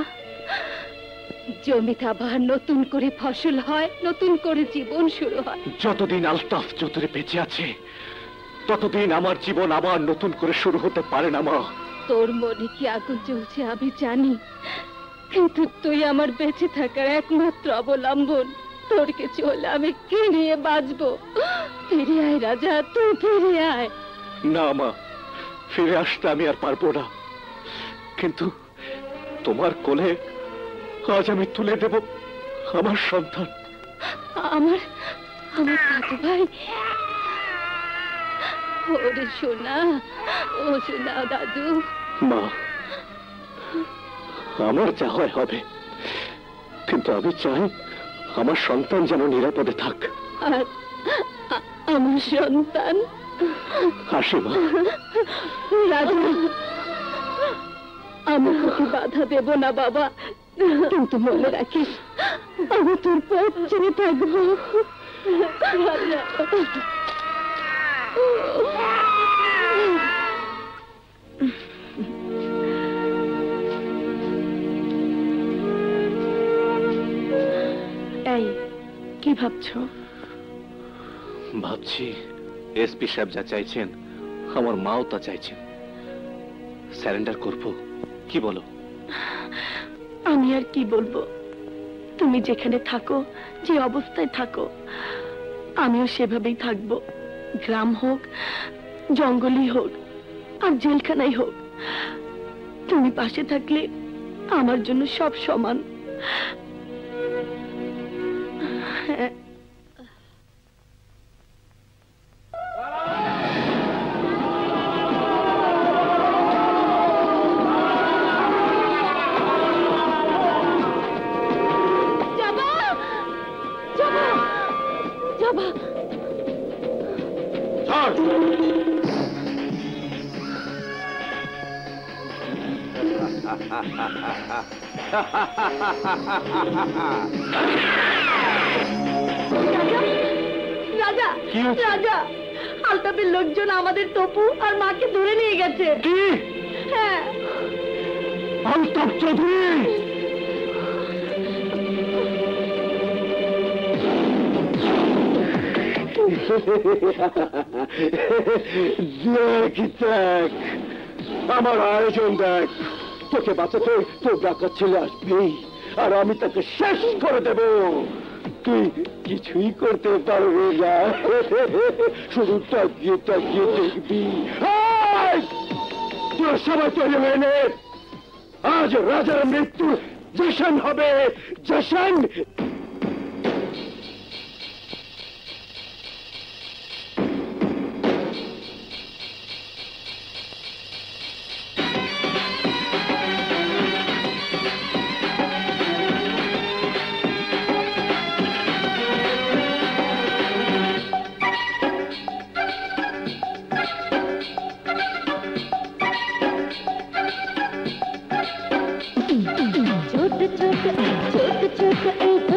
জমিতে আবার নতুন করে ফসল হয়, নতুন করে জীবন শুরু হয়। যতদিন আলতাফ চৌধুরী বেঁচে আছে ততদিন আমার জীবন আবার নতুন করে শুরু হতে পারে না মা। তোর মনে কি আগুন জ্বলছে আমি জানি, কিন্তু তুই আমার বেঁচে থাকার একমাত্র অবলম্বন। তোর কিছু হলে আমি কি নিয়ে বাঁচবো? ফিরে আয় রাজা, তুই ফিরে আয়। না মা, ফিরে আসতে আমি আর পারবো না, কিন্তু তোমার কোলে আজ আমি তুলে দেব আমার সন্তান। আমার আমার দাদু ভাই, ওরে সোনা, ও সোনা দাদু। মা, আমার যা হয় হবে, কিন্তু আমি চাই আমার সন্তান যেন নিরাপদে থাক। আর আমার সন্তান আসি মা। রাজা, আমি তোকে বাধা দেব না বাবা, কিন্তু মনে রাখিস আমি তোর পথ ছেড়ে থাকবো। রাজা, এই কি ভাবছো? ভাবছি এসপি সাহেব যা চাইছেন আমার মাও তা চাইছেন, স্যারেন্ডার করব। কি বলো? আমি আর কি বলবো, তুমি যেখানে থাকো, যে অবস্থায় থাকো, আমিও সেভাবেই থাকবো। গ্রাম হোক, জঙ্গলই হোক, আর জেলখানাই হোক, তুমি পাশে থাকলে আমার জন্য সব সমান। হ্যাঁ। রাজা, রাজা, আলতাফের লোকজন আমাদের তপু আর মাকে ধরে নিয়ে গেছে। কি? হ্যাঁ। আলতাফ চৌধুরী? দেখ দেখ আমার আয়োজন, দেখ তোকে বাঁচাতে তোর ডাকাত ছেলে আসবেই, আর আমি তাকে শেষ করে দেব। তুই কিছুই করতে পারবি না, শুধু তাকিয়ে তাকিয়ে দেখবি। তোর সবাই তৈরি হয়ে নে, আজ রাজার মৃত্যু জশন হবে, জশন। छोट छोट छोट छोट एक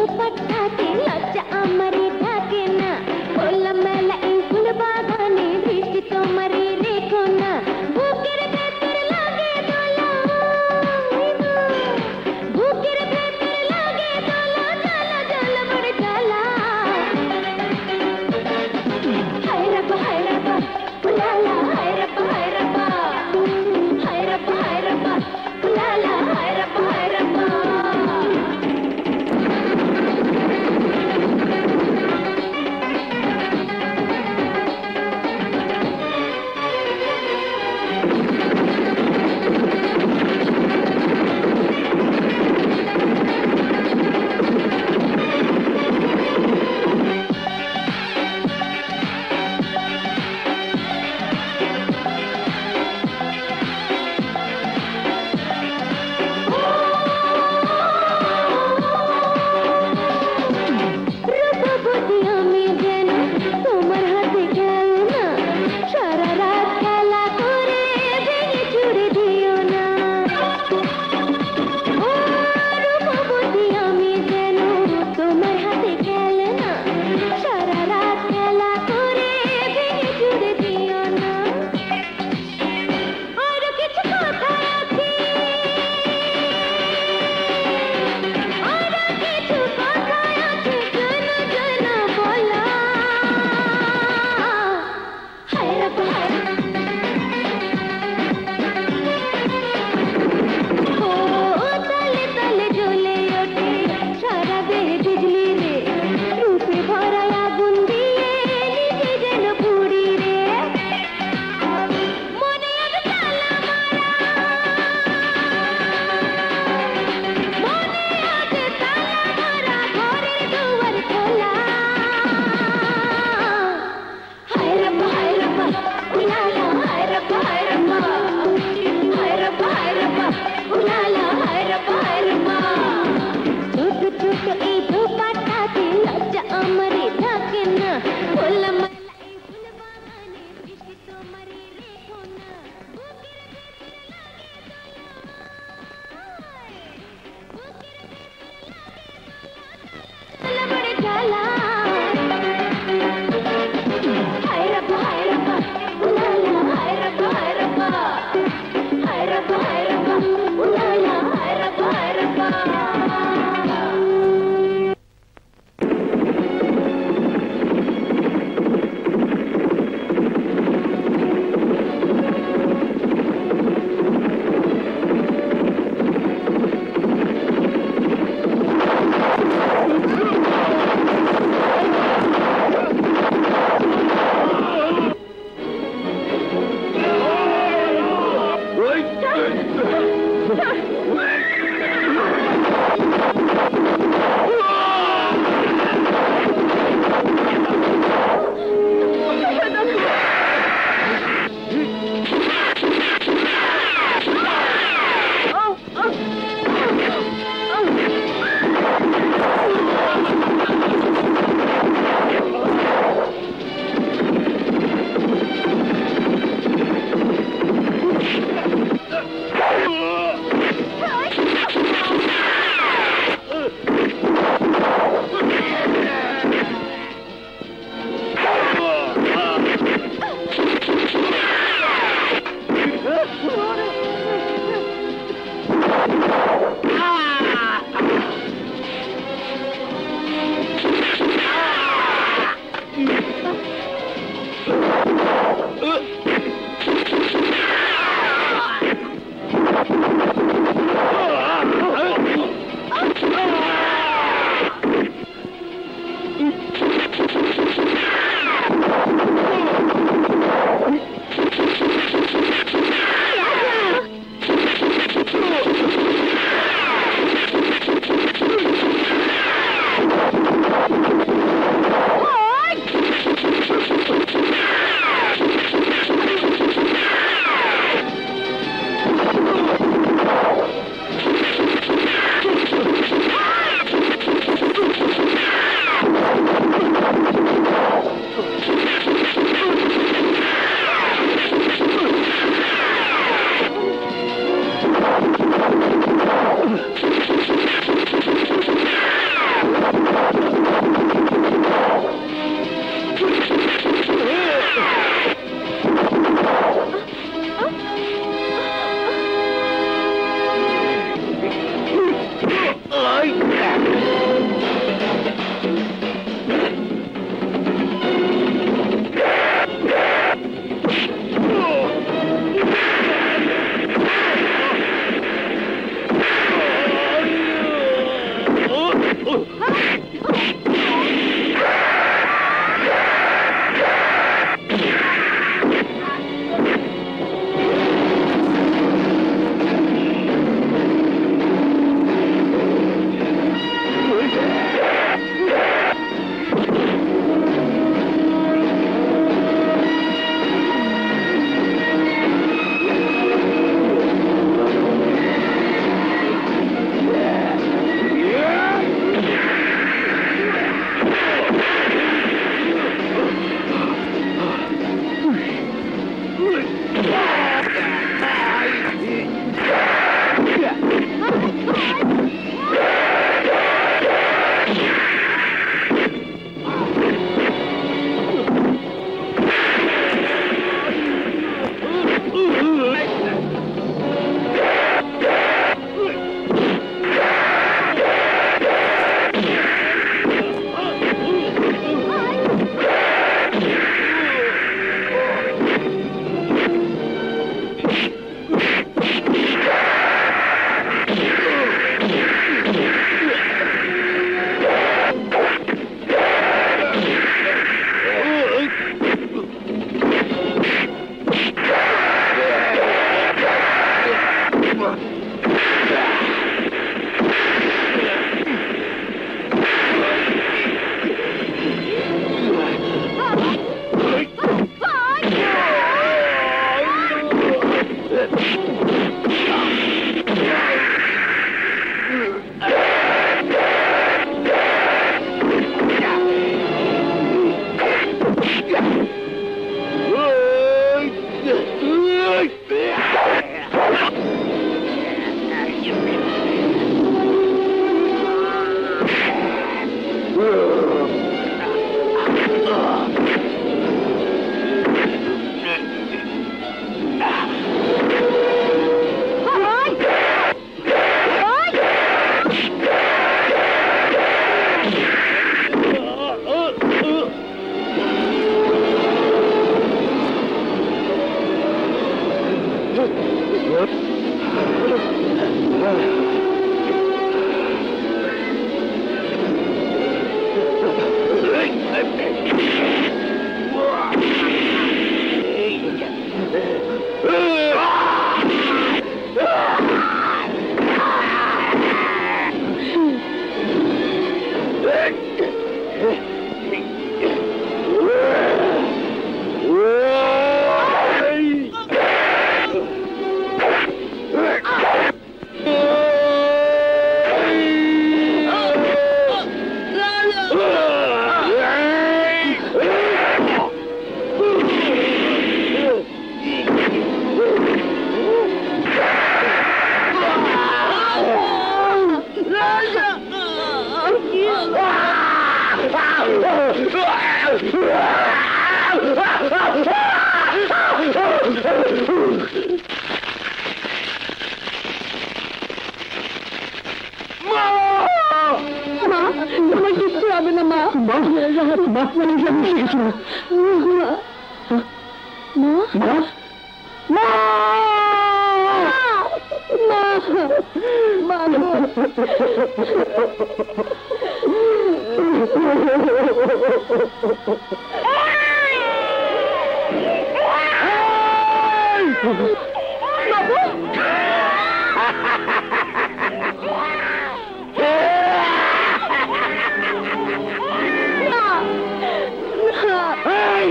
তোমার কিচ্ছু হবে না মা।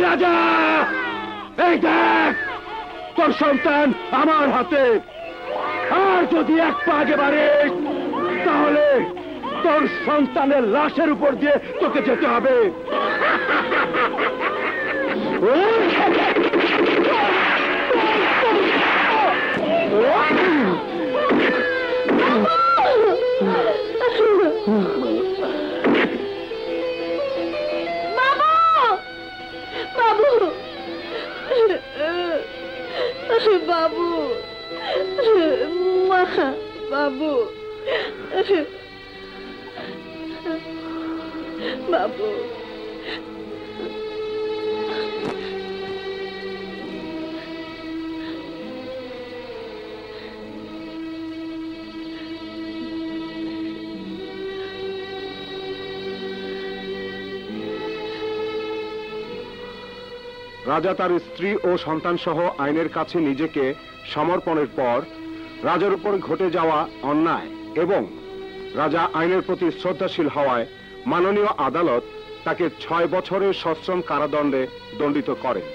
রাজা, এই দেখ তোর সন্তান আমার হাতে, আর যদি এক পা আগে বাড়িস তাহলে তোর সন্তানের লাশের উপর দিয়ে তোকে যেতে হবে। বাবু, মা, বাবু, বাবু। রাজা তার স্ত্রী ও সন্তান সহ আইনের কাছে নিজেকে সমর্পণের পর রাজার উপর ঘটে যাওয়া অন্যায় এবং রাজা আইনের প্রতি শ্রদ্ধাশীল হওয়ায় মাননীয় আদালত তাকে 6 বছরের সশ্রম কারাদণ্ডে দণ্ডিত করেন।